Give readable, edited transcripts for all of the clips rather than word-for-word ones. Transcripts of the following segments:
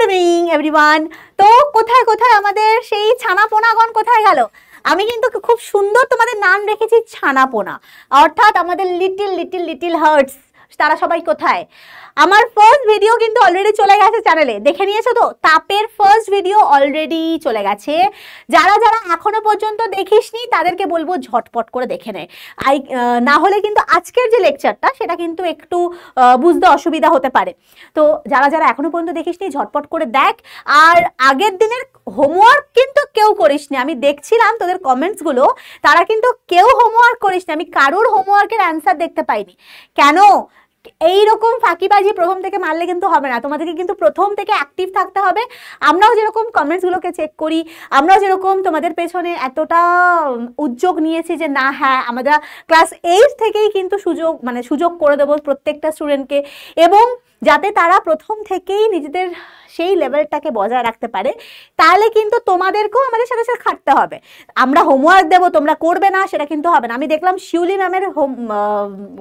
Evening everyone. তো কোথায় কোথায় আমাদের সেই ছানাপোনাগণ কোথায় গেল? আমি কিন্তু খুব সুন্দর তোমাদের নাম রেখেছি ছানাপোনা, অর্থাৎ আমাদের লিটিল লিটিল লিটিল হার্টস। তারা সবাই কোথায়? আমার ফার্স্ট ভিডিও কিন্তু অলরেডি চলে গেছে চ্যানেলে, দেখে নিয়েছো তো? তাপের ফার্স্ট ভিডিও অলরেডি চলে গেছে। যারা যারা এখনো পর্যন্ত দেখিসনি তাদেরকে বলবো ঝটপট করে দেখে নেয়, না হলে কিন্তু আজকের যে লেকচারটা সেটা কিন্তু একটু বুঝতে অসুবিধা হতে পারে। তো যারা যারা এখনো পর্যন্ত দেখিসনি ঝটপট করে দেখ। আর আগের দিনের হোমওয়ার্ক কিন্তু কেউ করিসনি, আমি দেখছিলাম তোদের কমেন্টসগুলো, তারা কিন্তু কেউ হোমওয়ার্ক করিসনি। আমি কারোর হোমওয়ার্কের অ্যান্সার দেখতে পাইনি। কেন? এইরকম ফাঁকিবাজি প্রথম থেকে মারলে কিন্তু হবে না, তোমাদেরকে কিন্তু প্রথম থেকে অ্যাক্টিভ থাকতে হবে। আমরাও যেরকম কমেন্টসগুলোকে চেক করি, আমরাও যেরকম তোমাদের পেছনে এতটা উদ্যোগ নিয়েছি যে না হ্যাঁ আমরা ক্লাস 8 থেকেই কিন্তু সুযোগ করে দেবো প্রত্যেকটা স্টুডেন্টকে, এবং যাতে তারা প্রথম থেকেই নিজেদের সেই লেভেলটাকে বজায় রাখতে পারে, তাহলে কিন্তু তোমাদেরকেও আমাদের সাথে সাথে খাটতে হবে। আমরা হোমওয়ার্ক দেবো, তোমরা করবে না সেটা কিন্তু হবে না। আমি দেখলাম শিউলি ম্যামের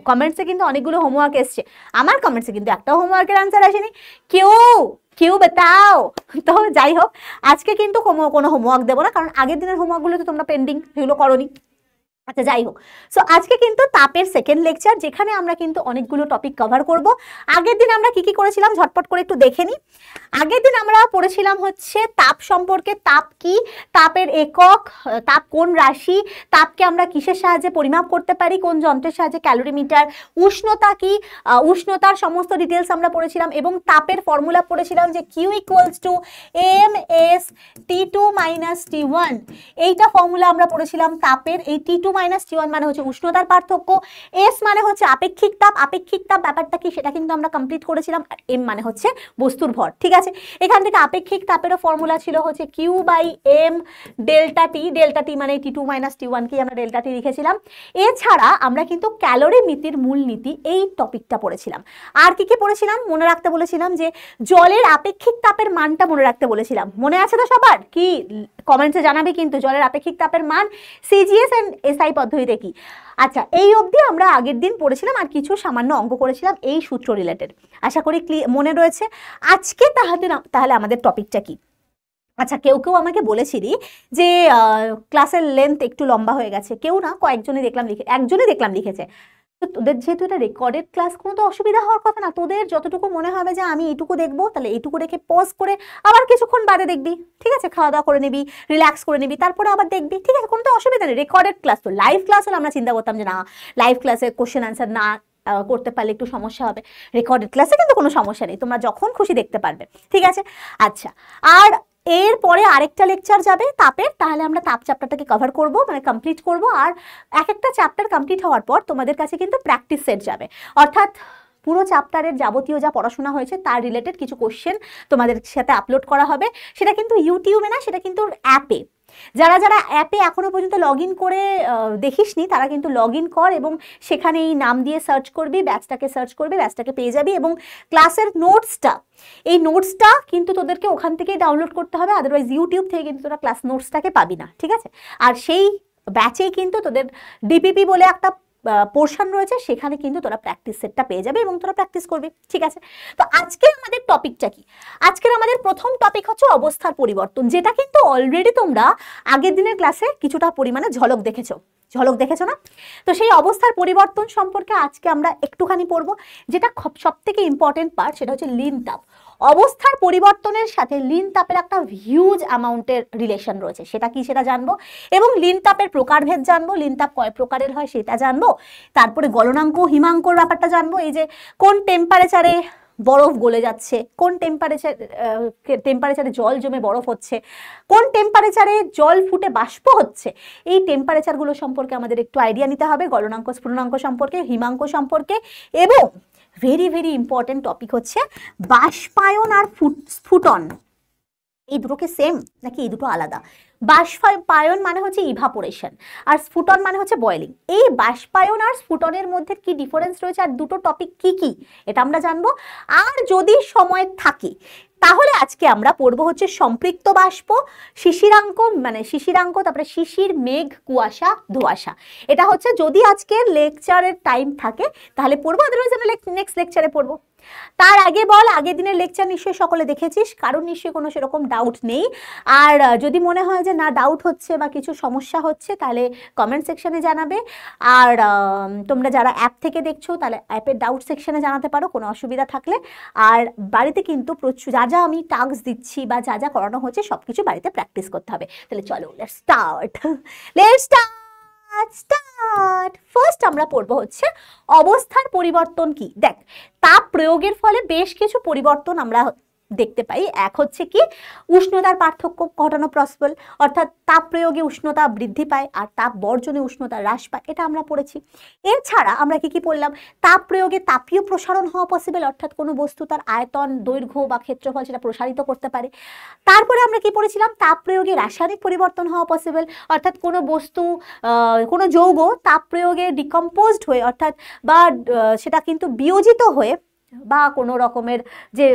কমেন্টসে কিন্তু অনেকগুলো হোমওয়ার্ক এসছে, আমার কমেন্টসে কিন্তু একটা হোমওয়ার্কের আনসার আসেনি। কেউ বেতাও। তো যাই হোক, আজকে কিন্তু কোনো হোমওয়ার্ক দেবো না, কারণ আগের দিনের হোমওয়ার্কগুলো তো তোমরা পেন্ডিং, সেগুলো করোনি। আচ্ছা যাই হোক, সো আজকে কিন্তু তাপের সেকেন্ড লেকচার, যেখানে আমরা কিন্তু অনেকগুলো টপিক কভার করব। আগের দিন আমরা কি করেছিলাম ঝটপট করে একটু দেখে নিই। আগের দিন আমরা পড়েছিলাম হচ্ছে তাপ সম্পর্কে, তাপ কি, তাপের একক, তাপ কোন রাশি, তাপকে আমরা কিসের সাহায্যে পরিমাপ করতে পারি, কোন যন্ত্রের সাহায্যে, ক্যালোরিমিটার, উষ্ণতা কি, উষ্ণতার সমস্ত ডিটেলস আমরা পড়েছিলাম, এবং তাপের ফর্মুলা পড়েছিলাম যে Q = ms T2 - T1। এইটা ফর্মুলা আমরা পড়েছিলাম তাপের। এই T2 - T1 মানে হচ্ছে উষ্ণতার পার্থক্য, S মানে হচ্ছে আপেক্ষিক তাপ। আপেক্ষিক তাপ ব্যাপারটা কি সেটা কিন্তু আমরা কমপ্লিট করেছিলাম। আর M মানে হচ্ছে বস্তুর ভর। ঠিক আছে, এখান থেকে আপেক্ষিক তাপেরও ফর্মুলা ছিল হচ্ছে Q/m ΔT। ΔT মানে T2 - T1 কি আমরা ΔT লিখেছিলাম। এছাড়া আমরা কিন্তু ক্যালোরিমিতির মূলনীতি এই টপিকটা পড়েছিলাম। আর কি কি পড়েছিলাম মনে রাখতে বলেছিলাম, যে জলের আপেক্ষিক তাপের মানটা মনে রাখতে বলেছিলাম। মনে আছে তো সবার? কি কমেন্টসে জানাবে কিন্তু জলের আপেক্ষিক তাপের মান CGS এন্ড SI পদ্ধতিতে কি। আচ্ছা, এই অবধি আমরা আগের দিন পড়েছিলাম, আর কিছু সামান্য অঙ্ক করেছিলাম এই সূত্র রিলেটেড। আশা করি মনে রয়েছে। আজকে তাহলে আমাদের টপিকটা কি? আচ্ছা, কেউ আমাকে বলেছিলি যে ক্লাসের লেন্থ একটু লম্বা হয়ে গেছে। কেউ না, একজনই দেখলাম লিখেছে। তো তোদের যেহেতু এটা রেকর্ডেড ক্লাস, কোনো তো অসুবিধা হওয়ার কথা না। তোদের যতটুকু মনে হবে যে আমি এইটুকু দেখবো, তাহলে এইটুকু রেখে পজ করে আবার কিছুক্ষণ বাদে দেখবি। ঠিক আছে, খাওয়া দাওয়া করে নিবি, রিল্যাক্স করে নিবি, তারপরে আবার দেখবি। ঠিক আছে, কোনো তো অসুবিধা নেই। রেকর্ডেড ক্লাস তো, লাইভ ক্লাস হলে আমরা চিন্তা করতাম যে না, লাইভ ক্লাসে কোশ্চেন আনসার না করতে পারলে একটু সমস্যা হবে। রেকর্ডেড ক্লাসে কিন্তু কোনো সমস্যা নেই, তোমরা যখন খুশি দেখতে পারবে। ঠিক আছে, আচ্ছা, আর এরপরে আরেকটা লেকচার যাবে তাপের, তাহলে আমরা তাপ চ্যাপ্টারটাকে কভার করব, মানে কমপ্লিট করব। আর এক একটা চ্যাপ্টার কমপ্লিট হওয়ার পর তোমাদের কাছে কিন্তু প্র্যাকটিস সেট যাবে, অর্থাৎ পুরো চ্যাপ্টারের যাবতীয় যা পড়াশোনা হয়েছে তার রিলেটেড কিছু কোশ্চেন তোমাদের সাথে আপলোড করা হবে। সেটা কিন্তু ইউটিউবে না, সেটা কিন্তু অ্যাপে। যারা যারা অ্যাপে এখনো পর্যন্ত লগ ইন করে দেখিসনি তারা কিন্তু লগ ইন কর, এবং সেখানে এই নাম দিয়ে সার্চ করবি, ব্যাচটাকে সার্চ করবি, ব্যাচটাকে পেয়ে যাবি। এবং ক্লাসের এই নোটসটা কিন্তু তোদেরকে ওখান থেকেই ডাউনলোড করতে হবে, আদারওয়াইজ ইউটিউব থেকে কিন্তু তোরা ক্লাস নোটসটাকে পাবি না। ঠিক আছে, আর সেই ব্যাচেই কিন্তু তোদের ডিপিপি বলে একটা পোর্শন রয়েছে, সেখানে কিন্তু তোরা প্র্যাকটিস সেটটা পেয়ে যাবে এবং তোরা প্র্যাকটিস করবি। ঠিক আছে, তো আজকে আমাদের টপিকটা কি? আজকের আমাদের প্রথম টপিক হচ্ছে অবস্থার পরিবর্তন, যেটা কিন্তু অলরেডি তোমরা আগের দিনের ক্লাসে কিছুটা পরিমাণে ঝলক দেখেছো না? তো সেই অবস্থার পরিবর্তন সম্পর্কে আজকে আমরা একটুখানি পড়বো। যেটা সব থেকে ইম্পর্টেন্ট পার্ট সেটা হচ্ছে লিন তাপ। অবস্থার পরিবর্তনের সাথে লিন তাপের একটা হিউজ অ্যামাউন্টের রিলেশন রয়েছে, সেটা কি সেটা জানবো। এবং লিন তাপের প্রকারভেদ জানবো, লিন তাপ কয় প্রকারের হয় সেটা জানবো। তারপরে গলনাঙ্ক হিমাঙ্কর ব্যাপারটা জানবো, এই যে কোন টেম্পারেচারে বরফ গলে যাচ্ছে, কোন টেম্পারেচারে জল জমে বরফ হচ্ছে, কোন টেম্পারেচারে জল ফুটে বাষ্প হচ্ছে, এই টেম্পারেচারগুলো সম্পর্কে আমাদের একটু আইডিয়া নিতে হবে, গলনাঙ্ক স্ফুটনাঙ্ক সম্পর্কে, হিমাঙ্ক সম্পর্কে। এবং ভেরি ভেরি ইম্পর্টেন্ট টপিক হচ্ছে বাষ্পায়ন আর স্ফুটন, এই দুটোকে সেম নাকি এই দুটো আলাদা? বাষ্পায়ন মানে হচ্ছে ইভাপোরেশন, আর স্ফুটন মানে হচ্ছে বয়েলিং। এই বাষ্পায়ন আর স্ফুটনের মধ্যে কি ডিফারেন্স রয়েছে, আর দুটো টপিক কি কি এটা আমরা জানবো। আর যদি সময় থাকে তাহলে আজকে আমরা পড়বো হচ্ছে সম্পৃক্ত বাষ্প, শিশিরাঙ্ক, তারপরে শিশির, মেঘ, কুয়াশা, ধোঁয়াশা। এটা হচ্ছে যদি আজকের লেকচারের টাইম থাকে তাহলে পড়বো, আদারওয়াইজ আমরা নেক্সট লেকচারে পড়বো। তার আগে বল, আগের দিনের লেকচার নিশ্চয়ই সকলে দেখেছিস, কারণ নিশ্চয়ই কোনো সেরকম ডাউট নেই। আর যদি মনে হয় যে না ডাউট হচ্ছে বা কিছু সমস্যা হচ্ছে তাহলে কমেন্ট সেকশনে জানাবে। আর তোমরা যারা অ্যাপ থেকে দেখছো তাহলে অ্যাপের ডাউট সেকশনে জানাতে পারো কোনো অসুবিধা থাকলে। আর বাড়িতে কিন্তু প্রচুর যা যা আমি টাস্ক দিচ্ছি বা যা যা করানো হচ্ছে সব কিছু বাড়িতে প্র্যাকটিস করতে হবে। তাহলে চলো লেটস স্টার্ট। ফার্স্ট আমরা পড়বো হচ্ছে অবস্থার পরিবর্তন কি। দেখ, তাপ প্রয়োগের ফলে বেশ কিছু পরিবর্তন আমরা দেখতে পাই। এক হচ্ছে কি উষ্ণতার পার্থক্য ঘটানো পসিবল, অর্থাৎ তাপ প্রয়োগে উষ্ণতা বৃদ্ধি পায় আর তাপ বর্জনে উষ্ণতা হ্রাস পায়, এটা আমরা পড়েছি। এছাড়া আমরা কি কি পড়লাম, তাপ প্রয়োগে তাপীয় প্রসারণ হওয়া পসিবল, অর্থাৎ কোনো বস্তু তার আয়তন দৈর্ঘ্য বা ক্ষেত্রফল সেটা প্রসারিত করতে পারে। তারপরে আমরা কি পড়েছিলাম, তাপ প্রয়োগে রাসায়নিক পরিবর্তন হওয়া পসিবল, অর্থাৎ কোনো বস্তু কোনো যৌগ তাপ প্রয়োগে ডিকম্পোজড হয়ে অর্থাৎ বা সেটা কিন্তু বিয়োজিত হয়ে বা কোনো রকমের যে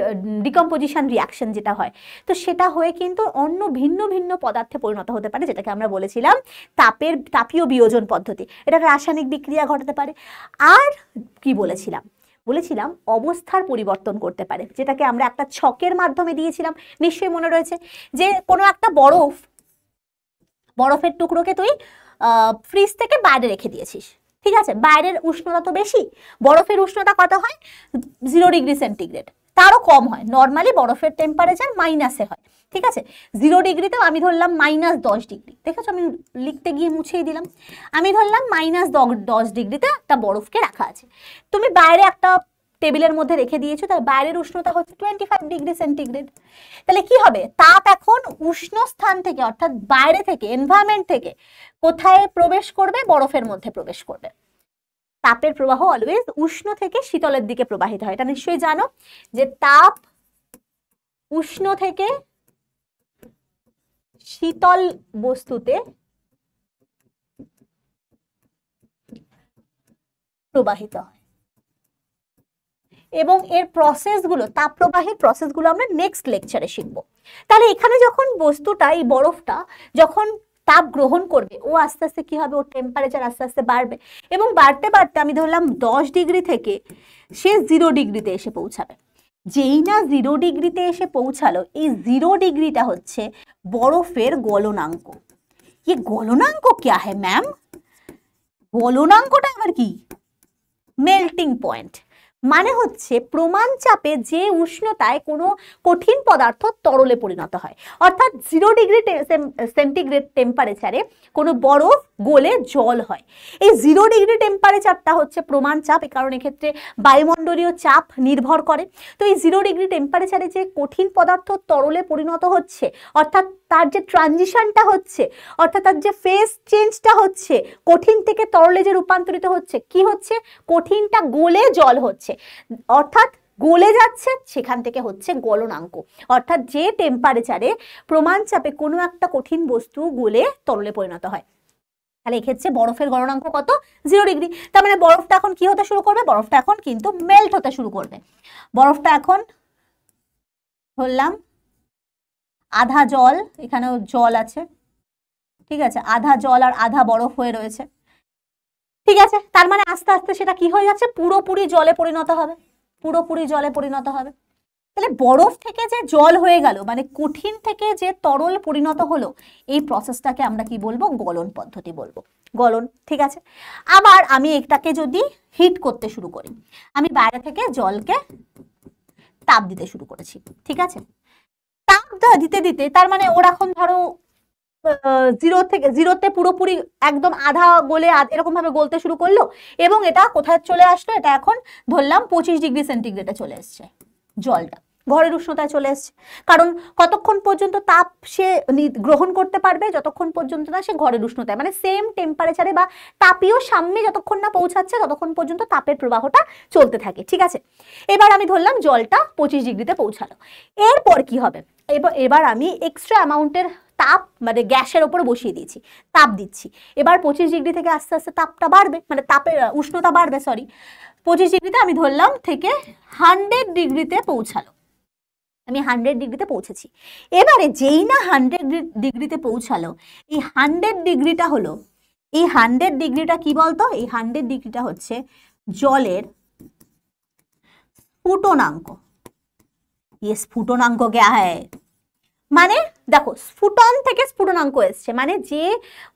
ডিকম্পোজিশন রিয়াকশন যেটা হয়, তো সেটা হয়ে কিন্তু অন্য ভিন্ন ভিন্ন পদার্থে পরিণত হতে পারে, যেটাকে আমরা বলেছিলাম তাপীয় বিয়োজন পদ্ধতি। এটা রাসায়নিক বিক্রিয়া ঘটাতে পারে। আর কি বলেছিলাম অবস্থার পরিবর্তন করতে পারে, যেটাকে আমরা একটা ছকের মাধ্যমে দিয়েছিলাম, নিশ্চয়ই মনে রয়েছে। যে কোনো একটা বরফের টুকরোকে তুই ফ্রিজ থেকে বাইরে রেখে দিয়েছিস, ঠিক আছে, বাইরের উষ্ণতা তো বেশি, বরফের উষ্ণতা কত হয় 0 ডিগ্রি সেন্টিগ্রেড, তারও কম হয়। নর্মালি বরফের টেম্পারেচার মাইনাসে হয়, ঠিক আছে। 0 ডিগ্রিতে আমি ধরলাম -10 ডিগ্রি, দেখেছো আমি লিখতে গিয়ে মুছেই দিলাম। আমি ধরলাম -10 ডিগ্রিতে একটা বরফকে রাখা আছে, তুমি বাইরে একটা টেবিলের মধ্যে রেখে দিয়েছো, তার বাইরের উষ্ণতা হচ্ছে 25 ডিগ্রি সেন্টিগ্রেড। তাহলে কি হবে, তাপ এখন উষ্ণ স্থান থেকে অর্থাৎ বাইরে থেকে এনভায়রনমেন্ট থেকে কোথায় প্রবেশ করবে, বরফের মধ্যে প্রবেশ করবে। তাপের প্রবাহ অলওয়েজ উষ্ণ থেকে শীতলের দিকে প্রবাহিত হয়, এটা নিশ্চয়ই জানো যে তাপ উষ্ণ থেকে শীতল বস্তুতে প্রবাহিত হয়। এবং এর প্রসেসগুলো, তাপ প্রবাহের প্রসেসগুলো আমরা নেক্সট লেকচারে শিখব। তাহলে এখানে যখন বস্তুটা, এই বরফটা যখন তাপ গ্রহণ করবে, ও আস্তে আস্তে কি হবে, ওর টেম্পারেচার আস্তে আস্তে বাড়বে এবং বাড়তে বাড়তে আমি ধরলাম 10 ডিগ্রি থেকে সে 0 ডিগ্রিতে এসে পৌঁছাবে। যেই না 0 ডিগ্রিতে এসে পৌঁছালো, এই 0 ডিগ্রিটা হচ্ছে বরফের গলনাঙ্ক। ये গলনাঙ্ক क्या है मैम? গলনাঙ্কটা আবার কি, মেল্টিং পয়েন্ট, মানে হচ্ছে প্রমাণ চাপে যে উষ্ণতায় কোনো কঠিন পদার্থ তরলে পরিণত হয়, অর্থাৎ 0 ডিগ্রি সেন্টিগ্রেড টেম্পারেচারে কোনো বরফ গলে জল হয়। এই 0 ডিগ্রি টেম্পারেচারটা হচ্ছে প্রমাণ চাপ, কারণ এক্ষেত্রে বায়ুমণ্ডলীয় চাপ নির্ভর করে। তো এই 0 ডিগ্রি টেম্পারেচারে যে কঠিন পদার্থ তরলে পরিণত হচ্ছে, অর্থাৎ তার যে ট্রানজিশনটা হচ্ছে, অর্থাৎ তার যে ফেজ চেঞ্জটা হচ্ছে, কঠিন থেকে তরলে যে রূপান্তরিত হচ্ছে, কি হচ্ছে, কঠিনটা গলে জল হচ্ছে, অর্থাৎ গলে যাচ্ছে, সেখান থেকে হচ্ছে গলনাঙ্ক, অর্থাৎ যে টেম্পারেচারে প্রমাণ চাপে কোনো একটা কঠিন বস্তু গলে তরলে পরিণত হয়। তাহলে এক্ষেত্রে বরফের গলনাঙ্ক কত, 0 ডিগ্রি। তার মানে বরফটা এখন কি হতে শুরু করবে, বরফটা এখন কিন্তু মেল্ট হতে শুরু করবে। বরফটা এখন ধরলাম আধা জল, এখানেও জল আছে, ঠিক আছে, আধা জল আর আধা বরফ হয়ে রয়েছে, ঠিক আছে। তার মানে আস্তে আস্তে সেটা কি হয়ে যাচ্ছে, পুরোপুরি জলে পরিণত হবে, পুরোপুরি জলে পরিণত হবে। তাহলে বরফ থেকে যে জল হয়ে গেল, মানে কঠিন থেকে যে তরল পরিণত হলো, এই প্রসেসটাকে আমরা কি বলবো, গলন পদ্ধতি বলবো, গলন, ঠিক আছে। আবার আমি এটাকে যদি হিট করতে শুরু করি, আমি বাইরে থেকে জলকে তাপ দিতে শুরু করেছি, ঠিক আছে। তাপ দিতে দিতে তার মানে ওর এখন ধরো 0 তে পুরোপুরি একদম আধা গলে এরকম ভাবে গলতে শুরু করলো, এবং এটা কোথায় চলে আসলো, এটা এখন ধরলাম 25 ডিগ্রি সেন্টিগ্রেডে চলে এসছে, জলটা ঘরের উষ্ণতায় চলে এসছে। কারণ কতক্ষণ পর্যন্ত তাপ সে গ্রহণ করতে পারবে, যতক্ষণ পর্যন্ত না সে ঘরের উষ্ণতায়, মানে সেম টেম্পারেচারে বা তাপীয় সাম্যে যতক্ষণ না পৌঁছাচ্ছে ততক্ষণ পর্যন্ত তাপের প্রবাহটা চলতে থাকে, ঠিক আছে। এবার আমি ধরলাম জলটা 25 ডিগ্রিতে পৌঁছালো, এরপর কি হবে, এবার আমি এক্সট্রা অ্যামাউন্টের তাপ মানে গ্যাসের ওপরে বসিয়ে দিয়েছি, তাপ দিচ্ছি। এবার 25 ডিগ্রি থেকে আস্তে আস্তে তাপটা বাড়বে, মানে তাপের উষ্ণতা বাড়বে, 25 ডিগ্রিতে আমি ধরলাম থেকে 100 ডিগ্রিতে পৌঁছালো, আমি 100 ডিগ্রিতে পৌঁছেছি। এবারে যেই না 100 ডিগ্রিতে পৌঁছালো, এই 100 ডিগ্রিটা হলো, এই 100 ডিগ্রিটা কি বলতো, এই 100 ডিগ্রিটা হচ্ছে জলের स्फुटनांक। ये स्फुटनांक क्या है? মানে দেখো স্ফুটন থেকে স্ফুটনাঙ্ক এসছে, মানে যে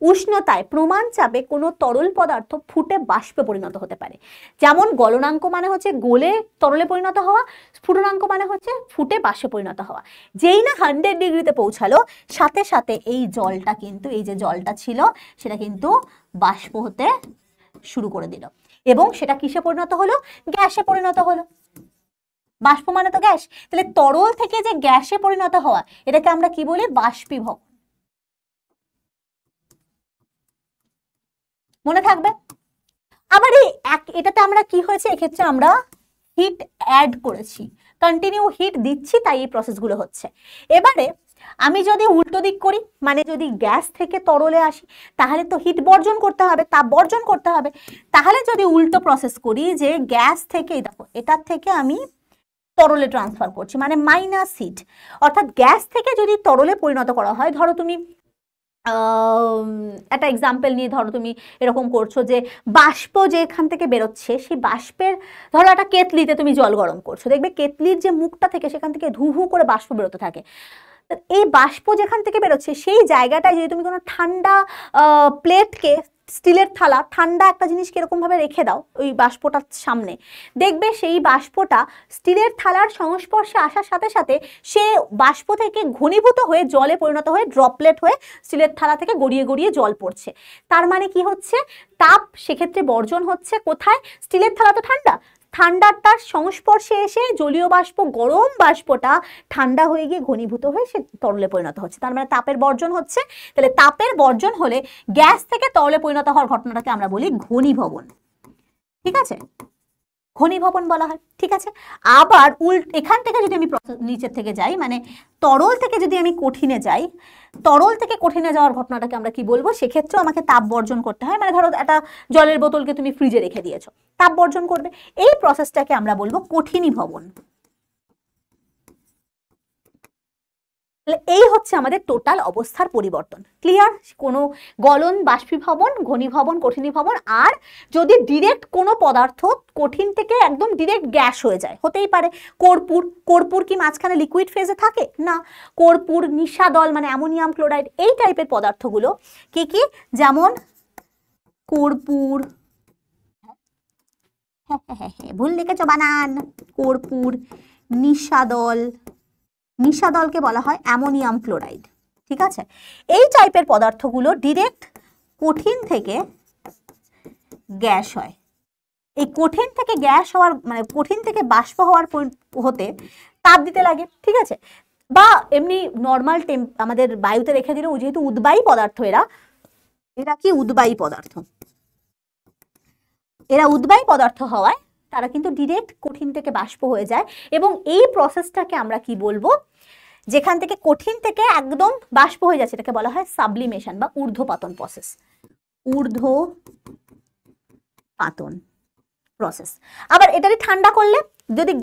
উষ্ণতায় প্রমাণ চাপে কোনো তরল পদার্থ ফুটে বাষ্পে পরিণত হতে পারে। যেমন গলনাঙ্ক মানে হচ্ছে গলে তরলে পরিণত হওয়া, স্ফুটনাঙ্ক মানে হচ্ছে ফুটে বাষ্পে পরিণত হওয়া। যেই না 100 ডিগ্রিতে পৌঁছালো সাথে সাথে এই জলটা কিন্তু, এই যে জলটা ছিল সেটা কিন্তু বাষ্প হতে শুরু করে দিল এবং সেটা কিসে পরিণত হলো? গ্যাসে পরিণত হলো। বাষ্প মানে তো গ্যাস, তাহলে তরল থেকে যে গ্যাসে পরিণত হওয়া এটাকে আমরা কি বলি? বাষ্পীভবন। মনে থাকবে। আবার এই এটাতে আমরা কি হয়েছে, এক্ষেত্রে আমরা হিট অ্যাড করেছি, কন্টিনিউ হিট দিচ্ছি, তাই এই প্রসেসগুলো হচ্ছে। এবারে আমি যদি উল্টো দিক করি, মানে যদি গ্যাস থেকে তরলে আসি তাহলে তো হিট বর্জন করতে হবে, তাপ বর্জন করতে হবে। তাহলে যদি উল্টো প্রসেস করি যে গ্যাস থেকে, দেখো এটার থেকে আমি তরলে ট্রান্সফার করছি, মানে মাইনাস হিট। অর্থাৎ গ্যাস থেকে যদি তরলে পরিণত করা হয়, ধরো তুমি একটা এক্সাম্পল নিয়ে ধরো তুমি এরকম করছো যে বাষ্প যে এখান থেকে বেরোচ্ছে, সেই বাষ্পের, ধরো একটা কেতলিতে তুমি জল গরম করছো, দেখবে কেতলির যে মুখটা থেকে সেখান থেকে ধু হু করে বাষ্প বেরোতে থাকে। এই বাষ্প যেখান থেকে বেরোচ্ছে সেই জায়গাটায় যদি তুমি কোনো ঠান্ডা প্লেটকে, স্টিলের থালা, ঠান্ডা একটা জিনিসকে এরকম ভাবে রেখে দাও ওই বাষ্পটার সামনে, দেখবে সেই বাষ্পটা স্টিলের থালার সংস্পর্শে আসার সাথে সাথে সে বাষ্প থেকে ঘনীভূত হয়ে জলে পরিণত হয়ে ড্রপলেট হয়ে স্টিলের থালা থেকে গড়িয়ে গড়িয়ে জল পড়ছে। তার মানে কি হচ্ছে? তাপ সেক্ষেত্রে বর্জন হচ্ছে। কোথায়? স্টিলের থালা তো ঠান্ডা, ঠান্ডাটার সংস্পর্শে এসে জলীয় বাষ্প, গরম বাষ্পটা ঠান্ডা হয়ে গিয়ে ঘনীভূত হয়ে সে তরলে পরিণত হচ্ছে, তার মানে তাপের বর্জন হচ্ছে। তাহলে তাপের বর্জন হলে গ্যাস থেকে তরলে পরিণত হওয়ার ঘটনাটাকে আমরা বলি ঘনীভবন। ঠিক আছে, ঘনীভবন বলা হয়। ঠিক আছে, আবার এখান থেকে যদি আমি নিচের থেকে যাই, মানে তরল থেকে যদি আমি কঠিনে যাই, তরল থেকে কঠিনে যাওয়ার ঘটনাটাকে আমরা কি বলবো? সেক্ষেত্রেও আমাকে তাপ বর্জন করতে হয়। মানে ধরো একটা জলের বোতলকে তুমি ফ্রিজে রেখে দিয়েছো, তাপ বর্জন করবে। এই প্রসেসটাকে আমরা বলবো কঠিনীভবন। এই হচ্ছে আমাদের টোটাল অবস্থার পরিবর্তন। ক্লিয়ার? কোনো গলন, বাষ্পীভবন, ঘনীভবন, কঠিনীভবন। আর যদি ডিরেক্ট কোনো পদার্থ কঠিন থেকে একদম ডিরেক্ট গ্যাস হয়ে যায়, হতেই পারে। কর্পূর, কর্পূর কি মাঝখানে লিকুইড ফেজে থাকে? না। কর্পূর, নিশাদল মানে অ্যামোনিয়াম ক্লোরাইড, এই টাইপের পদার্থগুলো কি কি? যেমন কর্পূর, ভুল লিখেছো বানান, কর্পূর, নিশাদল, নিশাদলকে বলা হয় অ্যামোনিয়াম ক্লোরাইড। ঠিক আছে, এই টাইপের পদার্থগুলো ডিরেক্ট কঠিন থেকে গ্যাস হয়। এই কঠিন থেকে গ্যাস হওয়ার, মানে কঠিন থেকে বাষ্প হওয়ার হতে তাপ দিতে লাগে। ঠিক আছে, বা এমনি নর্মাল আমাদের বায়ুতে রেখে দিলেও, যেহেতু উদ্বায়ী পদার্থ, এরা কি উদ্বায়ী পদার্থ, এরা উদ্বায়ী পদার্থ হওয়ায় তারা কিন্তু ডিরেক্ট কঠিন থেকে বাষ্প হয়ে যায়। এবং এই প্রসেসটাকে আমরা কি বলবো? যেখান থেকে কঠিন থেকে একদম বাষ্প হয়ে যাচ্ছে এটাকে বলা হয় সাবলিমেশন বা ঊর্ধ্বপাতন প্রসেস। ঊর্ধ্বপাতন প্রসেস। আবার এটারই ঠান্ডা করলে, যদি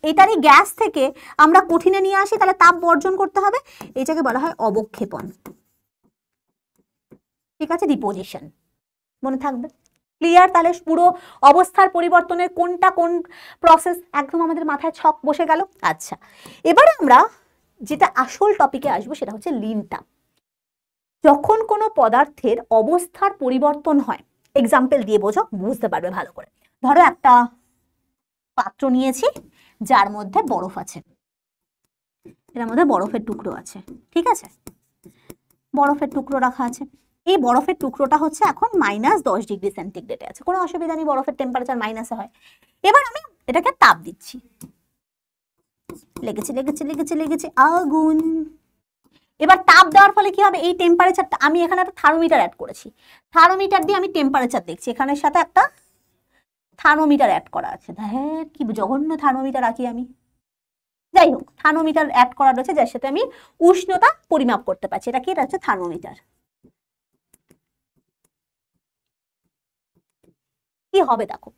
এটারই গ্যাস থেকে আমরা কঠিনে নিয়ে আসি তাহলে তাপ বর্জন করতে হবে, এটাকে বলা হয় অবক্ষেপণ। ঠিক আছে, ডিপোজিশন। মনে থাকবে। ক্লিয়ার? তাহলে পুরো অবস্থার পরিবর্তনের কোনটা কোন প্রসেস একদম আমাদের মাথায় ছক বসে গেল। আচ্ছা, এবারে আমরা যেটা আসল টপিকে আসবো সেটা হচ্ছে লিন তাপ। যখন কোনো পদার্থের অবস্থার পরিবর্তন হয়, এক্সাম্পল দিয়ে বোঝো, বুঝতে পারবে ভালো করে। ধরো একটা পাত্র নিয়েছি যার মধ্যে বরফ আছে, এর মধ্যে বরফের টুকরো আছে। ঠিক আছে, বরফের টুকরো রাখা আছে। এই বরফের টুকরোটা হচ্ছে এখন -10 ডিগ্রি সেন্টিগ্রেডে আছে, কোনো অসুবিধা নেই, বরফের টেম্পারেচার মাইনাসে হয়। এবার আমি এটাকে তাপ দিচ্ছি, লেগেছে লেগেছে লেগেছে লেগেছে আগুন। এবার তাপ দেওয়ার ফলে কি হবে? এই টেম্পারেচারটা, আমি এখানে একটা থার্মোমিটার অ্যাড করেছি, থার্মোমিটার দিয়ে আমি টেম্পারেচার দেখছি, এখানের সাথে একটা থার্মোমিটার অ্যাড করা আছে। হ্যাঁ, কি জঘন্য থার্মোমিটার রাখি আমি। যাই হোক, থার্মোমিটার অ্যাড করা রয়েছে যার সাথে আমি উষ্ণতা পরিমাপ করতে পারছি। এটা কি? এটা হচ্ছে থার্মোমিটার। কি হবে দেখো,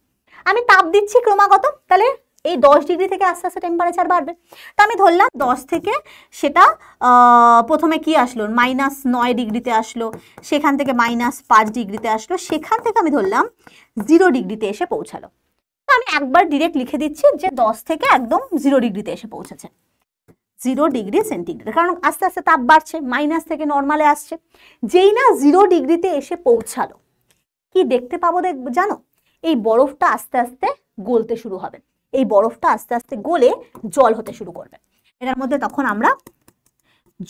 আমি তাপ দিচ্ছি ক্রমাগত, তাহলে এই 10 ডিগ্রি থেকে আস্তে আস্তে টেম্পারেচার বাড়বে। তো আমি ধরলাম 10 থেকে সেটা প্রথমে কি আসলো, -9 ডিগ্রিতে আসলো, সেখান থেকে -5 ডিগ্রিতে আসলো, সেখান থেকে আমি ধরলাম 0 ডিগ্রিতে এসে পৌঁছালো। আমি একবার ডিরেক্ট লিখে দিচ্ছি যে 10 থেকে একদম 0 ডিগ্রিতে এসে পৌঁছেছে, 0 ডিগ্রি সেন্টিগ্রেড, কারণ আস্তে আস্তে তাপ বাড়ছে, মাইনাস থেকে নর্মালে আসছে। যেই না 0 ডিগ্রিতে এসে পৌঁছালো, কি দেখতে পাবো জানো? এই বরফটা আস্তে আস্তে গলতে শুরু হবে, এই বরফটা আস্তে আস্তে গলে জল হতে শুরু করবে। এটার মধ্যে তখন আমরা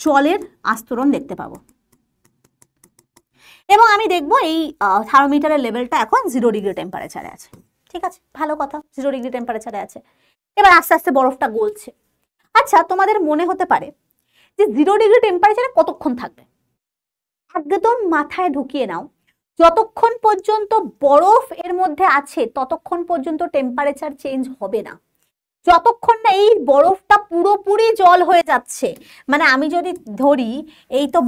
জলের আস্তরণ দেখতে পাবো, এবং আমি দেখবো এই থার্মোমিটারের লেভেলটা এখন 0 ডিগ্রি টেম্পারেচারে আছে। ঠিক আছে, ভালো কথা, 0 ডিগ্রি টেম্পারেচারে আছে। এবার আস্তে আস্তে বরফটা গলছে। আচ্ছা, তোমাদের মনে হতে পারে যে 0 ডিগ্রি টেম্পারেচারে কতক্ষণ থাকবে? একদম মাথায় ঢুকিয়ে নাও, যতক্ষণ পর্যন্ত বরফ এর মধ্যে আছে ততক্ষণ পর্যন্ত টেম্পারেচার চেঞ্জ হবে না, যতক্ষণ না এই বরফটা পুরোপুরি জল হয়ে যাচ্ছে। মানে আমি যদি ধরি এই তো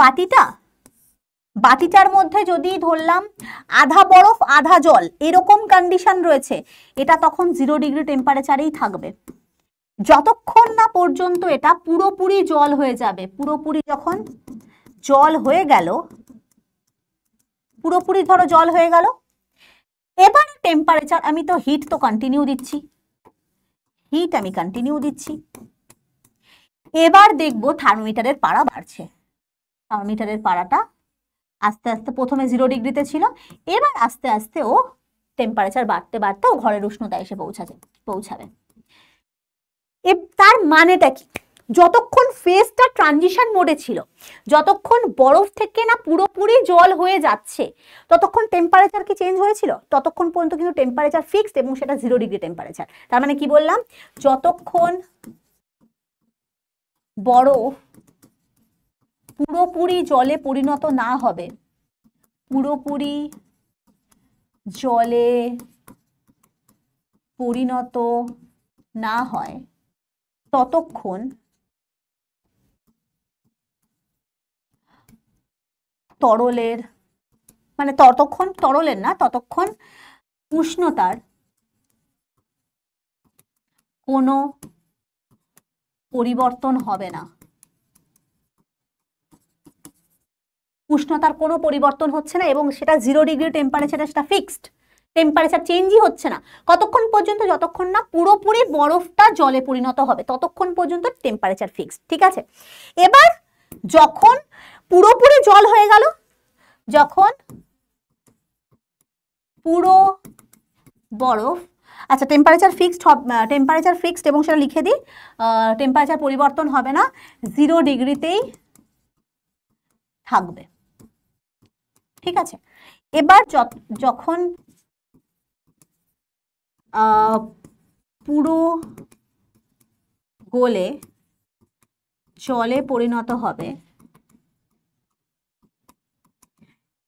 বাটিটার মধ্যে যদি ধরলাম আধা বরফ আধা জল, এরকম কন্ডিশন রয়েছে, এটা তখন 0 ডিগ্রি টেম্পারেচারেই থাকবে, যতক্ষণ না পর্যন্ত এটা পুরোপুরি জল হয়ে যাবে। পুরোপুরি যখন জল হয়ে গেল, পুরোপুরি ধরো জল হয়ে গেল, এবার টেম্পারেচার আমি তো হিট তো কন্টিনিউ দিচ্ছি, হিট আমি কন্টিনিউ দিচ্ছি। এবার দেখবো থার্মোমিটারের পারা বাড়ছে, থার্মোমিটারের পারাটা আস্তে আস্তে প্রথমে 0 ডিগ্রিতে ছিল, এবার আস্তে আস্তে ও টেম্পারেচার বাড়তে বাড়তে ও ঘরের উষ্ণতা এসে পৌঁছাবে। তার মানেটা কি? যতক্ষণ ফেজটা ট্রানজিশন মোডে ছিল, যতক্ষণ বরফ থেকে না পুরোপুরি জল হয়ে যাচ্ছে, ততক্ষণ টেম্পারেচার কি চেঞ্জ হয়েছিল? ততক্ষণ পর্যন্ত কিন্তু টেম্পারেচার ফিক্সড, এবং সেটা 0 ডিগ্রি টেম্পারেচার। তার মানে কি বললাম? যতক্ষণ বরফ পুরোপুরি জলে পরিণত না হবে, পুরোপুরি জলে পরিণত না হয়, ততক্ষণ তরলের মানে তরলের না, ততক্ষণ উষ্ণতার কোনো পরিবর্তন হবে না, উষ্ণতার কোনো পরিবর্তন হচ্ছে না, এবং সেটা 0 ডিগ্রি টেম্পারেচারে সেটা ফিক্সড, টেম্পারেচার চেঞ্জই হচ্ছে না। কতক্ষণ পর্যন্ত? যতক্ষণ না পুরোপুরি বরফটা জলে পরিণত হবে ততক্ষণ পর্যন্ত টেম্পারেচার ফিক্সড। ঠিক আছে, এবার যখন পুরোপুরি জল হয়ে গেল, যখন পুরো বরফ, আচ্ছা টেম্পারেচার ফিক্সড, এবং সেটা লিখে দিই, টেম্পারেচার পরিবর্তন হবে না, 0 ডিগ্রিতেই থাকবে। ঠিক আছে, এবার যখন পুরো গলে জলে পরিণত হবে,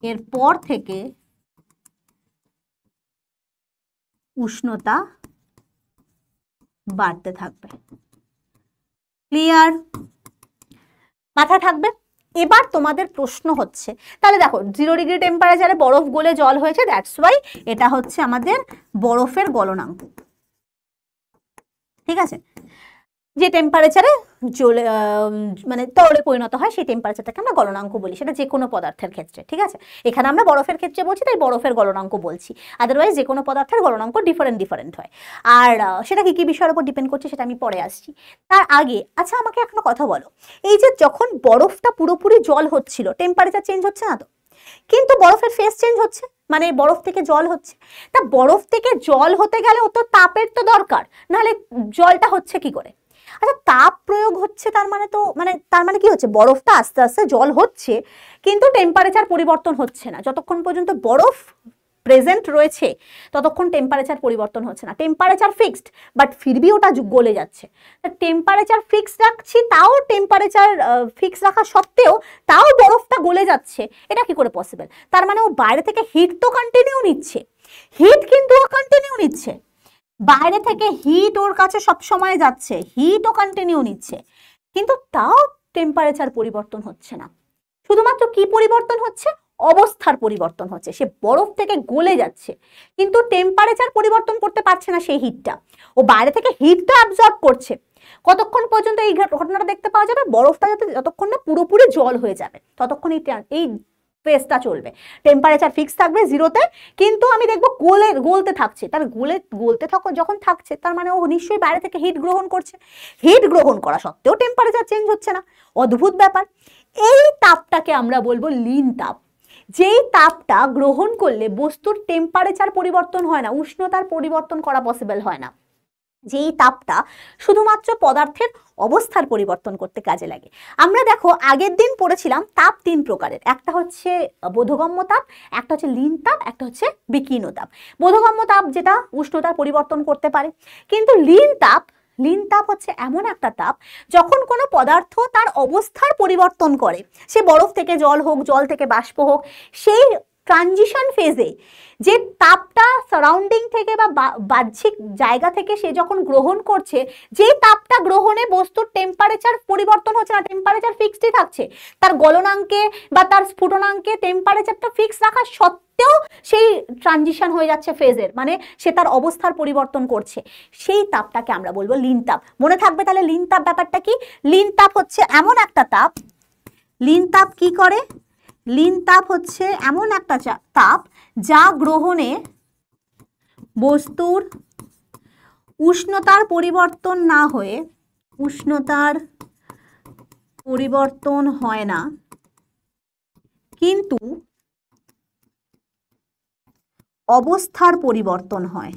এরপর থেকে উষ্ণতা বাড়তে থাকবে। ক্লিয়ার? মাথায় থাকবে? এবার তোমাদের প্রশ্ন হচ্ছে, তাহলে দেখো 0 ডিগ্রি টেম্পারেচারে বরফ গলে জল হয়েছে, দ্যাটস ওয়াই এটা হচ্ছে আমাদের বরফের গলনাঙ্ক। ঠিক আছে, যে টেম্পারেচারে জলে মানে তরলে পরিণত হয় সেই টেম্পারেচারটাকে আমরা গলনাঙ্ক বলি, সেটা যে কোনো পদার্থের ক্ষেত্রে। ঠিক আছে, এখানে আমরা বরফের ক্ষেত্রে বলছি তাই বরফের গলনাঙ্ক বলছি, আদারওয়াইজ যে কোনো পদার্থের গলনাঙ্ক ডিফারেন্ট হয়। আর সেটা কি কি বিষয়ের উপর ডিপেন্ড করছে সেটা আমি পরে আসছি। তার আগে আচ্ছা আমাকে একটা কথা বলো, এই যে যখন বরফটা পুরোপুরি জল হচ্ছিল, টেম্পারেচার চেঞ্জ হচ্ছে না তো, কিন্তু বরফের ফেজ চেঞ্জ হচ্ছে, মানে বরফ থেকে জল হচ্ছে। তা বরফ থেকে জল হতে গেলে ও তো তাপের তো দরকার, নাহলে জলটা হচ্ছে কি করে? আচ্ছা, তাপ প্রয়োগ হচ্ছে, তার মানে কি হচ্ছে? বরফটা আস্তে আস্তে জল হচ্ছে, কিন্তু টেম্পারেচার পরিবর্তন হচ্ছে না। যতক্ষণ পর্যন্ত বরফ প্রেজেন্ট রয়েছে ততক্ষণ টেম্পারেচার পরিবর্তন হচ্ছে না, টেম্পারেচার ফিক্সড, বাট ফিরবি ওটা গলে যাচ্ছে। টেম্পারেচার ফিক্সড রাখছি, তাও টেম্পারেচার ফিক্স রাখা সত্ত্বেও তাও বরফটা গলে যাচ্ছে, এটা কি করে পসিবল? তার মানে ও বাইরে থেকে হিট তো কন্টিনিউ নিচ্ছে, হিট কিন্তু ও কন্টিনিউ নিচ্ছে, বাইরে থেকে হিট ওর কাছে সব সময় যাচ্ছে, হিট ও কন্টিনিউ নিচ্ছে, কিন্তু তাও টেম্পারেচার পরিবর্তন হচ্ছে না। শুধুমাত্র কি পরিবর্তন হচ্ছে? অবস্থার পরিবর্তন হচ্ছে, সে বরফ থেকে গলে যাচ্ছে, কিন্তু টেম্পারেচার পরিবর্তন করতে পারছে না সেই হিটটা। ও বাইরে থেকে হিটটা অ্যাবজর্ব করছে। কতক্ষণ পর্যন্ত এই ঘটনাটা দেখতে পাওয়া যাবে? বরফটা যতক্ষণ না পুরোপুরি জল হয়ে যাবে ততক্ষণ এই ফেজটা চলবে, টেম্পারেচার ফিক্স থাকবে 0-তে, কিন্তু আমি দেখবো গলতে থাকছে। তার গলতে যখন থাকছে তার মানে ও নিশ্চয়ই বাইরে থেকে হিট গ্রহণ করছে। হিট গ্রহণ করা সত্ত্বেও টেম্পারেচার চেঞ্জ হচ্ছে না, অদ্ভুত ব্যাপার। এই তাপটাকে আমরা বলবো লীন তাপ। যেই তাপটা গ্রহণ করলে বস্তুর টেম্পারেচার পরিবর্তন হয় না, উষ্ণতার পরিবর্তন করা পসিবল হয় না, যেই তাপটা শুধুমাত্র পদার্থের অবস্থার পরিবর্তন করতে কাজে লাগে। আমরা দেখো আগের দিন পড়েছিলাম তাপ 3 প্রকারের, একটা হচ্ছে বোধগম্য তাপ, একটা হচ্ছে লীন তাপ, একটা হচ্ছে বিকীর্ণ তাপ। বোধগম্য তাপ যেটা উষ্ণতার পরিবর্তন করতে পারে, কিন্তু লীন তাপ হচ্ছে এমন একটা তাপ যখন কোনো পদার্থ তার অবস্থার পরিবর্তন করে, সে বরফ থেকে জল হোক, জল থেকে বাষ্প হোক, সেই ট্রানজিশন ফেজে যে তাপটা সারাউন্ডিং থেকে বা বাহ্যিক জায়গা থেকে সে যখন গ্রহণ করছে, যে তাপটা গ্রহণে বস্তুর টেম্পারেচার পরিবর্তন হচ্ছে না, টেম্পারেচার ফিক্সডই থাকছে, তার গলনাঙ্কে বা তার স্ফুটনাঙ্কে টেম্পারেচারটা ফিক্স রাখা সত্ত্বেও সেই ট্রানজিশন হয়ে যাচ্ছে ফেজের, মানে সে তার অবস্থার পরিবর্তন করছে, সেই তাপটাকে আমরা বলবো লীন তাপ। মনে থাকবে তাহলে লীন তাপ ব্যাপারটা কি। লীন তাপ হচ্ছে এমন একটা তাপ, লীন তাপ কি করে, লীন তাপ হচ্ছে এমন একটা তাপ যা গ্রহণে বস্তুর উষ্ণতার পরিবর্তন না হয়ে, উষ্ণতার পরিবর্তন হয় না, কিন্তু অবস্থার পরিবর্তন হয়।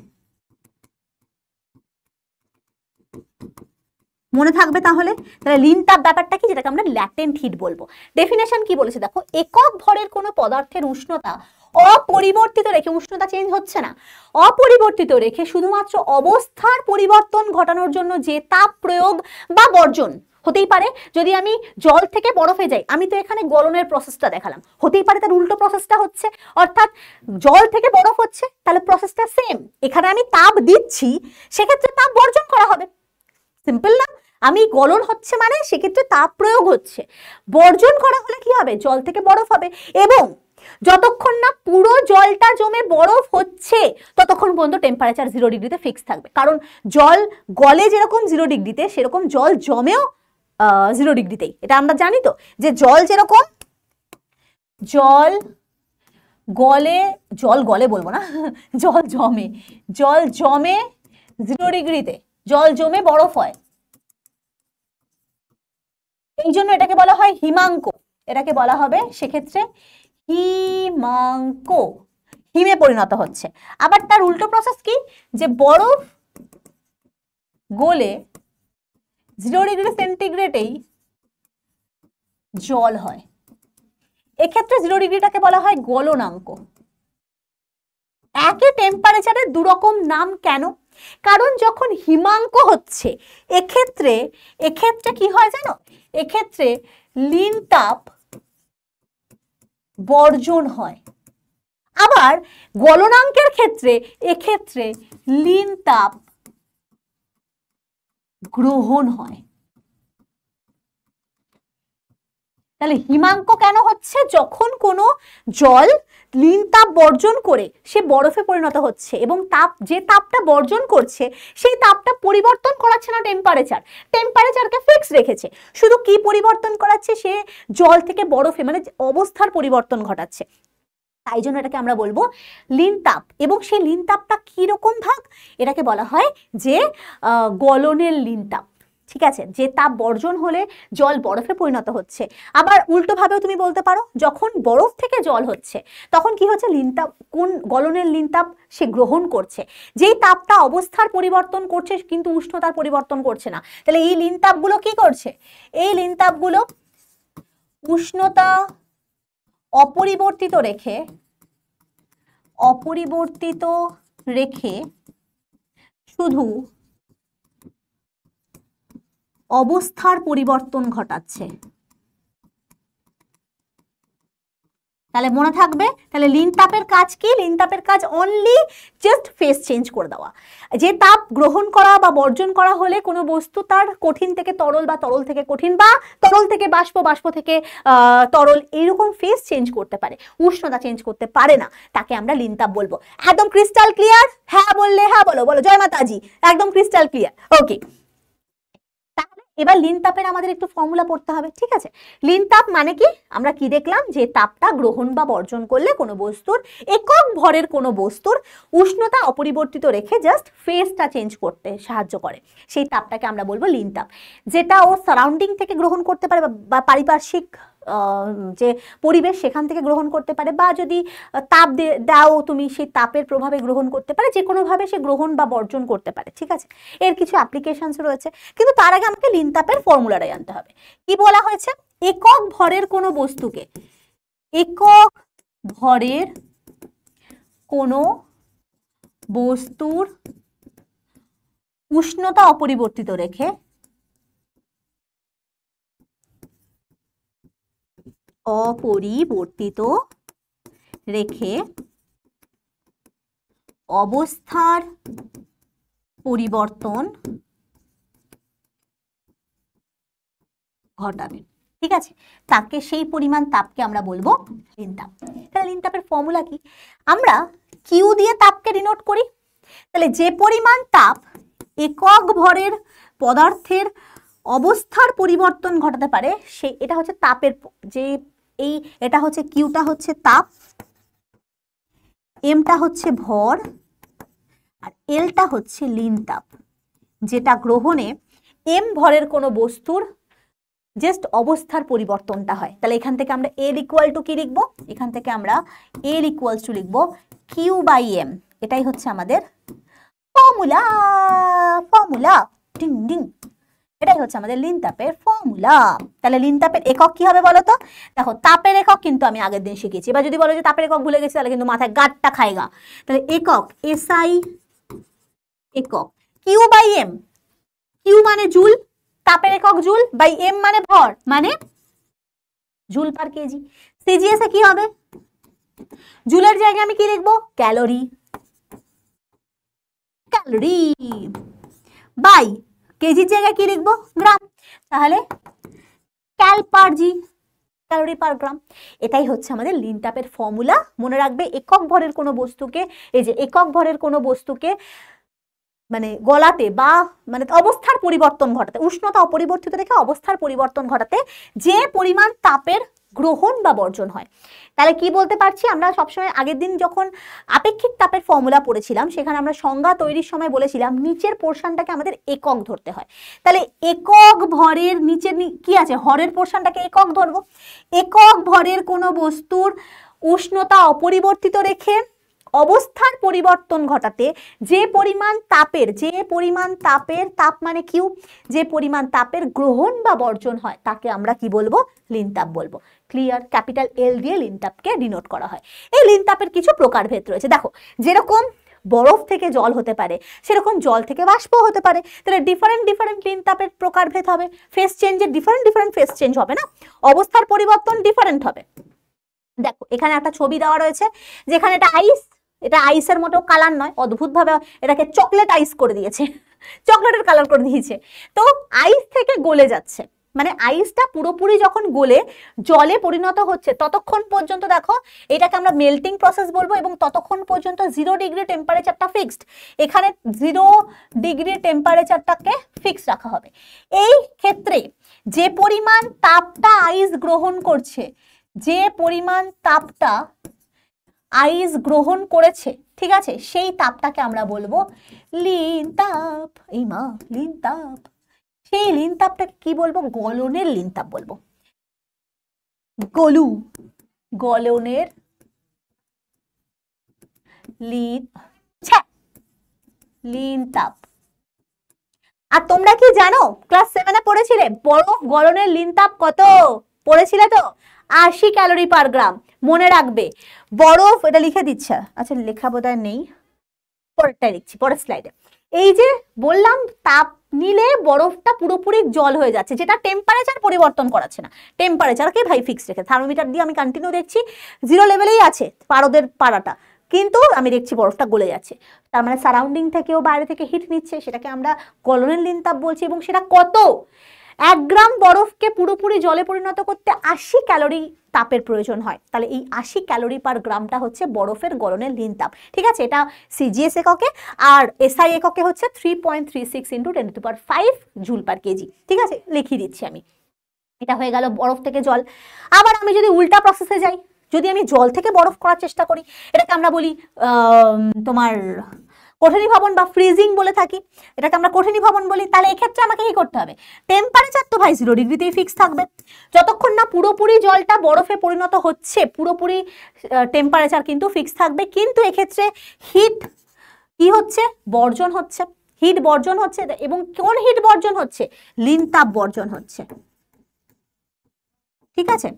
মনে থাকবে তাহলে লীন তাপ ব্যাপারটা কি, যেটাকে আমরা ল্যাটেন্ট হিট বলবো। ডেফিনেশন কি বলেছে দেখো, একক ভরের কোনো পদার্থের উষ্ণতা অপরিবর্তিত রেখে, উষ্ণতা চেঞ্জ হচ্ছে না, অপরিবর্তিত রেখে শুধুমাত্র অবস্থার পরিবর্তন ঘটানোর জন্য যে তাপ প্রয়োগ বা বর্জন হতেই পারে। যদি আমি জল থেকে বরফে যাই, আমি তো এখানে গলনের প্রসেসটা দেখালাম, হতেই পারে তার উল্টো প্রসেসটা হচ্ছে, অর্থাৎ জল থেকে বরফ হচ্ছে, তাহলে প্রসেসটা সেম। এখানে আমি তাপ দিচ্ছি, সেক্ষেত্রে তাপ বর্জন করা হবে, সিম্পল না। আমি গলন হচ্ছে মানে সেক্ষেত্রে তাপ প্রয়োগ হচ্ছে, বর্জন করা হলে কি হবে, জল থেকে বরফ হবে। এবং যতক্ষণ না পুরো জলটা জমে বরফ হচ্ছে ততক্ষণ পর্যন্ত টেম্পারেচার 0 ডিগ্রিতে ফিক্স থাকবে, কারণ জল গলে যেরকম 0 ডিগ্রিতে, সেরকম জল জমেও 0 ডিগ্রিতেই। এটা আমরা জানি তো, যে জল যেরকম জল গলে বলবো না, জল জমে 0 ডিগ্রিতে, জল জমে বরফ হয়, এই জন্য এটাকে বলা হয় হিমাঙ্ক। এটাকে বলা হবে সেক্ষেত্রে হিমাঙ্ক, হিমে পরিণত হচ্ছে। আবার তার উল্টো প্রসেস কি, যে বরফ গলে 0 ডিগ্রি সেন্টিগ্রেডেই জল হয়, এক্ষেত্রে 0 ডিগ্রিটাকে বলা হয় গলনাঙ্ক। একই টেম্পারেচারে দুরকম নাম কেন, কারণ যখন হিমাঙ্ক হচ্ছে এক্ষেত্রে কি হয় জানো, এক্ষেত্রে লীন তাপ বর্জন হয়, আবার গলনাঙ্কের ক্ষেত্রে এক্ষেত্রে লীন তাপ গ্রহণ হয়। তাহলে হিমাঙ্ক কেন হচ্ছে, যখন কোনো জল লীন তাপ বর্জন করে সে বরফে পরিণত হচ্ছে, এবং যে তাপটা বর্জন করছে সেই তাপটা পরিবর্তন করাচ্ছে না, টেম্পারেচারকে ফিক্স রেখেছে, শুধু কি পরিবর্তন করাচ্ছে, সে জল থেকে বরফে, মানে অবস্থার পরিবর্তন ঘটাচ্ছে। তাই জন্য এটাকে আমরা বলবো লীন তাপ। এবং সেই লীন তাপটা কি রকম ভাগ, এটাকে বলা হয় যে গলনের লীন তাপ। ঠিক আছে, যে তাপ বর্জন হলে জল বরফে পরিণত হচ্ছে। আবার উল্টো ভাবেও তুমি বলতে পারো, যখন বরফ থেকে জল হচ্ছে তখন কি হচ্ছে, লীন তাপ, কোন গলনের লীন তাপ সে গ্রহণ করছে, যেই তাপটা অবস্থার পরিবর্তন করছে কিন্তু উষ্ণতার পরিবর্তন করছে না। তাহলে এই লীন তাপগুলো কি করছে, এই লীন তাপগুলো উষ্ণতা অপরিবর্তিত রেখে শুধু অবস্থার পরিবর্তন ঘটাচ্ছে। তাহলে মনে থাকবে, তাহলে লীন তাপের কাজ কি, লীন তাপের কাজ অনলি জাস্ট ফেজ চেঞ্জ করে দেওয়া। যে তাপ গ্রহণ করা বা বর্জন করা হলে কোনো বস্তু তার কঠিন থেকে তরল বা তরল থেকে কঠিন বা তরল থেকে বাষ্প, বাষ্প থেকে তরল, এইরকম ফেজ চেঞ্জ করতে পারে, উষ্ণতা চেঞ্জ করতে পারে না, তাকে আমরা লীন তাপ বলবো। একদম ক্রিস্টাল ক্লিয়ার? হ্যাঁ বললে হ্যাঁ বলো, বলো জয় মাতাজি, একদম ক্রিস্টাল ক্লিয়ার। ওকে, তাহলে এবার লিন তাপের আমাদের একটু ফর্মুলা পড়তে হবে, ঠিক আছে। লিন তাপ মানে কি, আমরা কি দেখলাম, যে তাপটা গ্রহণ বা বর্জন করলে কোনো বস্তুর, একক ভরের কোনো বস্তুর উষ্ণতা অপরিবর্তিত রেখে জাস্ট ফেজটা চেঞ্জ করতে সাহায্য করে, সেই তাপটাকে আমরা বলবো লিন তাপ। যেটা ও সারাউন্ডিং থেকে গ্রহণ করতে পারে বা পারিপার্শ্বিক যে পরিবেশ সেখান থেকে গ্রহণ করতে পারে, বা যদি তাপ দাও তুমি, সেই তাপের প্রভাবে গ্রহণ করতে পারে, যে কোনোভাবে সে গ্রহণ বা বর্জন করতে পারে, ঠিক আছে। এর কিছু অ্যাপ্লিকেশনস রয়েছে, কিন্তু তার আগে আমাকে লিন তাপের ফর্মুলাটা জানতে হবে। কি বলা হয়েছে, একক ভরের কোনো বস্তুকে, একক ভরের কোনো বস্তুর উষ্ণতা অপরিবর্তিত রেখে অবস্থার পরিবর্তন ঘটাবে, ঠিক আছে। তাকে, সেই পরিমাণ তাপকে আমরা বলবো লিন তাপ। তাহলে লিন তাপের ফর্মুলা কি, আমরা কিউ দিয়ে তাপকে ডিনোট করি। তাহলে যে পরিমাণ তাপ একক ভরের পদার্থের অবস্থার পরিবর্তন ঘটাতে পারে, সেই, এটা হচ্ছে তাপের যে, এটা হচ্ছে কিউটা হচ্ছে তাপ, এমটা হচ্ছে ভর, আর এলটা হচ্ছে লিন তাপ, যেটা গ্রহণে এম ভরের কোনো বস্তুর জাস্ট অবস্থার পরিবর্তনটা হয়। তাহলে এখান থেকে আমরা এল ইকুয়াল টু কি লিখবো, এখান থেকে আমরা এল ইকুয়ালস টু লিখবো কিউ বাই এম। এটাই হচ্ছে আমাদের ফর্মুলা, ডিং ডিং, এটাই হচ্ছে আমাদের লিন তাপের ফর্মুলা। তাহলে লিন তাপের একক কি হবে বলো তো, দেখো তাপের একক কিন্তু আমি আগের দিন শিখেছি, এবার যদি বলো যে তাপের একক ভুলে গেছি তাহলে কিন্তু মাথায় গাঁটটা খায়গা। তাহলে একক এসআই একক, কিউ বাই এম, কিউ মানে জুল, তাপের একক জুল, বাই এম মানে ভর, মানে জুল পার কেজি। সিজিএস এ কি হবে, জুলের জায়গায় আমি কি লিখবো, ক্যালোরি, ক্যালোরি, বাই কেজির জায়গায় কি লিখবো, গ্রাম, তাহলে ক্যাল পার জি, ক্যালোরি পার গ্রাম। এটাই হচ্ছে আমাদের লিন তাপের ফর্মুলা। মনে রাখবে, একক ভরের কোনো বস্তুকে, এই যে একক ভরের কোনো বস্তুকে মানে গলাতে বা মানে অবস্থার পরিবর্তন ঘটাতে, উষ্ণতা অপরিবর্তিত রেখে অবস্থার পরিবর্তন ঘটাতে যে পরিমাণ তাপের গ্রহণ বা বর্জন হয়। তাহলে কি বলতে পারছি, আমরা সবসময় আগের দিন যখন আপেক্ষিক তাপের ফর্মুলা পড়েছিলাম, সেখানে আমরা সংজ্ঞা তৈরির সময় বলেছিলাম নিচের পোর্শনটাকে আমাদের একক ধরতে হয়। তাহলে একক ভরের নিচে কি আছে, হরের পোর্শনটাকে একক ধরবো। একক ভরের কোনো বস্তুর উষ্ণতা অপরিবর্তিত রেখে অবস্থার পরিবর্তন ঘটাতে যে পরিমাণ তাপের, তাপ মানে কিউ, যে পরিমাণ তাপের গ্রহণ বা বর্জন হয় তাকে আমরা কি বলবো, লিন তাপ বলবো। ক্লিয়ার, ক্যাপিটাল এল দিয়ে লিন তাপকে ডিনোট করা হয়। এই লিন তাপের কিছু প্রকারভেদ রয়েছে, দেখো যেরকম বরফ থেকে জল হতে পারে, সেরকম জল থেকে বাষ্প হতে পারে। তাহলে ডিফারেন্ট লিন তাপের প্রকারভেদ হবে, ফেজ চেঞ্জের ডিফারেন্ট ফেজ চেঞ্জ হবে না, অবস্থার পরিবর্তন ডিফারেন্ট হবে। দেখো এখানে একটা ছবি দেওয়া রয়েছে, যেখানে এটা আইস, এটা আইসের মতো কালার নয়, অদ্ভুতভাবে এটাকে চকলেট আইস করে দিয়েছে, চকলেটের কালার করে দিয়েছে। তো আইস থেকে গলে যাচ্ছে, মানে আইসটা পুরোপুরি যখন গলে জলে পরিণত হচ্ছে ততক্ষণ পর্যন্ত দেখো এটাকে আমরা মেল্টিং প্রসেস বলবো, এবং ততক্ষণ পর্যন্ত 0 ডিগ্রি টেম্পারেচারটা ফিক্সড, এখানে 0 ডিগ্রি টেম্পারেচারটাকে ফিক্সড রাখা হবে। এই ক্ষেত্রে যে পরিমাণ তাপটা আইস গ্রহণ করছে, যে পরিমাণ তাপটা আইস গ্রহণ করেছে, ঠিক আছে, সেই তাপটাকে আমরা বলবো লিন তাপ। এই মা, লিন তাপ, সেই লিন তাপটাকে কি বলবো, গলনের লিন তাপ বলবো, গলনের লিন তাপ। আর তোমরা কি জানো, ক্লাস 7 এ পড়েছিলে বরফ গলনের লিন তাপ কত, পড়েছিলে তো, 80 ক্যালোরি পার গ্রাম। মনে রাখবে, বরফ, এটা লিখে দিচ্ছে, আচ্ছা লেখা বোধহয় নেই, পরেরটাই লিখছি, পরের স্লাইডে। এই যে বললাম তাপ নিলে বরফটা পুরোপুরি জল হয়ে যাচ্ছে, যেটা টেম্পারেচার পরিবর্তন করাচ্ছে না, টেম্পারেচারকে ভাই ফিক্স রেখে, থার্মোমিটার দিয়ে আমি কন্টিনিউ দেখছি 0 লেভেলেই আছে পারদের পাড়াটা, কিন্তু আমি দেখছি বরফটা গলে যাচ্ছে, তার মানে সারাউন্ডিং থেকেও বাইরে থেকে হিট নিচ্ছে, সেটাকে আমরা গলনের লিন তাপ বলছি। এবং সেটা কত, 1 গ্রাম বরফকে পুরোপুরি জলে পরিণত করতে 80 ক্যালোরি তাপের প্রয়োজন হয়। তাহলে এই 80 ক্যালোরি পার গ্রামটা হচ্ছে বরফের গলনের লিন তাপ। ঠিক আছে, এটা সিজিএস এককে, আর এসআই এককে হচ্ছে 3.36 × 10⁵ জুল পার কেজি। ঠিক আছে, লিখিয়ে দিচ্ছি আমি। এটা হয়ে গেল বরফ থেকে জল। আবার আমি যদি উল্টা প্রসেসে যাই, যদি আমি জল থেকে বরফ করার চেষ্টা করি, এটাকে আমরা বলি তোমার কঠিনীভবন বা ফ্রিজিং বলে থাকি, এটাকে আমরা কঠিনীভবন বলি। তাহলে এক্ষেত্রে আমাকে কি করতে হবে? টেম্পারেচার তো ভাই 0 ডিগ্রিতেই ফিক্স থাকবে। যতক্ষণ না পুরোপুরি জলটা বরফে পরিণত হচ্ছে, পুরোপুরি টেম্পারেচার কিন্তু ফিক্স থাকবে। কিন্তু এক্ষেত্রে হিট কি হচ্ছে? বর্জন হচ্ছে, হিট বর্জন হচ্ছে। এবং কোন হিট বর্জন হচ্ছে? লিন তাপ বর্জন হচ্ছে। ঠিক আছে,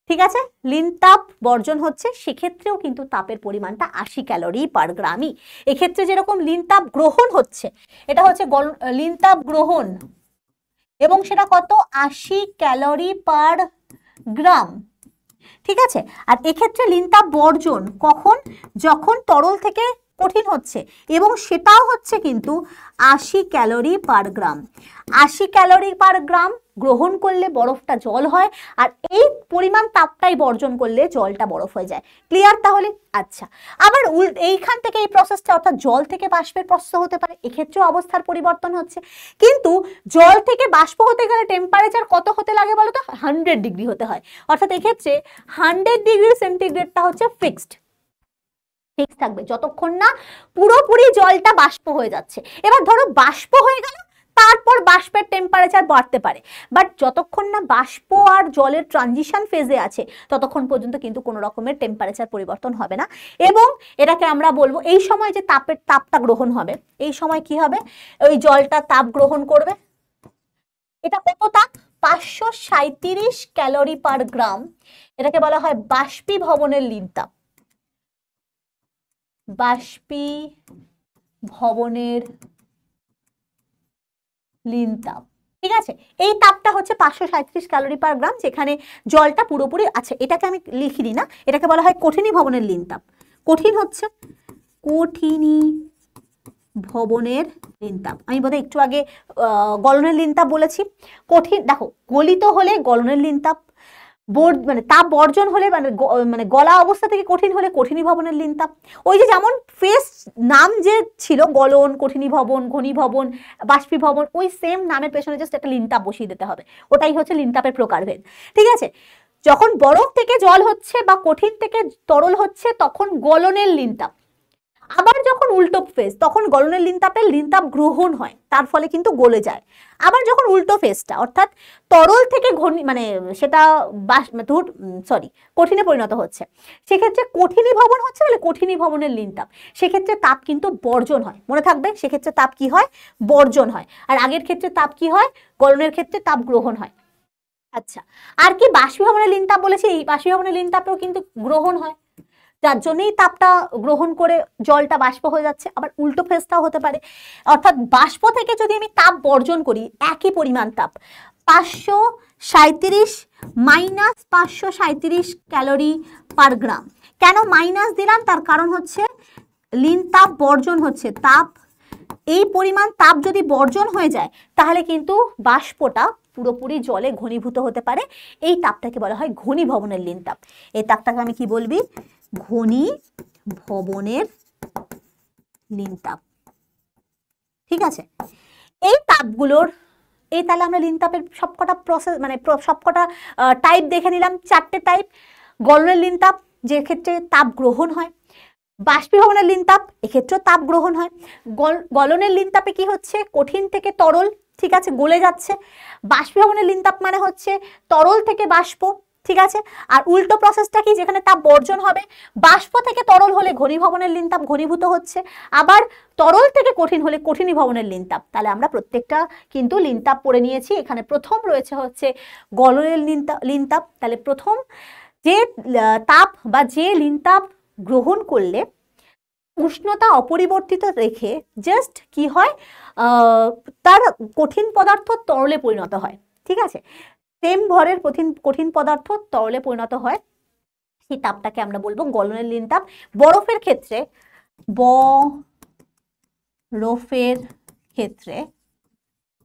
ঠিক আছে, লিন তাপ বর্জন হচ্ছে। সেক্ষেত্রেও কিন্তু তাপের পরিমাণটা 80 ক্যালোরি পার গ্রামই। এক্ষেত্রে যেরকম লিন তাপ গ্রহণ হচ্ছে, এটা হচ্ছে লিন তাপ গ্রহণ, এবং সেটা কত? 80 ক্যালোরি পার গ্রাম। ঠিক আছে, আর এক্ষেত্রে লিন তাপ বর্জন কখন? যখন তরল থেকে কঠিন হচ্ছে, এবং সেটাও হচ্ছে কিন্তু 80 ক্যালোরি পার গ্রাম। 80 ক্যালোরি পার গ্রাম গ্রহণ করলে বরফটা জল হয়, আর এই পরিমাণ তাপটাই বর্জন করলে জলটা বরফ হয়ে যায়। ক্লিয়ার তাহলে? আচ্ছা, আবার এইখান থেকে এই প্রসেসটা, অর্থাৎ জল থেকে বাষ্পের প্রসেস হতে পারে, এক্ষেত্রেও অবস্থার পরিবর্তন হচ্ছে। কিন্তু জল থেকে বাষ্প হতে গেলে টেম্পারেচার কত হতে লাগে বলো তো? 100 ডিগ্রি হতে হয়। অর্থাৎ এক্ষেত্রে 100 ডিগ্রি সেন্টিগ্রেডটা হচ্ছে ফিক্সড, ফিক্স থাকবে যতক্ষণ না পুরোপুরি জলটা বাষ্প হয়ে যাচ্ছে। এবার ধরো বাষ্প হয়ে গেল, তারপর বাষ্পের টেম্পারেচার বাড়তে পারে, বাট যতক্ষণ না বাষ্প আর জলের ট্রানজিশন ফেজে আছে ততক্ষণ পর্যন্ত কিন্তু কোনো রকমের টেম্পারেচার পরিবর্তন হবে না। এবং এটাকে আমরা বলবো, এই সময় যে তাপটা গ্রহণ হবে, এই সময় কি হবে? ওই জলটা তাপ গ্রহণ করবে। এটা কত তাপ? 537 ক্যালোরি পার গ্রাম। এটাকে বলা হয় বাষ্পীভবনের লিন তাপ। বাষ্পীভবনের লিন তাপ। ঠিক আছে, এই তাপটা হচ্ছে 537 ক্যালোরি পার গ্রাম, যেখানে জলটা পুরোপুরি আছে। এটাকে আমি লিখি দিই না, এটাকে বলা হয় কঠিনীভবনের লিন তাপ। কঠিন হচ্ছে কঠিনীভবনের লিন তাপ। আমি বোধহয় একটু আগে গলনের লিন তাপ বলেছি। কঠিন, দেখো গলিত হলে গলনের লিন তাপ, মানে তাপ বর্জন হলে, মানে গলা অবস্থা থেকে কঠিন হলে কঠিনীভবনের লিন তাপ। ওই যে যেমন ফেস নাম যে ছিল, গলন, কঠিনীভবন, ঘনীভবন, বাষ্পীভবন, ওই সেম নামের পেছনে জাস্ট একটা লিন তাপ বসিয়ে দিতে হবে। ওটাই হচ্ছে লিন তাপের প্রকারভেদ। ঠিক আছে, যখন বরফ থেকে জল হচ্ছে বা কঠিন থেকে তরল হচ্ছে তখন গলনের লিন তাপ। আবার যখন উল্টো ফেজ, তখন গলনের লিন তাপ গ্রহণ হয়, তার ফলে কিন্তু গলে যায়। আবার যখন উল্টো ফেজটা, অর্থাৎ তরল থেকে মানে সেটা কঠিনে পরিণত হচ্ছে, সেক্ষেত্রে কঠিনীভবন হচ্ছে, বলে কঠিনীভবনের লিন তাপ। সেক্ষেত্রে তাপ কিন্তু বর্জন হয়, মনে থাকবে। সেক্ষেত্রে তাপ কি হয়? বর্জন হয়। আর আগের ক্ষেত্রে তাপ কি হয়? গলনের ক্ষেত্রে তাপ গ্রহণ হয়। আচ্ছা, আর কি বাষ্পীভবনের লিন তাপ বলেছি, এই বাষ্পীভবনের লিন তাপেও কিন্তু গ্রহণ হয়, যার জন্যই তাপটা গ্রহণ করে জলটা বাষ্প হয়ে যাচ্ছে। আবার উল্টো ফেজটাও হতে পারে, অর্থাৎ বাষ্প থেকে যদি আমি তাপ বর্জন করি, একই পরিমাণ তাপ 537 মাইনাস 537 ক্যালোরি পার গ্রাম। কেন মাইনাস দিলাম? তার কারণ হচ্ছে লিন তাপ বর্জন হচ্ছে। তাপ, এই পরিমাণ তাপ যদি বর্জন হয়ে যায় তাহলে কিন্তু বাষ্পটা পুরোপুরি জলে ঘনীভূত হতে পারে। এই তাপটাকে বলা হয় ঘনীভবনের লিন তাপ। এই তাপটাকে আমি কি বলবি? ঘনীভবনের লিন তাপ। ঠিক আছে, এই তাপগুলোর, এই তাহলে আমরা লিন তাপের সবকটা প্রসেস, মানে সবকটা টাইপ দেখে নিলাম। 4টে টাইপ। গলনের লিন তাপ, যে ক্ষেত্রে তাপ গ্রহণ হয়। বাষ্পীভবনের লিন তাপ, এক্ষেত্রেও তাপ গ্রহণ হয়। গলনের লিন তাপে কি হচ্ছে? কঠিন থেকে তরল, ঠিক আছে, গলে যাচ্ছে। বাষ্পীভবনের লিন তাপ মানে হচ্ছে তরল থেকে বাষ্প, ঠিক আছে। আর উল্টো প্রসেসটা কি? যেখানে তাপ বর্জন হবে, বাষ্প থেকে তরল হলে ঘনীভবনের লিন তাপ ঘনীভূত হচ্ছে, আবার তরল থেকে কঠিন হলে কঠিনীভবনের লিন তাপ। তাহলে আমরা প্রত্যেকটা কিন্তু লিন তাপ পড়ে নিয়েছি। এখানে প্রথম রয়েছে হচ্ছে গলনের লিন তাপ। তাহলে প্রথম যে তাপ বা যে লিন তাপ গ্রহণ করলে উষ্ণতা অপরিবর্তিত রেখে জাস্ট কি হয়, তার কঠিন পদার্থ তরলে পরিণত হয়। ঠিক আছে, সেম ভরের কঠিন পদার্থ তরলে পরিণত হয়, সেই তাপটাকে আমরা বলবো গলনের লিন তাপ। বরফের ক্ষেত্রে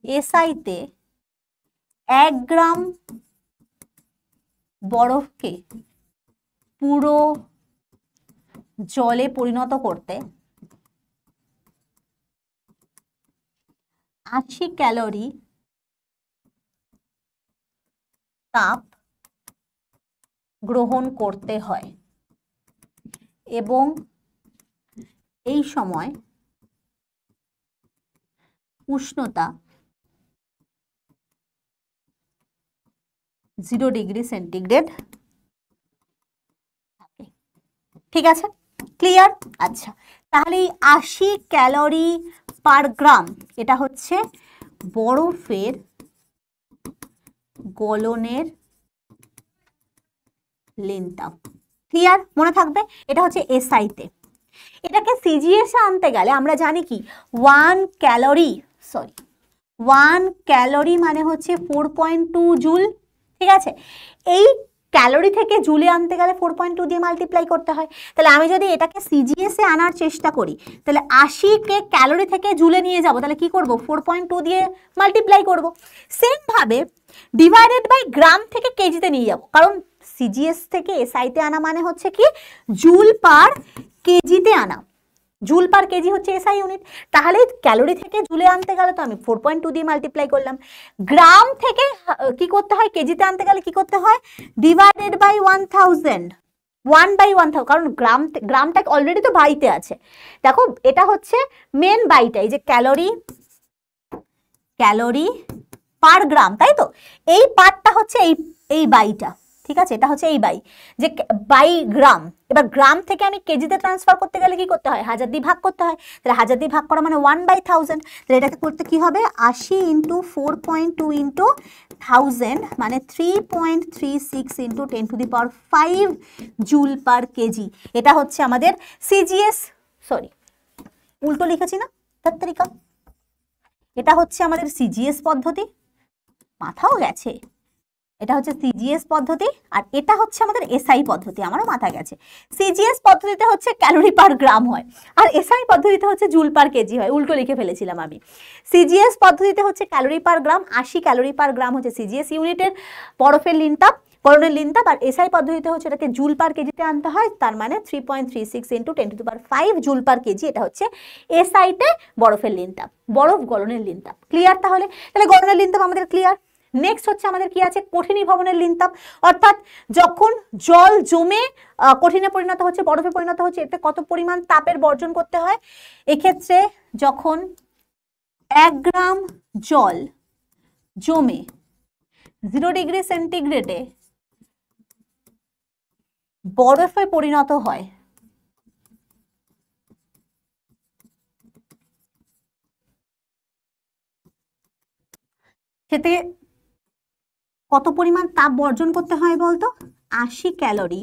এসআইতে 1 গ্রাম বরফকে পুরো জলে পরিণত করতে 80 ক্যালোরি তাপ গ্রহণ করতে হয় এবং এই সময় উষ্ণতা 0 ডিগ্রি সেন্টিগ্রেড থাকে। ঠিক আছে, ক্লিয়ার? আচ্ছা, তাহলে এই 80 ক্যালোরি পার গ্রাম এটা হচ্ছে বরফের গলনের লেন্থ। ক্লিয়ার? মনে থাকবে এটা হচ্ছে এসআই তে। এটাকে সিজিএস এ আনতে গেলে আমরা জানি কি 1 ক্যালোরি মানে হচ্ছে 4.2 জুল। ঠিক আছে, এই ক্যালোরি থেকে জুলে আনতে গেলে 4.2 দিয়ে মাল্টিপ্লাই করতে হয়। তাহলে আমি যদি এটাকে সিজিএস এ আনার চেষ্টা করি তাহলে 80 কে ক্যালোরি থেকে জুলে নিয়ে যাব, তাহলে কি করব 4.2 দিয়ে মাল্টিপ্লাই করব। সেম ভাবে ডিভাইডেড বাই গ্রাম থেকে কেজিতে নিয়ে যাব, কারণ সিজিএস থেকে এসআই তে আনা মানে হচ্ছে কি জুল পার কেজিতে আনা। জুল পার কেজি হচ্ছে এসআই ইউনিট। তাহলে ক্যালোরি থেকে জুলে আনতে গেলে তো আমি 4.2 দিয়ে মাল্টিপ্লাই করলাম। গ্রাম থেকে কি করতে হয়, কেজিতে আনতে গেলে কি করতে হয়, ডিভাইডেড বাই 1000, 1/1000, কারণ গ্রামটা অলরেডি তো বাইতে আছে। দেখো এটা হচ্ছে মেন বাইটা, এই যে ক্যালোরি পার গ্রাম, তাই তো? এই পার্টটা হচ্ছে এই বাইটা। ঠিক আছে, এটা হচ্ছে এই বাই, যে বাই গ্রাম। এবার গ্রাম থেকে আমি কেজিতে ট্রান্সফার করতে গেলে কি করতে হয়, 1000 দিয়ে ভাগ করতে হয়। তাহলে 1000 দিয়ে ভাগ করা মানে 1/1000। তাহলে এটাকে করতে কি হবে, 80 × 4.2 × 1000 মানে 3.36 × 10⁵ জুল পার কেজি। এটা হচ্ছে আমাদের সিজিএস, সরি উল্টো লিখেছি না, তার তরিকা। এটা হচ্ছে আমাদের সিজিএস পদ্ধতি, মাথাও গেছে। এটা হচ্ছে সিজিএস পদ্ধতি আর এটা হচ্ছে আমাদের এসআই পদ্ধতি, আমারও মাথা গেছে। সিজিএস পদ্ধতিতে হচ্ছে ক্যালোরি পার গ্রাম হয় আর এসআই পদ্ধতিতে হচ্ছে জুল পার কেজি হয়, উল্টো লিখে ফেলেছিলাম আমি। সিজিএস পদ্ধতিতে হচ্ছে ক্যালোরি পার গ্রাম, 80 ক্যালোরি পার গ্রাম হচ্ছে সিজিএস ইউনিটের বরফের লিনতাপ, গলনের লিনতাপ। আর এসআই পদ্ধতিতে হচ্ছে এটাকে জুল পার কেজিতে আনতে হয়, তার মানে 3.36 × 10⁵ জুল পার কেজি। এটা হচ্ছে এসআইতে বরফের লিনতাপ, বরফ গলনের লিনতাপ। ক্লিয়ার? তাহলে গলনের লিনতাপ আমাদের ক্লিয়ার। নেক্সট হচ্ছে আমাদের কি আছে, কঠিনীভবনের লিনতাপ। অর্থাৎ যখন জল জমে কঠিনে পরিণত হচ্ছে, বরফে পরিণত হচ্ছে, এতে কত পরিমাণ তাপের বর্জন করতে হয়। এক্ষেত্রে যখন 1 গ্রাম জল জমে 0 ডিগ্রি সেন্টিগ্রেডে বরফে পরিণত হয়, সেতে কত পরিমাণ তাপ বর্জন করতে হয় বলতো, 80 ক্যালোরি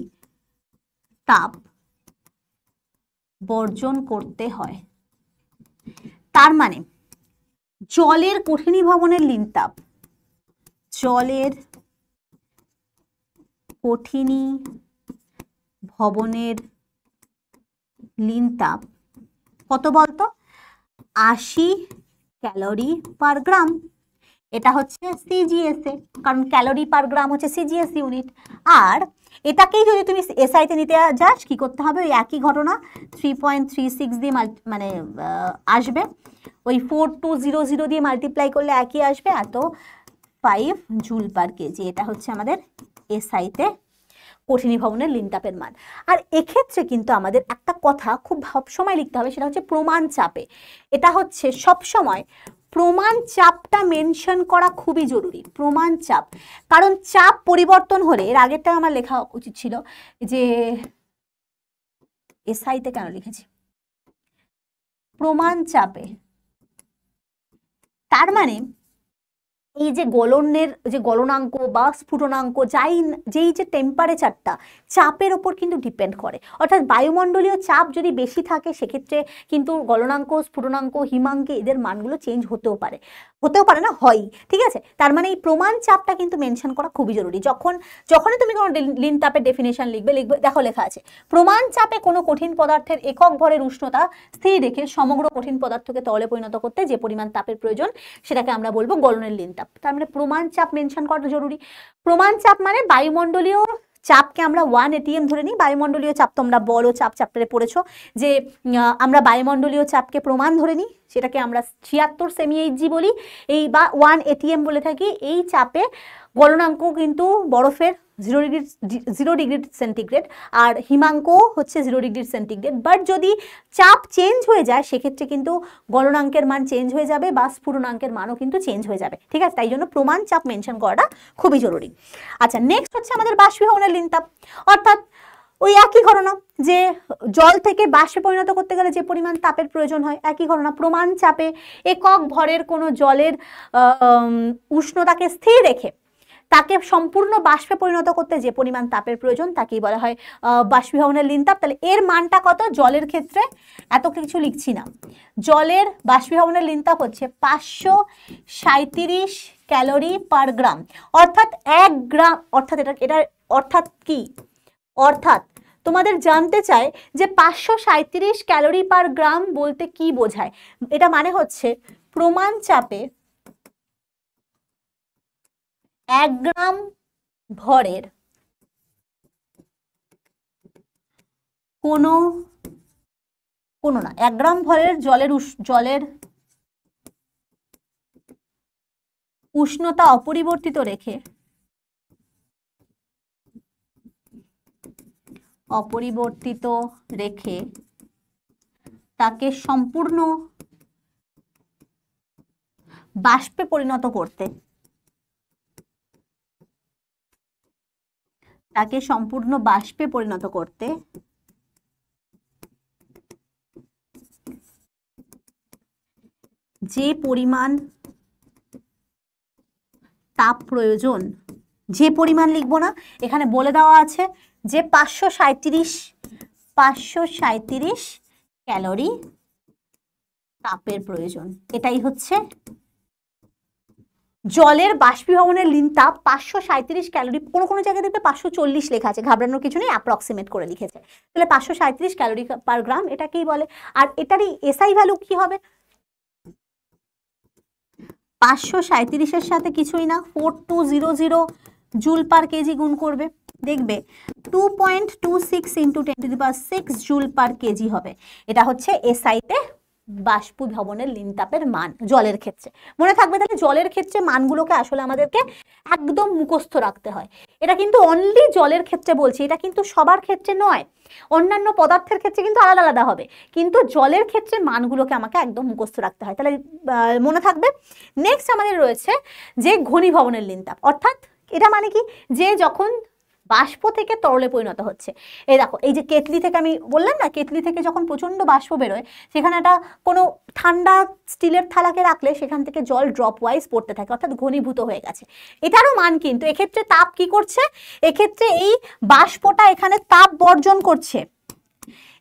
তাপ বর্জন করতে হয়। তার মানে জলের কঠিনীভবনের লিনতাপ, জলের কঠিনীভবনের লিনতাপ কত বলতো, 80 ক্যালোরি পার গ্রাম। এটা হচ্ছে সিজিএস এ, কারণ ক্যালোরি পার গ্রাম হচ্ছে সিজিএস ইউনিট। আর এটাকেই যদি তুমি এসআই তে নিতে যাস কি করতে হবে, ওই একই ঘটনা 3.36 দিয়ে মানে আসবে, ওই 4200 দিয়ে মাল্টিপ্লাই করলে একই আসবে, এত 5 জুল পার কেজি। এটা হচ্ছে আমাদের এসআই তে কঠিনীভবনের লিনতাপের মান। আর এক্ষেত্রে কিন্তু আমাদের একটা কথা খুব সবসময় লিখতে হবে, সেটা হচ্ছে প্রমাণ চাপে। এটা হচ্ছে সবসময় প্রমাণ চাপটা মেনশন করা খুবই জরুরি, প্রমাণ চাপ। কারণ চাপ পরিবর্তন হলে, এর আগেরটা আমার লেখা উচিত ছিল যে এসআইতে কেন লিখেছি, প্রমাণ চাপে। তার মানে এই যে গলনের যে গলনাঙ্ক বা স্ফুটনাঙ্ক, যেই যে টেম্পারেচারটা চাপের ওপর কিন্তু ডিপেন্ড করে। অর্থাৎ বায়ুমণ্ডলীয় চাপ যদি বেশি থাকে সেক্ষেত্রে কিন্তু গলনাঙ্ক, স্ফুটনাঙ্ক, হিমাঙ্কে এদের মানগুলো চেঞ্জ হতেও পারে। হতেও পারে না, হয়, ঠিক আছে। তার মানে এই প্রমাণ চাপটা কিন্তু মেনশন করা খুবই জরুরি। যখনই তুমি কোনো লিন তাপের ডেফিনেশন লিখবে, দেখো লেখা আছে প্রমাণ চাপে কোনো কঠিন পদার্থের একক ভরের উষ্ণতা স্থির রেখে সমগ্র কঠিন পদার্থকে তরলে পরিণত করতে যে পরিমাণ তাপের প্রয়োজন সেটাকে আমরা বলবো গলনের লিন তাপ। তার মানে প্রমাণ চাপ মেনশন করা জরুরি। প্রমাণ চাপ মানে বায়ুমণ্ডলীয় চাপকে আমরা 1 ATM ধরে নিই। বায়ুমণ্ডলীয় চাপ তোমরা বলো, চাপ চ্যাপ্টারে পড়েছো যে আমরা বায়ুমণ্ডলীয় চাপকে প্রমাণ ধরে নিই, সেটাকে আমরা 76 সেমি-এইচজি বলি, এই বা 1 ATM বলে থাকি। এই চাপে গলনাঙ্ক কিন্তু বরফের 0 ডিগ্রি সেন্টিগ্রেড আর হিমাঙ্ক হচ্ছে 0 ডিগ্রি সেন্টিগ্রেড। বাট যদি চাপ চেঞ্জ হয়ে যায় সেক্ষেত্রে কিন্তু গলনাঙ্কের মান চেঞ্জ হয়ে যাবে বা স্ফুটনাঙ্কের মানও কিন্তু চেঞ্জ হয়ে যাবে, ঠিক আছে। তাই জন্য প্রমাণ চাপ মেনশন করাটা খুবই জরুরি। আচ্ছা, নেক্সট হচ্ছে আমাদের বাষ্পীভবনের লিন তাপ, অর্থাৎ ওই একই ঘটনা যে জল থেকে বাষ্পে পরিণত করতে গেলে যে পরিমাণ তাপের প্রয়োজন হয়, একই ঘটনা। প্রমাণ চাপে একক ভরের কোনো জলের উষ্ণতাকে স্থির রেখে তাকে সম্পূর্ণ বাষ্পে পরিণত করতে যে পরিমাণ তাপের প্রয়োজন তাকেই বলা হয় বাষ্পীভবনের লিন তাপ। তাহলে এর মানটা কত? জলের ক্ষেত্রে এত কিছু লিখছি না, জলের বাষ্পীভবনের লিন তাপ হচ্ছে 537 ক্যালোরি পার গ্রাম, অর্থাৎ 1 গ্রাম, অর্থাৎ এটা অর্থাৎ কি, অর্থাৎ তোমাদের জানতে চায় যে 537 ক্যালোরি পার গ্রাম বলতে কি বোঝায়। এটা মানে হচ্ছে প্রমাণ চাপে 1 গ্রাম ভরের কোনো না 1 গ্রাম ভরের জলের উষ্ণতা অপরিবর্তিত রেখে তাকে সম্পূর্ণ বাষ্পে পরিণত করতে যে পরিমাণ তাপ প্রয়োজন, যে পরিমাণ লিখবো না, এখানে বলে দেওয়া আছে যে 537 ক্যালোরি তাপের প্রয়োজন। এটাই হচ্ছে জলের বাষ্পীভবনের লিন তাপ 537 ক্যালোরি। কোনো জায়গায় দেখবে 540 লেখা আছে, ঘাবড়ানোর কিছু নেই, অ্যাপ্রক্সিমেট করে লিখেছে। তাহলে 537 ক্যালোরি পার গ্রাম এটাকেই বলে। আর এটারই এসআই ভ্যালু কি হবে? 537 এর সাথে কিছুই না 4200 জুল পার কেজি গুণ করবে, দেখবে 2.26 × 10⁶ জুল পার কেজি হবে। এটা হচ্ছে এসআইতে বাষ্পীভবনের লিন তাপের মান জলের ক্ষেত্রে। মনে থাকবে তাহলে জলের ক্ষেত্রে মানগুলোকে আসলে আমাদেরকে একদম মুখস্থ রাখতে হয়। এটা কিন্তু অনলি জলের ক্ষেত্রে বলছি, এটা কিন্তু সবার ক্ষেত্রে নয়, অন্যান্য পদার্থের ক্ষেত্রে কিন্তু আলাদা আলাদা হবে, কিন্তু জলের ক্ষেত্রে মানগুলোকে আমাকে একদম মুখস্থ রাখতে হয়, তাহলে মনে থাকবে। নেক্সট আমাদের রয়েছে যে ঘনীভবনের লিন তাপ, অর্থাৎ এটা মানে কি, যে যখন বাষ্প থেকে তরলে পরিণত হচ্ছে। এই দেখো, এই যে কেটলি থেকে আমি বললাম না, কেটলি থেকে যখন প্রচন্ড বাষ্প বেরোয়, সেখানে একটা কোনো ঠান্ডা স্টিলের থালাকে রাখলে সেখান থেকে জল ড্রপ ওয়াইজ পড়তে থাকে, অর্থাৎ ঘনীভূত হয়ে গেছে। এটারও মান কিন্তু এক্ষেত্রে তাপ কি করছে, এক্ষেত্রে এই বাষ্পটা এখানে তাপ বর্জন করছে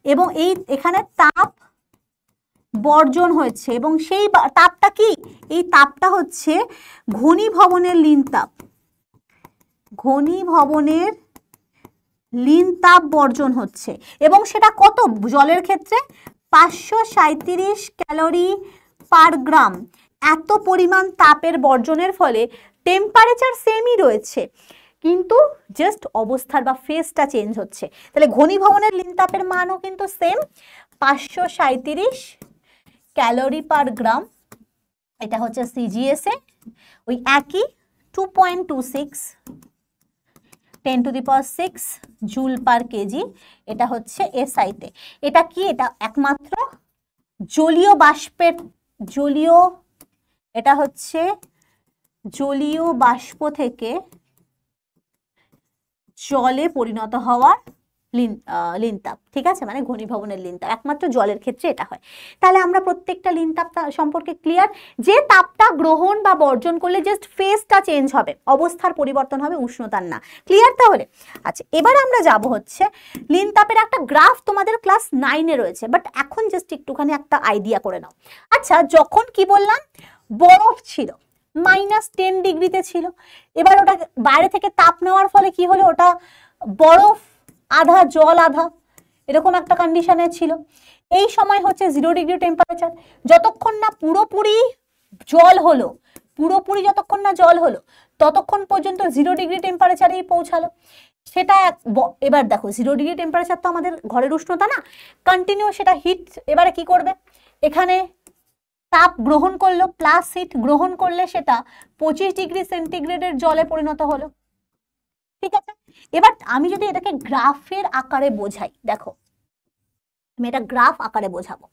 এবং এখানে তাপ বর্জন হয়েছে, এবং সেই তাপটা কি, এই তাপটা হচ্ছে ঘনীভবনের লিন তাপ। ঘনীভবনের লিন তাপ বর্জন হচ্ছে, এবং সেটা কত? জলের ক্ষেত্রে 537 ক্যালোরি পার গ্রাম। এত পরিমাণ তাপের বর্জনের ফলে টেম্পারেচার সেমই রয়েছে, কিন্তু জাস্ট অবস্থার বা ফেজটা চেঞ্জ হচ্ছে। তাহলে ঘনীভবনের লিন তাপের মানও কিন্তু সেম, 537 ক্যালোরি পার গ্রাম। এটা হচ্ছে সিজিএসএ, ওই একই 2.26 10⁶ জুল পার কেজি। এটা হচ্ছে এসআইতে। এটা কি, এটা একমাত্র জলীয় বাষ্পের এটা হচ্ছে জলীয় বাষ্প থেকে জলে পরিণত হওয়ার লিন তাপ, ঠিক আছে, মানে ঘনীভবনের লিন তাপ একমাত্র জলের ক্ষেত্রে এটা হয়। তাহলে আমরা প্রত্যেকটা লিন তাপ সম্পর্কে ক্লিয়ার, যে তাপটা গ্রহণ বা বর্জন করলে জাস্ট ফেজটা চেঞ্জ হবে, অবস্থার পরিবর্তন হবে, উষ্ণতার না। ক্লিয়ার তাহলে? আচ্ছা, এবার আমরা যাব হচ্ছে লিন তাপের একটা গ্রাফ তোমাদের ক্লাস 9-এ রয়েছে, বাট এখন জাস্ট একটুখানি একটা আইডিয়া করে নাও। আচ্ছা, যখন কি বললাম, বরফ ছিল, -10 ডিগ্রিতে ছিল। এবার ওটা বাইরে থেকে তাপ নেওয়ার ফলে কি হলো, ওটা বরফ আধা জল আধা এরকম একটা কন্ডিশনে ছিল। এই সময় হচ্ছে 0 ডিগ্রি টেম্পারেচার। যতক্ষণ না পুরোপুরি জল হলো, পুরোপুরি যতক্ষণ না জল হলো ততক্ষণ পর্যন্ত 0 ডিগ্রি টেম্পারেচারেই পৌঁছালো। সেটা এবার দেখো 0 ডিগ্রি টেম্পারেচার তো আমাদের ঘরের উষ্ণতা না, কন্টিনিউ সেটা হিট এবারে কি করবে, এখানে তাপ গ্রহণ করলো, প্লাস হিট গ্রহণ করলে সেটা 25 ডিগ্রি সেন্টিগ্রেডের জলে পরিণত হলো। ঠিক আছে, এবার আমি যদি এটাকে গ্রাফের আকারে বোঝাই, দেখো আমি এটা গ্রাফ আকারে বোঝাবো।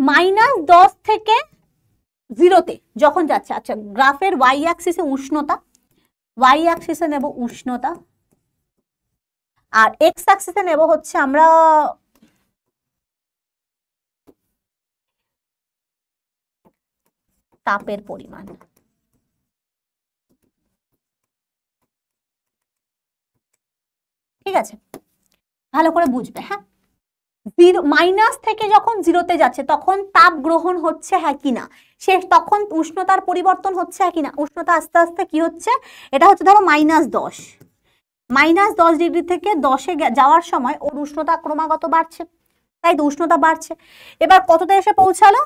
-10 থেকে 0-তে যখন যাচ্ছে, আচ্ছা গ্রাফের ওয়াই অ্যাক্সিসে উষ্ণতা, ওয়াই অ্যাক্সিসে নেব উষ্ণতা, আর এক্স অ্যাক্সিসে নেব হচ্ছে আমরা তাপের পরিমাণ। ঠিক আছে, ভালো করে বুঝবে। হ্যাঁ, মাইনাস থেকে যখন 0-তে যাচ্ছে তখন তাপ গ্রহণ হচ্ছে হ্যাঁ কিনা, সে তখন উষ্ণতার পরিবর্তন হচ্ছে হ্যাঁ কিনা, উষ্ণতা আস্তে আস্তে কি হচ্ছে, এটা হচ্ছে ধরো -10, -10 ডিগ্রি থেকে 10-এ যাওয়ার সময় ওর উষ্ণতা ক্রমাগত বাড়ছে, তাই তো উষ্ণতা বাড়ছে। এবার কততে এসে পৌঁছালো,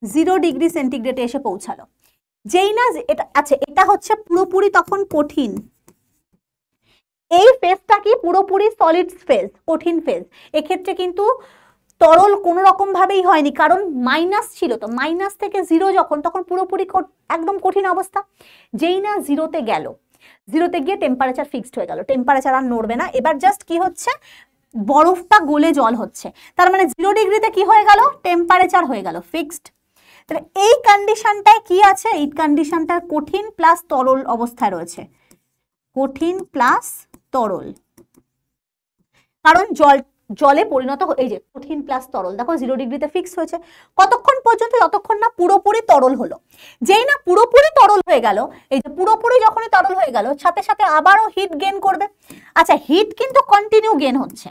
0 ডিগ্রি সেন্টিগ্রেডে এসে পৌঁছালো। যেই না এটা, আচ্ছা এটা হচ্ছে পুরোপুরি তখন কঠিন, এই ফেজটা কি পুরোপুরি সলিড ফেজ, কঠিন ফেজ। এক্ষেত্রে কিন্তু তরল কোনো রকম ভাবেই হয়নি, কারণ মাইনাস ছিল, তো মাইনাস থেকে 0 যখন, তখন পুরোপুরি একদম কঠিন অবস্থা। যেই না 0-তে গেল, 0-তে গিয়ে টেম্পারেচার ফিক্সড হয়ে গেল, টেম্পারেচার আর নড়বে না। এবার জাস্ট কি হচ্ছে, বরফটা গলে জল হচ্ছে, তার মানে 0 ডিগ্রিতে কি হয়ে গেল, টেম্পারেচার হয়ে গেল ফিক্সড। তাহলে এই কন্ডিশনটায় কি আছে, এই কন্ডিশনটা কঠিন প্লাস তরল অবস্থায় রয়েছে, কঠিন প্লাস তরল, কারণ জলে পরিণত, এই যে কঠিন প্লাস তরল, দেখো 0 ডিগ্রিতে ফিক্স হয়েছে। কতক্ষণ পর্যন্ত, যতক্ষণ না পুরোপুরি তরল হলো। যেই না পুরোপুরি তরল হয়ে গেল, এই যে পুরোপুরি যখনই তরল হয়ে গেল, সাথে সাথে আবারও হিট গেইন করবে। আচ্ছা হিট কিন্তু কন্টিনিউ গেইন হচ্ছে,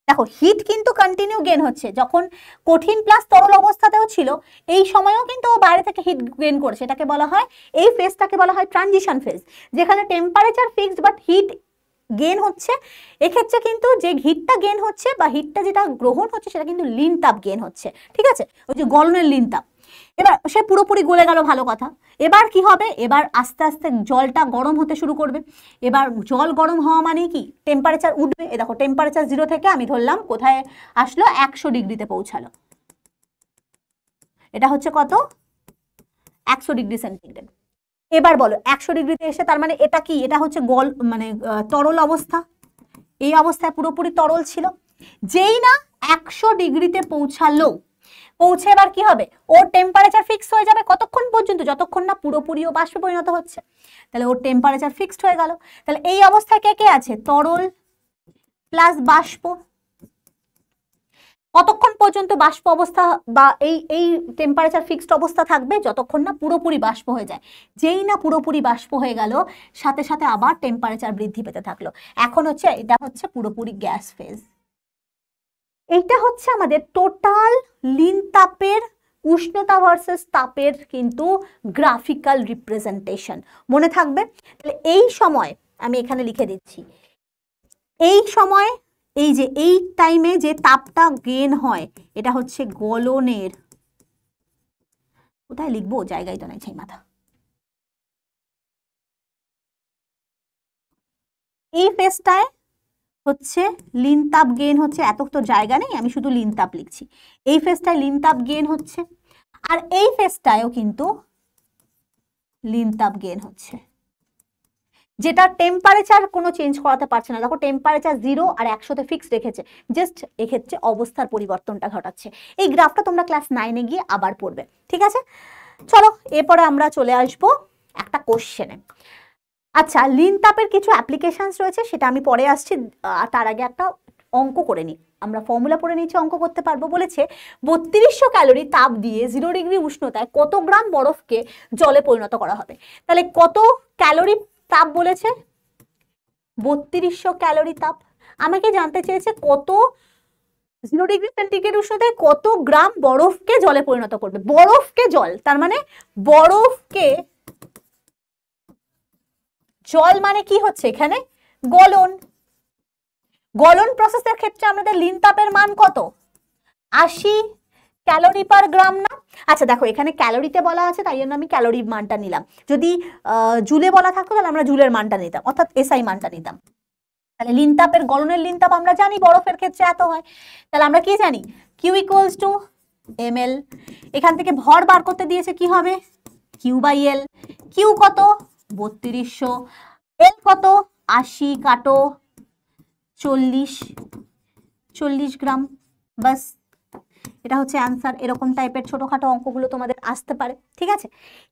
দেখো হিট কিন্তু কন্টিনিউ গেইন হচ্ছে, যখন কঠিন প্লাস তরল অবস্থাতেও ছিল এই সময়ও কিন্তু ও বাইরে থেকে হিট গেইন করছে। এটাকে বলা হয়, এই ফেজটাকে বলা হয় ট্রানজিশন ফেজ, যেখানে temperature fixed but hit gain হচ্ছে। এক্ষেত্রে কিন্তু যে হিটটা গেইন হচ্ছে বা হিটটা যেটা গ্রহণ হচ্ছে সেটা কিন্তু লিন তাপ গেইন হচ্ছে। ঠিক আছে, ওই যে গলনের লিন তাপ। এবার সে পুরোপুরি গলে গেল, ভালো কথা। এবার কি হবে, এবার আস্তে আস্তে জলটা গরম হতে শুরু করবে। এবার জল গরম হওয়া মানে কি, টেম্পারেচার উঠবে। এ দেখো টেম্পারেচার 0 থেকে আমি ধরলাম কোথায় আসলো, 100 ডিগ্রিতে পৌঁছালো। এটা হচ্ছে কত, 100 ডিগ্রি সেন্টিগ্রেড। এবার বলো 100 ডিগ্রিতে এসে, তার মানে এটা কি, এটা হচ্ছে মানে তরল অবস্থা, এই অবস্থায় পুরোপুরি তরল ছিল। যেই না 100 ডিগ্রিতে পৌঁছালো, পৌঁছে এবার কি হবে, ওর টেম্পারেচার ফিক্স হয়ে যাবে। কতক্ষণ পর্যন্ত, যতক্ষণ না পুরোপুরি ও বাষ্পে পরিণত হচ্ছে। তাহলে ওর টেম্পারেচার ফিক্সড হয়ে গেল। তাহলে এই অবস্থায় কে কে আছে, তরল প্লাস বাষ্প। কতক্ষণ পর্যন্ত বাষ্প অবস্থা বা এই টেম্পারেচার ফিক্সড অবস্থা থাকবে, যতক্ষণ না পুরোপুরি বাষ্প হয়ে যায়। যেই না পুরোপুরি বাষ্প হয়ে গেল, সাথে সাথে আবার টেম্পারেচার বৃদ্ধি পেতে থাকলো। এখন হচ্ছে এটা হচ্ছে পুরোপুরি গ্যাস ফেজ। এইটা হচ্ছে আমাদের টোটাল লিন তাপের উষ্ণতা ভার্সেস তাপের কিন্তু গ্রাফিক্যাল রিপ্রেজেন্টেশন, মনে থাকবে। তাহলে এই সময় আমি এখানে লিখে দিচ্ছি, এই সময় এই যে এই টাইমে যে তাপটা গেইন হয়, এটা হচ্ছে গলনের, কোথায় লিখবো জায়গায় তো নাই সেই মাথা। এই ফেজটায় হচ্ছে লিন তাপ গেইন হচ্ছে, এত তো জায়গা নেই, আমি শুধু লিন তাপ লিখছি। এই ফেজটায় লিন তাপ গেইন হচ্ছে, আর এই ফেজটায়ও কিন্তু লিন তাপ গেইন হচ্ছে, যেটা টেম্পারেচার কোনো চেঞ্জ করাতে পারছে না। দেখো টেম্পারেচার 0 আর 100-তে ফিক্সড রেখেছে, জাস্ট এক্ষেত্রে অবস্থার পরিবর্তনটা ঘটাচ্ছে। এই গ্রাফটা তোমরা ক্লাস 9-এ গিয়ে আবার পড়বে। ঠিক আছে, চলো এরপরে আমরা চলে আসবো একটা কোশ্চেনে। আচ্ছা, লিন তাপের কিছু অ্যাপ্লিকেশনস রয়েছে, সেটা আমি পরে আসছি। তার আগে একটা অঙ্ক করে নিই, আমরা ফর্মুলা পড়ে নিচ্ছি, অঙ্ক করতে পারবো। বলেছে 3200 ক্যালোরি তাপ দিয়ে 0 ডিগ্রি উষ্ণতায় কত গ্রাম বরফকে জলে পরিণত করা হবে। তাহলে কত ক্যালোরি তাপ বলেছে, 3200 ক্যালোরি তাপ। আমাকে জানতে চেয়েছে কত 0 ডিগ্রি সেন্টিগ্রেড উষ্ণতায় কত গ্রাম বরফকে জলে পরিণত করবে? বরফকে জল, তার মানে বরফকে জল মানে কি হচ্ছে এখানে? গলন। গলন প্রসেসের ক্ষেত্রে আমাদের লিন তাপের মান কত? 80 ক্যালোরি পার গ্রাম না? আচ্ছা দেখো, এখানে ক্যালোরিতে বলা আছে তাই জন্য আমি ক্যালোরি মানটা নিলাম। যদি জুলে বলা থাকতো তাহলে আমরা জুলের মানটা নিতাম, অর্থাৎ এসআই মানটা নিতাম। তাহলে লিন তাপের, গলনের লিন তাপ আমরা জানি বরফের ক্ষেত্রে এত হয়। তাহলে আমরা কি জানি? Q equals to ml। এখান থেকে ভর বার করতে দিয়েছে, কি হবে? Q by L. কিউ কত? 3200। এল কত? 80 কাটো 40 গ্রাম। বাস, এটা হচ্ছে অ্যান্সার। এরকম টাইপের ছোটখাটো অঙ্কগুলো তোমাদের আসতে পারে, ঠিক আছে?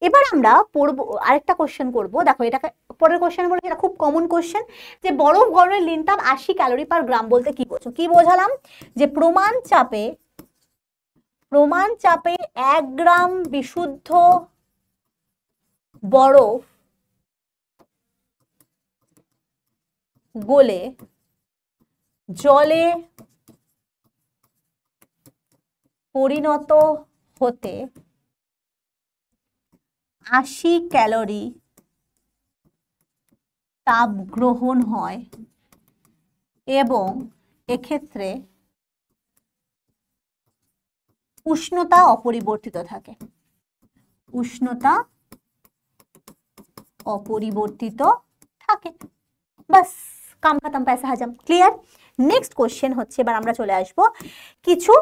এবার আমরা পড়বো, আরেকটা কোশ্চেন করবো। দেখো, এটাকে পরের কোশ্চেন বলে, এটা খুব কমন কোশ্চেন, যে বরফ গলনের লিন তাপ 80 ক্যালোরি পার গ্রাম বলতে কি বোঝো? কি বোঝালাম? যে প্রমাণ চাপে 1 গ্রাম বিশুদ্ধ বরফ গলে জলে পরিণত হতে 80 ক্যালোরি তাপ গ্রহণ হয় এবং এক্ষেত্রে উষ্ণতা অপরিবর্তিত থাকে। উষ্ণতা অপরিবর্তিত থাকে। বাস, কাম খতম, পয়সা হাজাম। ক্লিয়ার? নেক্সট কোশ্চেন হচ্ছে, এবার আমরা চলে আসব কিছু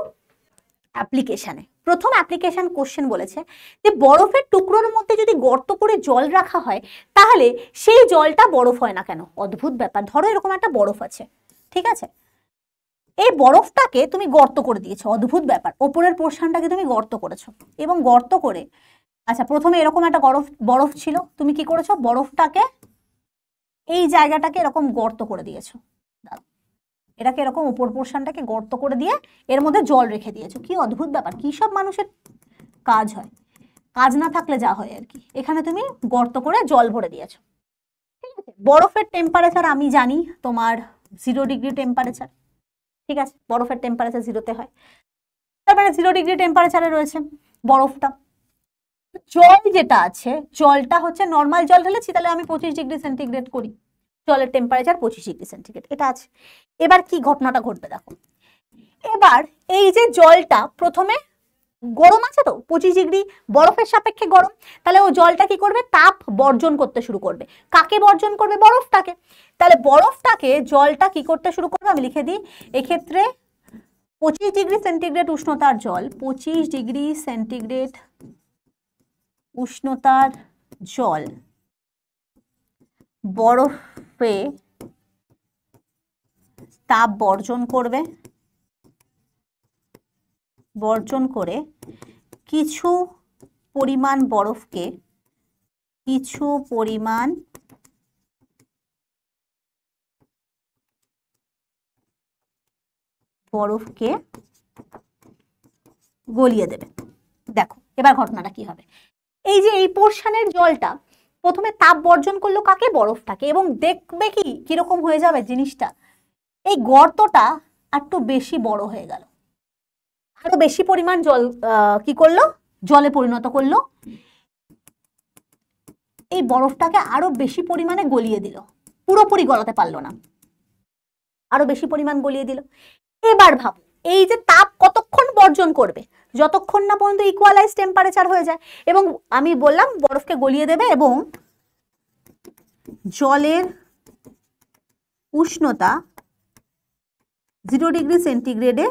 অ্যাপ্লিকেশনে। প্রথম অ্যাপ্লিকেশন কোশ্চেন বলেছে যে বরফের টুকরোর মধ্যে যদি গর্ত করে জল রাখা হয় তাহলে সেই জলটা বরফ হয় না কেন? অদ্ভুত ব্যাপার। ধরো এরকম একটা বরফ আছে, ঠিক আছে? এই বরফটাকে তুমি গর্ত করে দিয়েছো, অদ্ভুত ব্যাপার। ওপরের পোর্শনটাকে তুমি গর্ত করেছো এবং গর্ত করে, আচ্ছা প্রথমে এরকম একটা বরফ ছিল, তুমি কি করেছো? বরফটাকে, এই জায়গাটাকে এরকম গর্ত করে দিয়েছো, এটাকে এরকম উপর পোর্শনটাকে গর্ত করে দিয়ে এর মধ্যে জল রেখে দিয়েছো। কি অদ্ভুত ব্যাপার! কি সব মানুষের কাজ হয়, কাজ না থাকলে যা হয় আর কি। এখানে তুমি গর্ত করে জল ভরে দিয়েছো, ঠিক আছে? বরফের টেম্পারেচার আমি জানি তোমার 0 ডিগ্রি টেম্পারেচার, ঠিক আছে? বরফের টেম্পারেচার 0-তে হয়, তার মানে 0 ডিগ্রি টেম্পারেচারে রয়েছে বরফটা। জল যেটা আছে, জলটা হচ্ছে নর্মাল জল ঢেলেছি, তাহলে আমি 25 ডিগ্রি সেন্টিগ্রেড করি, জলের টেম্পারেচার 25 ডিগ্রি সেন্টিগ্রেড, এটা আছে। এবার কি ঘটনাটা ঘটবে দেখো। এবার এই যে জলটা প্রথমে গরম আছে তো, 25 ডিগ্রি বরফের সাপেক্ষে গরম, তাহলে ও জলটা কি করবে? তাপ বর্জন করতে শুরু করবে। কাকে বর্জন করবে? বরফটাকে। তাহলে বরফটাকে, জলটা কি করতে শুরু করবে? আমি লিখে দিই, এক্ষেত্রে 25 ডিগ্রি সেন্টিগ্রেড উষ্ণতার জল, 25 ডিগ্রি সেন্টিগ্রেড উষ্ণতার জল বরফে তাপ বর্জন করবে, বর্জন করে কিছু পরিমাণ বরফকে, গলিয়ে দেবে। দেখো এবার ঘটনাটা কি হবে। এই যে এই পোর্শনের জলটা প্রথমে তাপ বর্জন করলো কাকে? বরফটাকে। এবং দেখবে কি কিরকম হয়ে যাবে জিনিসটা, এই গর্তটা একটু বেশি বড় হয়ে গেল, আরো বেশি পরিমাণ জল কি করলো? জলে পরিণত করলো। এই বরফটাকে আরো বেশি পরিমাণে গলিয়ে দিল, পুরোপুরি গলাতে পারলো না, আরো বেশি পরিমাণ গলিয়ে দিল। এবার ভাবো, এই যে তাপ কতক্ষণ বর্জন করবে? যতক্ষণ না পর্যন্ত ইকুয়ালাইজ টেম্পারেচার হয়ে যায়। এবং আমি বললাম বরফকে গলিয়ে দেবে এবং জলের উষ্ণতা 0 ডিগ্রি সেন্টিগ্রেডে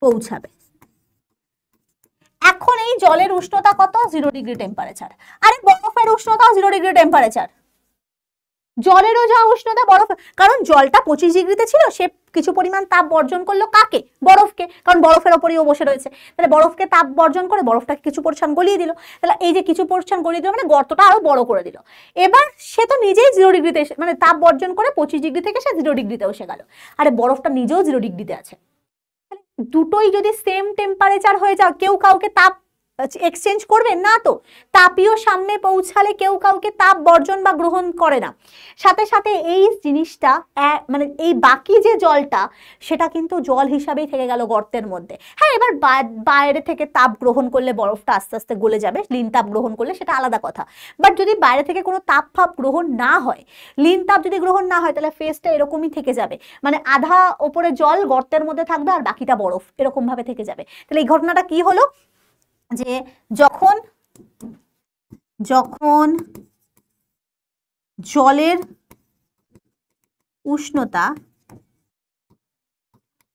পৌঁছাবে। এখন এই জলের উষ্ণতা কত? 0 ডিগ্রি টেম্পারেচার। আরে বরফের উষ্ণতা 0 ডিগ্রি টেম্পারেচার, জলেরও যা উষ্ণতা বরফ, কারণ জলটা 25 ডিগ্রিতে ছিল, সে কিছু পরিমাণ তাপ বর্জন করলো কাকে? বরফকে, কারণ বরফের ওপরেই ও বসে রয়েছে। তাহলে বরফকে তাপ বর্জন করে বরফটাকে কিছু পোর্শন গলিয়ে দিল। তাহলে এই যে কিছু পোর্শন গলিয়ে দিল মানে গর্তটা আরো বড় করে দিল। এবার সে তো নিজেই 0 ডিগ্রিতে, মানে তাপ বর্জন করে 25 ডিগ্রি থেকে সে 0 ডিগ্রিতে এসে গেল। আরে বরফটা নিজেও 0 ডিগ্রিতে আছে। দুটোই যদি সেম টেম্পারেচার হয়ে যাও, কেউ কাউকে তাপ এক্সচেঞ্জ করবে না, তো তাপীয় সাম্যে পৌঁছালে কেউ কাউকে তাপ বর্জন বা গ্রহণ করে না। সাথে সাথে এই জিনিসটা মানে এই বাকি যে জলটা সেটা কিন্তু জল হিসাবেই থেকে গেল গর্তের মধ্যে। হ্যাঁ, এবার বাইরে থেকে তাপ গ্রহণ করলে বরফটা আস্তে আস্তে গলে যাবে, লিন তাপ গ্রহণ করলে সেটা আলাদা কথা। বাট যদি বাইরে থেকে কোনো তাপ ফাপ গ্রহণ না হয়, লিন তাপ যদি গ্রহণ না হয়, তাহলে ফেসটা এরকমই থেকে যাবে, মানে আধা ওপরে জল গর্তের মধ্যে থাকবে আর বাকিটা বরফ, এরকম ভাবে থেকে যাবে। তাহলে এই ঘটনাটা কি হলো, যে যখন জলের উষ্ণতা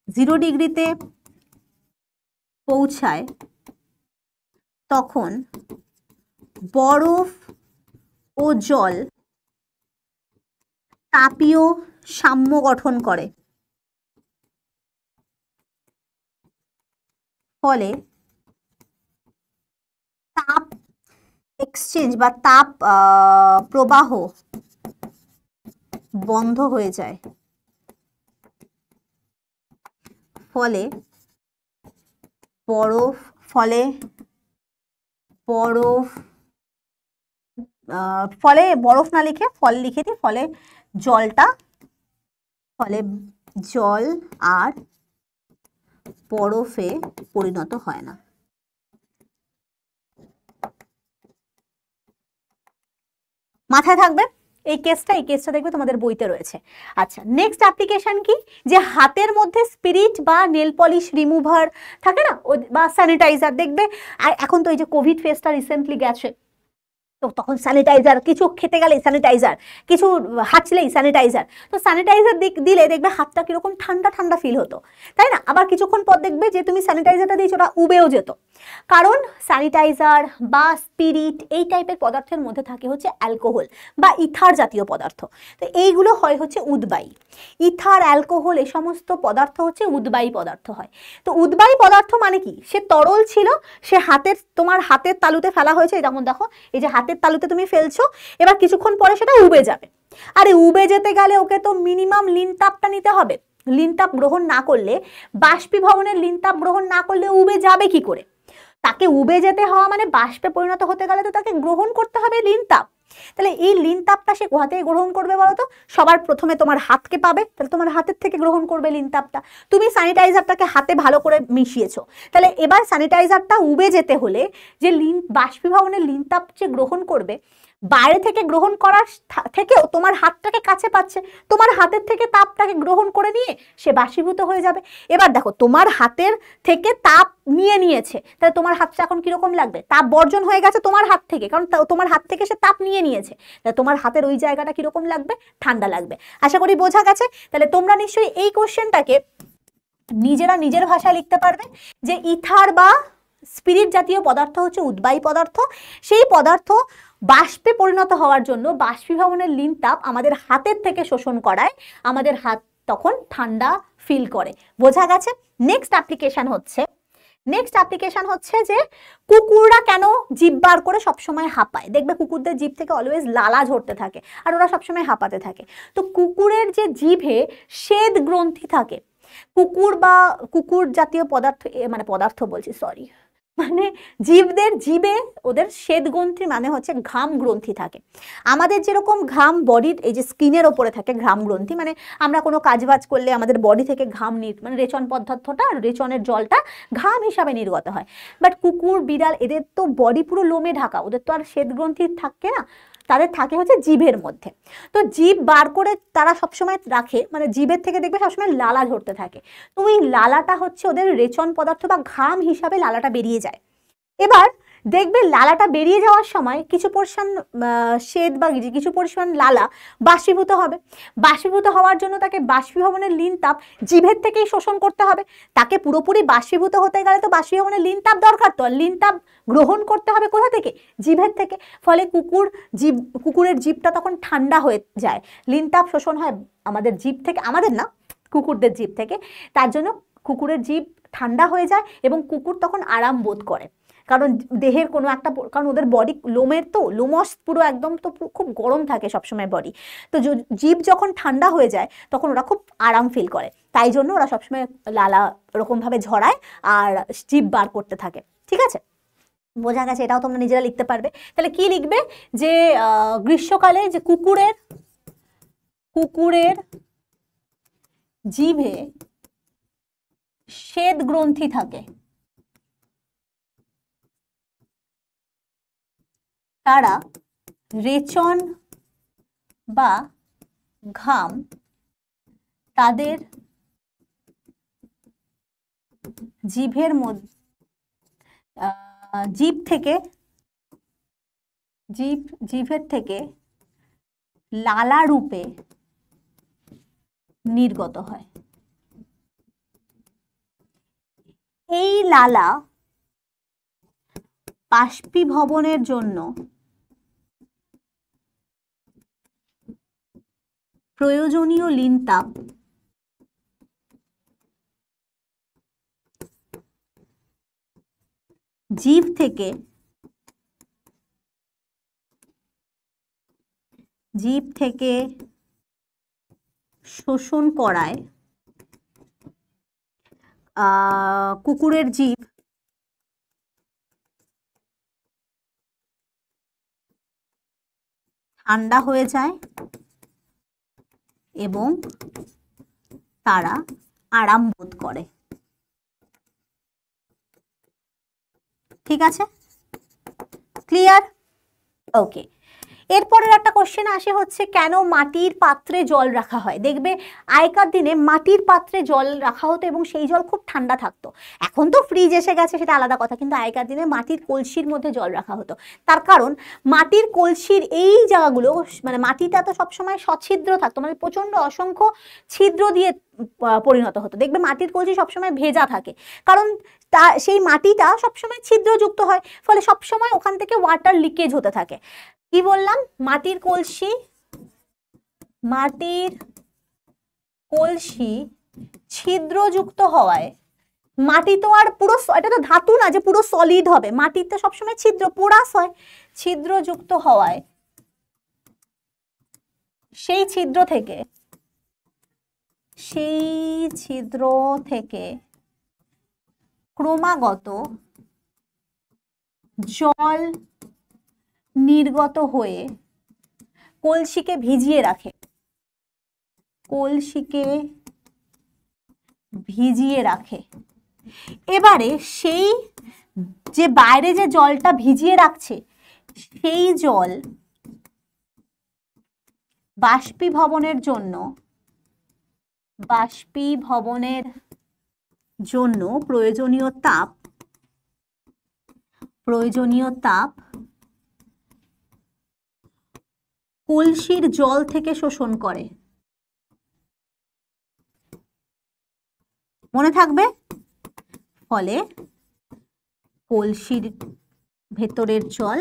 0 ডিগ্রিতে পৌঁছায় তখন বরফ ও জল তাপীয় সাম্য গঠন করে, ফলে তাপ এক্সচেঞ্জ বা তাপ প্রবাহ বন্ধ হয়ে যায়। ফলে বরফ না লিখে ফল লিখে দিই, ফলে জল আর বরফে পরিণত হয় না। মাথায় থাকবে এই কেসটা দেখবে তোমাদের বইতে রয়েছে। আচ্ছা, নেক্সট অ্যাপ্লিকেশন কি, যে হাতের মধ্যে স্পিরিট বা নেল পলিশ রিমুভার থাকে না, বা স্যানিটাইজার দেখবে। আর এখন তো এই যে কোভিড ফেসটা রিসেন্টলি গেছে, তো তখন স্যানিটাইজার, কিছু খেতে গেলে স্যানিটাইজার, কিছু হাঁচলেই স্যানিটাইজার, তো স্যানিটাইজার দিলে দেখবে হাতটা কিরকম ঠান্ডা ঠান্ডা ফিল হতো, তাই না? আবার কিছুক্ষণ পর দেখবে যে তুমি স্যানিটাইজারটা দিয়েছো ওটা উবেও যেত, কারণ স্যানিটাইজার বা স্পিরিট এই টাইপের পদার্থের মধ্যে থাকে হচ্ছে অ্যালকোহল বা ইথার জাতীয় পদার্থ। তো এইগুলো হয় হচ্ছে উদ্বায়ী। ইথার, অ্যালকোহল এই সমস্ত পদার্থ হচ্ছে উদ্বায়ী পদার্থ হয়। তো উদ্বায়ী পদার্থ মানে কি, সে তরল ছিল, সে তোমার হাতের তালুতে ফেলা হয়েছে, যেমন দেখো এই যে হাতের তালুতে তুমি ফেলছো, এবার কিছুক্ষণ পরে সেটা উবে যাবে। আরে উবে যেতে গেলে ওকে তো মিনিমাম লিন তাপটা নিতে হবে। লিন তাপ গ্রহণ না করলে, বাষ্পীভবনের লিন তাপ গ্রহণ না করলে উবে যাবে কি করে? তাকে উবে যেতে হওয়া মানে বাষ্পে পরিণত হতে গেলে তো তাকে গ্রহণ করতে হবে লিন তাপ। তাহলে এই লিন তাপটা সে কোথা থেকে গ্রহণ করবে বলো তো? সবার প্রথমে তোমার হাতকে পাবে, তাহলে তোমার হাতের থেকে গ্রহণ করবে লিন তাপটা। তুমি স্যানিটাইজারটাকে হাতে ভালো করে মিশিয়েছো, তাহলে এবার স্যানিটাইজারটা উবে যেতে হলে যে বাষ্পীভবনের লিন তাপ যে গ্রহণ করবে, বাইরে থেকে গ্রহণ করার থেকেও তোমার হাতটাকে কাছে পাচ্ছে, তোমার হাতের থেকে তাপটাকে গ্রহণ করে নিয়ে সে বাষ্পীভূত হয়ে যাবে। এবার দেখো তোমার হাতের থেকে তাপ নিয়েছে, তাহলে তোমার হাতটা এখন কিরকম লাগবে? তাপ বর্জন হয়ে গেছে তোমার হাত থেকে, কারণ তোমার হাত থেকে সে তাপ নিয়েছে, তাহলে তোমার হাতের ওই জায়গাটা কিরকম লাগবে? ঠান্ডা লাগবে। আশা করি বোঝা গেছে। তাহলে তোমরা নিশ্চয়ই এই কোশ্চেনটাকে নিজেরা নিজের ভাষায় লিখতে পারবে, যে ইথার বা স্পিরিট জাতীয় পদার্থ হচ্ছে উদ্বায়ী পদার্থ। সেই পদার্থ বাষ্পে পরিণত হওয়ার জন্য বাষ্পীভবনের লিন তাপ আমাদের হাতের থেকে শোষণ করায়, আমাদের হাত তখন ঠান্ডা ফিল করে। বোঝা গেছে? নেক্সট অ্যাপ্লিকেশন হচ্ছে যে কুকুররা কেন জিভ বার করে সবসময় হাঁপায়। দেখবে কুকুরদের জিভ থেকে অলওয়েজ লালা ঝরতে থাকে আর ওরা সবসময় হাঁপাতে থাকে। তো কুকুরের যে জিভে শ্বেত গ্রন্থি থাকে, কুকুর জাতীয় পদার্থ বলছি, সরি, মানে জীবদের জীবে ওদের শ্বেত গ্রন্থি মানে হচ্ছে ঘাম গ্রন্থি থাকে। আমাদের যেরকম ঘাম বডির এই যে স্কিনের ওপরে থাকে ঘাম গ্রন্থি, মানে আমরা কোনো কাজবাজ করলে আমাদের বডি থেকে ঘাম মানে রেচন পদার্থটা, রেচনের জলটা ঘাম হিসাবে নির্গত হয়। বাট কুকুর, বিড়াল এদের তো বডি পুরো লোমে ঢাকা, ওদের তো আর শ্বেত গ্রন্থি থাকে না, তাদের থাকে হচ্ছে জিভের মধ্যে। তো জিভ বার করে তারা সবসময় রাখে, মানে জিভের থেকে দেখবে সবসময় লালা ঝরতে থাকে। তো ওই লালাটা হচ্ছে ওদের রেচন পদার্থ বা ঘাম হিসাবে লালাটা বেরিয়ে যায়। এবার দেখবে লালাটা বেরিয়ে যাওয়ার সময় কিছু পরিমাণ শ্বেত বা কিছু পরিমাণ লালা বাষ্পীভূত হবে। বাষ্পীভূত হওয়ার জন্য তাকে বাষ্পীভবনের লিন তাপ জিভের থেকেই শোষণ করতে হবে। তাকে পুরোপুরি বাষ্পীভূত হতে গেলে তো বাষ্পীভবনের লিন তাপ দরকার, তো লিন তাপ গ্রহণ করতে হবে কোথা থেকে? জিভের থেকে। ফলে কুকুরের জিভটা তখন ঠান্ডা হয়ে যায়, লিন তাপ শোষণ হয় আমাদের জিভ থেকে, আমাদের না, কুকুরদের জিভ থেকে। তার জন্য কুকুরের জিভ ঠান্ডা হয়ে যায় এবং কুকুর তখন আরাম বোধ করে, কারণ দেহের কোনো একটা, কারণ ওদের বডি লোমের তো লোমস পুরো একদম তো খুব গরম থাকে সবসময় বডি, তো জিভ যখন ঠান্ডা হয়ে যায় তখন ওরা খুব আরাম ফিল করে, তাই জন্য ওরা সবসময় লালা এরকমভাবে ঝরায় আর জিভ বার করতে থাকে। ঠিক আছে? বোঝা গেছে? এটাও তোমরা নিজেরা লিখতে পারবে। তাহলে কি লিখবে, যে গ্রীষ্মকালে যে কুকুরের জিভে শ্বেত গ্রন্থি থাকে, তারা রেচন বা ঘাম তাদের জিভের মধ্যে জিভের থেকে লালা রূপে নির্গত হয়। এই লালা বাষ্পীভবনের জন্য প্রয়োজনীয় লিনতাপ জিভ থেকে শোষণ করায় কুকুরের জিভ ঠান্ডা হয়ে যায় এবং তারা আরাম বোধ করে। ঠিক আছে, ক্লিয়ার? ওকে, এরপরের একটা কোশ্চেন আসে হচ্ছে কেন মাটির পাত্রে জল রাখা হয়। দেখবে আগেকার দিনে মাটির পাত্রে জল রাখা হতো এবং সেই জল খুব ঠান্ডা থাকতো। এখন তো ফ্রিজ এসে গেছে, সেটা আলাদা কথা, কিন্তু আগেকার দিনে মাটির কলসির মধ্যে জল রাখা হতো। তার কারণ মাটির কলসির এই জায়গাগুলো, মানে মাটিটা তো সবসময় সছিদ্র থাকতো, মানে প্রচন্ড অসংখ্য ছিদ্র দিয়ে পরিণত হতো। দেখবে মাটির কলসি সবসময় ভেজা থাকে, কারণ সেই মাটিটা সবসময় ছিদ্রযুক্ত হয়, ফলে সবসময় ওখান থেকে ওয়াটার লিকেজ হতে থাকে। কি বললাম, মাটির কলসি ছিদ্রযুক্ত হওয়ায়, মাটি তো আর পুরো, এটা তো ধাতু না যে পুরো সলিড হবে, মাটিতে সবসময় ছিদ্র, পোরাস হয়। ছিদ্রযুক্ত হওয়ায় সেই ছিদ্র থেকে ক্রমাগত জল নির্গত হয়ে কলসিকে ভিজিয়ে রাখে। এবারে সেই যে বাইরে যে জলটা ভিজিয়ে রাখছে, সেই জল বাষ্পীভবনের জন্য প্রয়োজনীয় তাপ কলসির জল থেকে শোষণ করে। মনে থাকবে? ফলে কলসির ভেতরের জল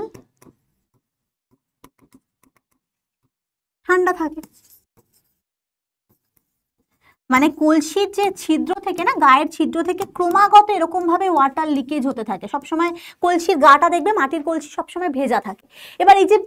ঠান্ডা থাকে। মানে কলসির যে ছিদ্র থেকে না, গায়ের ছিদ্র থেকে ক্রমাগত এরকম ভাবে ওয়াটার লিকেজ হতে থাকে। সবসময় কলসির গাটা দেখবে, মাটির কলসি সবসময় ভেজা থাকে। এবার এই যে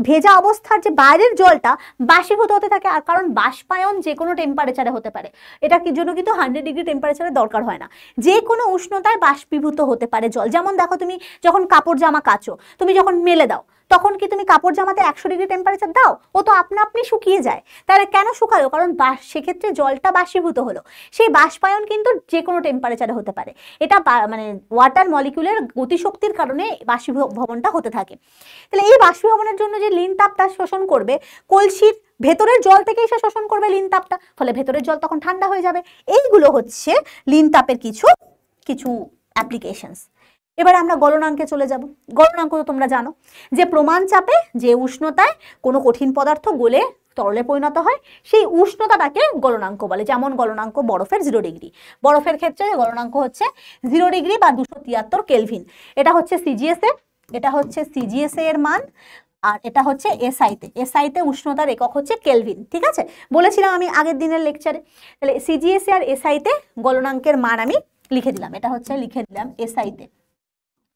ভেজা অবস্থার যে বাইরের জলটা বাষ্পীভূত হতে থাকে, আর কারণ বাষ্পায়ন যে কোনো টেম্পারেচারে হতে পারে, এটার জন্য কিন্তু 100 ডিগ্রি টেম্পারেচারে দরকার হয় না, যে কোনো উষ্ণতায় বাষ্পীভূত হতে পারে জল। যেমন দেখো, তুমি যখন কাপড় জামা কাচো, তুমি যখন মেলে দাও, তখন কি তুমি কাপড় জামাতে 100 ডিগ্রি টেম্পারেচার দাও? ও তো আপনি শুকিয়ে যায়। তাহলে কেন শুকালো? কারণ সেক্ষেত্রে জলটা বাষ্পীভূত হলো। সেই বাষ্পায়ন কিন্তু যে কোনো টেম্পারেচারে হতে পারে। এটা মানে ওয়াটার মলিকিউলের গতিশক্তির কারণে বাষ্পীভবনটা হতে থাকে। তাহলে এই বাষ্পীভবনের জন্য যে লিন তাপটা শোষণ করবে, কলসির ভেতরের জল থেকেই সে শোষণ করবে লিন তাপটা, ফলে ভেতরের জল তখন ঠান্ডা হয়ে যাবে। এইগুলো হচ্ছে লিন তাপের কিছু অ্যাপ্লিকেশনস। এবার আমরা গলনাঙ্কে চলে যাব। গলনাঙ্ক তো তোমরা জানো, যে প্রমাণ চাপে যে উষ্ণতায় কোনো কঠিন পদার্থ গলে তরলে পরিণত হয়, সেই উষ্ণতাটাকে গলনাঙ্ক বলে। যেমন গলনাঙ্ক বরফের 0 ডিগ্রি, বরফের ক্ষেত্রে গলনাঙ্ক হচ্ছে 0 ডিগ্রি বা 273 কেলভিন। এটা হচ্ছে সিজিএসএ এর মান, আর এটা হচ্ছে এসআইতে উষ্ণতার একক হচ্ছে কেলভিন। ঠিক আছে, বলেছিলাম আমি আগের দিনের লেকচারে। তাহলে সিজিএসএ আর এসআইতে গলনাঙ্কের মান আমি লিখে দিলাম, এটা হচ্ছে লিখে দিলাম এসআইতে।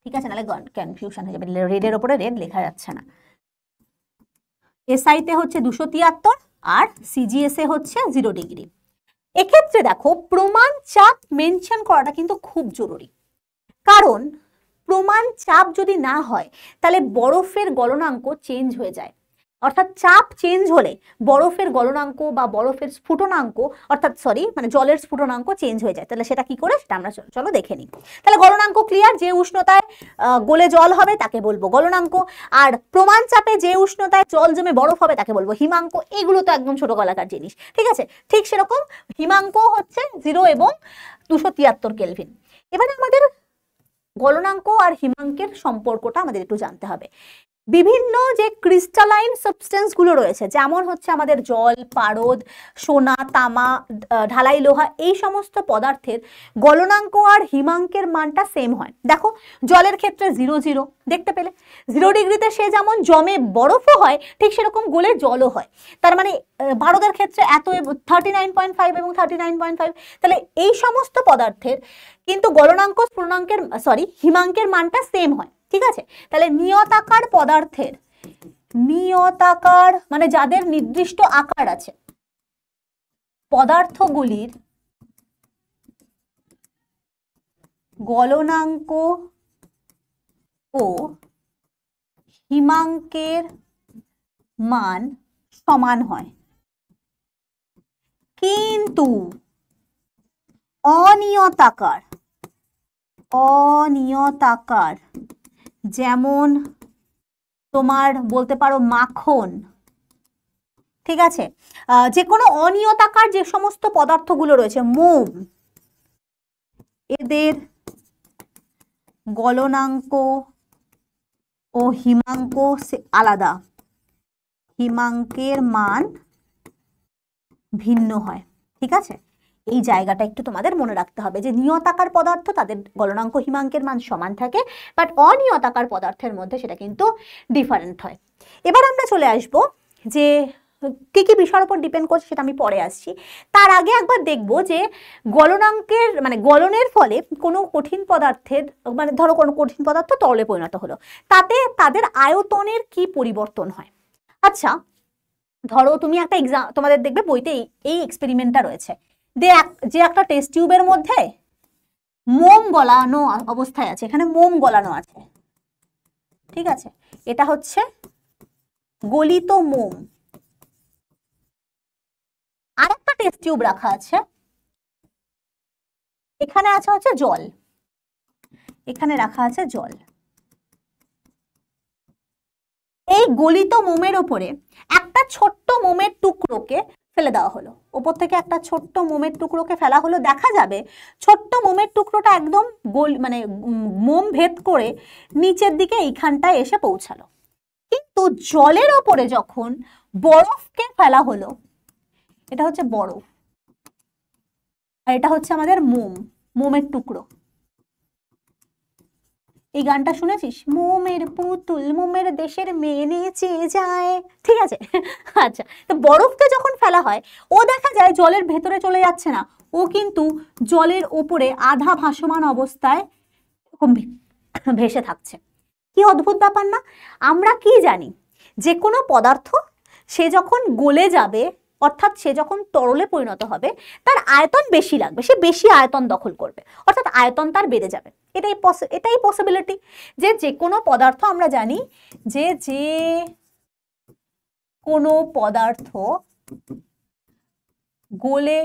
ঠিক আছে, নাহলে কনফিউশন হয়ে যাবে, রেডের ওপরে রেড লেখা যাচ্ছে না। এসআইতে হচ্ছে 273 আর সিজিএসএ হচ্ছে 0 ডিগ্রি। এক্ষেত্রে দেখো, প্রমাণ চাপ মেনশন করাটা কিন্তু খুব জরুরি, কারণ প্রমাণ চাপ যদি না হয় তাহলে বরফের গলনাঙ্ক চেঞ্জ হয়ে যায়। অর্থাৎ চাপ চেঞ্জ হলে বরফের গলনাঙ্ক বা বরফের স্ফুটনাঙ্ক অর্থাৎ মানে জলের স্ফুটনাঙ্ক চেঞ্জ হয়ে যায়। তাহলে সেটা কি করে সেটা আমরা চলো দেখে নিই। তাহলে গলনাঙ্ক ক্লিয়ার, যে উষ্ণতায় গলে জল হবে তাকে বলবো গলনাঙ্ক, আর প্রমাণ চাপে যে উষ্ণতায় জল জমে বরফ হবে তাকে বলবো হিমাঙ্ক। এগুলো তো একদম ছোট গলাকার জিনিস, ঠিক আছে। ঠিক সেরকম হিমাঙ্ক হচ্ছে 0 এবং 273 কেলভিন। এবারে আমাদের গলনাঙ্ক আর হিমাঙ্কের সম্পর্কটা আমাদের একটু জানতে হবে। বিভিন্ন যে ক্রিস্টালাইন সাবস্টেন্স গুলো রয়েছে, যেমন হচ্ছে আমাদের জল, পারদ, সোনা, তামা, ঢালাই লোহা, এই সমস্ত পদার্থের গলনাঙ্ক আর হিমাঙ্কের মানটা সেম হয়। দেখো জলের ক্ষেত্রে 0 0 দেখতে পেলে, 0 ডিগ্রিতে সে যেমন জমে বরফও হয় ঠিক সেরকম গলে জলও হয়। তার মানে পারদের ক্ষেত্রে এত 39.5 এবং 39.5। তাহলে এই সমস্ত পদার্থের কিন্তু গলনাঙ্ক স্ফুটনাঙ্কের হিমাঙ্কের মানটা সেম হয়, ঠিক আছে। তাহলে নিয়তাকার পদার্থের, নিয়তাকার মানে যাদের নির্দিষ্ট আকার আছে, পদার্থগুলির গলনাঙ্ক ও হিমাঙ্কের মান সমান হয়, কিন্তু অনিয়তাকার যেমন তোমার বলতে পারো মাখন, ঠিক আছে, যে কোনো অনিয়তাকার যে সমস্ত পদার্থগুলো রয়েছে, মোম, এদের গলনাঙ্ক ও হিমাঙ্ক আলাদা, হিমাঙ্কের মান ভিন্ন হয়, ঠিক আছে। এই জায়গাটা একটু তোমাদের মনে রাখতে হবে যে নিয়তাকার পদার্থ তাদের গলনাঙ্ক হিমাঙ্কের মান সমান থাকে, বাট অনিয়তাকার পদার্থের মধ্যে সেটা কিন্তু ডিফারেন্ট হয়। এবার আমরা চলে আসব যে কি কি বিষয়ের উপর ডিপেন্ড করছে সেটা আমি পরে আসছি। তার আগে একবার দেখব যে গলনাঙ্কের মানে গলনের ফলে কোনো কঠিন পদার্থের মানে ধরো কোনো কঠিন পদার্থ তরলে পরিণত হলো, তাতে তাদের আয়তনের কি পরিবর্তন হয়। আচ্ছা ধরো তুমি একটা তোমাদের দেখবে বইতে এই এক্সপেরিমেন্টটা রয়েছে, যে একটা টেস্ট টিউবের মধ্যে মোম গলানো অবস্থায় আছে, এখানে মোম গলানো আছে, ঠিক আছে, এটা হচ্ছে গলিত মোম। আর একটা টেস্ট টিউব রাখা আছে, এখানে আছে হচ্ছে জল, এখানে রাখা আছে জল। এই গলিত মোমের উপরে একটা ছোট্ট মোমের টুকরোকে ফেলে দেওয়া হলো, উপর থেকে একটা ছোট্ট মোমের টুকরোকে ফেলা হলো। দেখা যাবে ছোট্ট মোমের টুকরোটা একদম মানে মোম ভেদ করে নিচের দিকে এইখানটায় এসে পৌঁছালো। কিন্তু জলের ওপরে যখন বরফকে ফেলা হলো, এটা হচ্ছে বরফ আর এটা হচ্ছে আমাদের মোমের টুকরো। এই গানটা শুনেছিস, মোমের পুতুল মোমের দেশের মেয়ে নেচে যায়, ঠিক আছে। আচ্ছা, তো বরফকে যখন ফেলা হয় ও দেখা যায় জলের ভেতরে চলে যাচ্ছে না, ও কিন্তু জলের ওপরে আধা ভাসমান অবস্থায় ভেসে থাকছে। কি অদ্ভুত ব্যাপার না। আমরা কি জানি যে কোনো পদার্থ সে যখন গলে যাবে অর্থাৎ সে যখন তরলে পরিণত হবে তার আয়তন বেশি লাগবে, সে বেশি আয়তন দখল করবে, অর্থাৎ আয়তন তার বেড়ে যাবে। এটাই পসিবিলিটি যে কোনো পদার্থ আমরা জানি যে কোনো পদার্থ গলে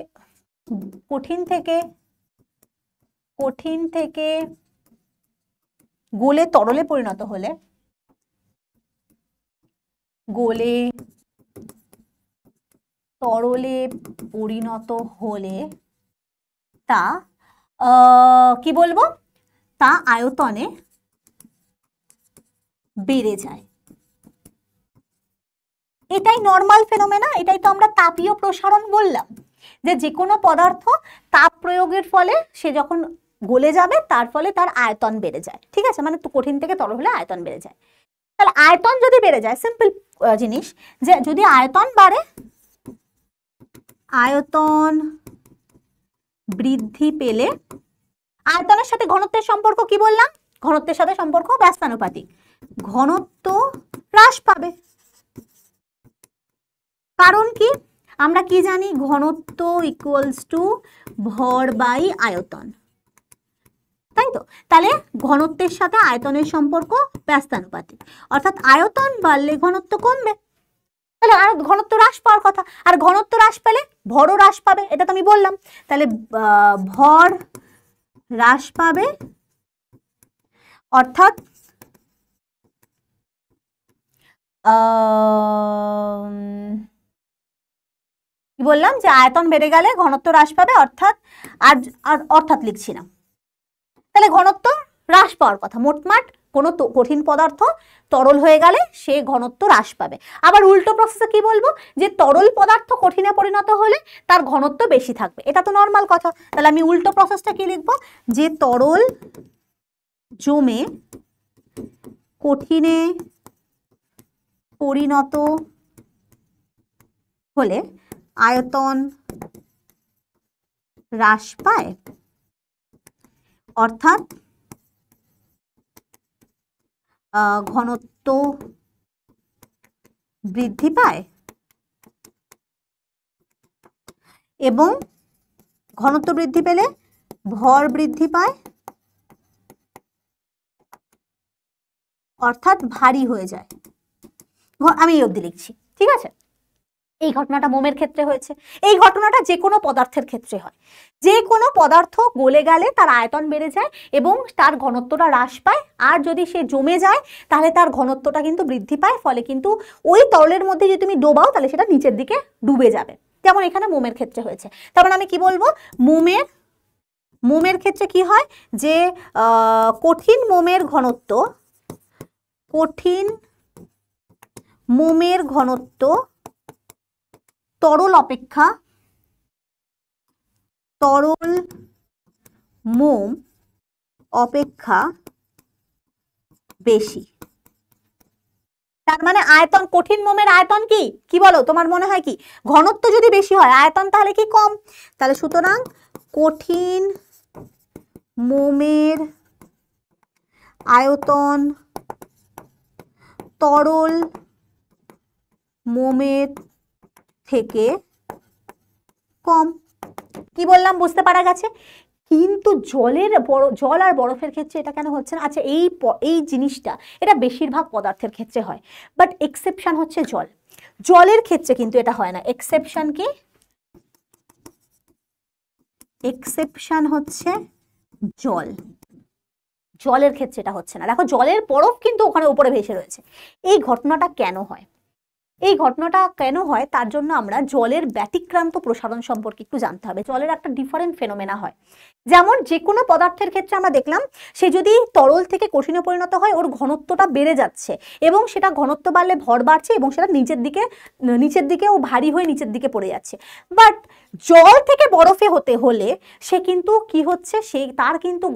কঠিন থেকে গলে তরলে পরিণত হলে, গলে তরলে পরিণত হলে তা কি বলবো, তা আয়তনে বেড়ে যায়। এটাই নর্মাল ফেনোমেনা, এটাই তো আমরা তাপীয় প্রসারণ বললাম, যে কোনো পদার্থ তাপ প্রয়োগের ফলে সে যখন গলে যাবে তার ফলে তার আয়তন বেড়ে যায়, ঠিক আছে, মানে কঠিন থেকে তরল হলে আয়তন বেড়ে যায়। তাহলে আয়তন যদি বেড়ে যায়, সিম্পল জিনিস যে যদি আয়তন বাড়ে, আয়তন বৃদ্ধি পেলে আয়তনের সাথে ঘনত্বের সম্পর্ক কি বললাম, ঘনত্বের সাথে সম্পর্ক ব্যস্তানুপাতিক, ঘনত্ব হ্রাস পাবে। কারণ কি আমরা কি জানি, ঘনত্ব ইকুয়ালস টু ভর বাই আয়তন, তাই তাই তো? তাহলে ঘনত্বের সাথে আয়তনের সম্পর্ক ব্যস্তানুপাতিক, অর্থাৎ আয়তন বাড়লে ঘনত্ব কমবে, তাহলে আর ঘনত্ব হ্রাস পাওয়ার কথা, আর ঘনত্ব হ্রাস পেলে ভরও হ্রাস পাবে, এটা তো আমি বললাম। তাহলে ভর হ্রাস পাবে, অর্থাৎ কি বললাম যে আয়তন বেড়ে গেলে ঘনত্ব হ্রাস পাবে, অর্থাৎ অর্থাৎ লিখছি না, তাহলে ঘনত্ব হ্রাস পাওয়ার কথা। মোটমাট কোনো কঠিন পদার্থ তরল হয়ে গেলে সে ঘনত্ব হ্রাস পাবে। আবার উল্টো প্রসেসে কি বলবো, যে তরল পদার্থ কঠিনে পরিণত হলে তার ঘনত্ব বেশি থাকবে, এটা তো নর্মাল কথা। তাহলে আমি উল্টো প্রসেসটা কি লিখবো, যে তরল জমে কঠিনে পরিণত হলে আয়তন হ্রাস পায়, অর্থাৎ ঘনত্ব বৃদ্ধি পায়, এবং ঘনত্ব বৃদ্ধি পেলে ভর বৃদ্ধি পায়, অর্থাৎ ভারী হয়ে যায়। আমি এই অবধি লিখছি, ঠিক আছে? এই ঘটনাটা মোমের ক্ষেত্রে হয়েছে। এই ঘটনাটা যে কোনো পদার্থের ক্ষেত্রে হয়। যে কোনো পদার্থ গলে গেলে তার আয়তন বেড়ে যায় এবং তার ঘনত্বটা হ্রাস পায়, আর যদি সে জমে যায় তাহলে তার ঘনত্বটা কিন্তু বৃদ্ধি পায়, ফলে কিন্তু ওই তরলের মধ্যে যদি তুমি ডোবাও তাহলে সেটা নিচের দিকে ডুবে যাবে, যেমন এখানে মোমের ক্ষেত্রে হয়েছে। তার মানে আমি কি বলবো, মোমের ক্ষেত্রে কি হয়, যে কঠিন মোমের ঘনত্ব তরল মোম অপেক্ষা বেশি। তার মানে আয়তন, কঠিন মোমের আয়তন কি বলো, তোমার মনে হয় কি? ঘনত্ব যদি বেশি হয় আয়তন তাহলে কি কম? তাহলে সুতরাং কঠিন মোমের আয়তন তরল মোমের থেকে কম। কি বললাম বুঝতে পারা গেছে? কিন্তু জল আর বরফের ক্ষেত্রে এটা কেন হচ্ছে না? আচ্ছা, এই জিনিসটা এটা বেশিরভাগ পদার্থের ক্ষেত্রে হয়, বাট এক্সেপশন হচ্ছে জল। জলের ক্ষেত্রে কিন্তু এটা হয় না। এক্সেপশন হচ্ছে জলের ক্ষেত্রে এটা হচ্ছে না। দেখো, জলের বরফ কিন্তু ওখানে উপরে ভেসে রয়েছে। এই ঘটনাটা কেন হয়? তার জন্য আমরা জলের ব্যতিক্রান্ত প্রসারণ সম্পর্কে একটু জানতে হবে। জলের একটা ডিফারেন্ট ফেনোমেনা হয়। যেমন যে কোনো পদার্থের ক্ষেত্রে আমরা দেখলাম, সে যদি তরল থেকে কঠিনে পরিণত হয় ওর ঘনত্বটা বেড়ে যাচ্ছে, এবং সেটা ঘনত্ব বাড়লে ভর বাড়ছে, এবং সেটা নিচের দিকে ও ভারী হয়ে নিচের দিকে পড়ে যাচ্ছে। বাট জল থেকে বরফে হতে হলে সে কিন্তু কি হচ্ছে, তার কিন্তু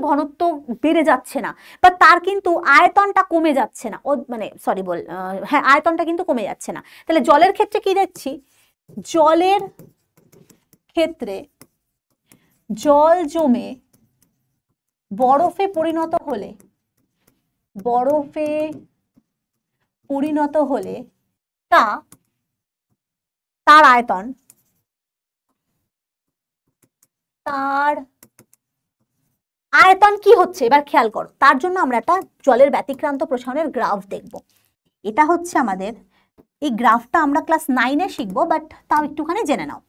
ঘনত্ব বেড়ে যাচ্ছে না, বা তার কিন্তু আয়তনটা কমে যাচ্ছে না, আয়তনটা কিন্তু কমে যাচ্ছে না। তাহলে জলের ক্ষেত্রে কি দেখছি, জলের ক্ষেত্রে জল জমে বরফে পরিণত হলে তার আয়তন কি হচ্ছে এবার খেয়াল করো। তার জন্য আমরা একটা জলের ব্যতিক্রান্ত প্রসারণের গ্রাফ দেখব। এটা হচ্ছে আমাদের, এই গ্রাফটা আমরা ক্লাস 9-এ শিখবো, বাট তাও একটুখানি জেনে নাও।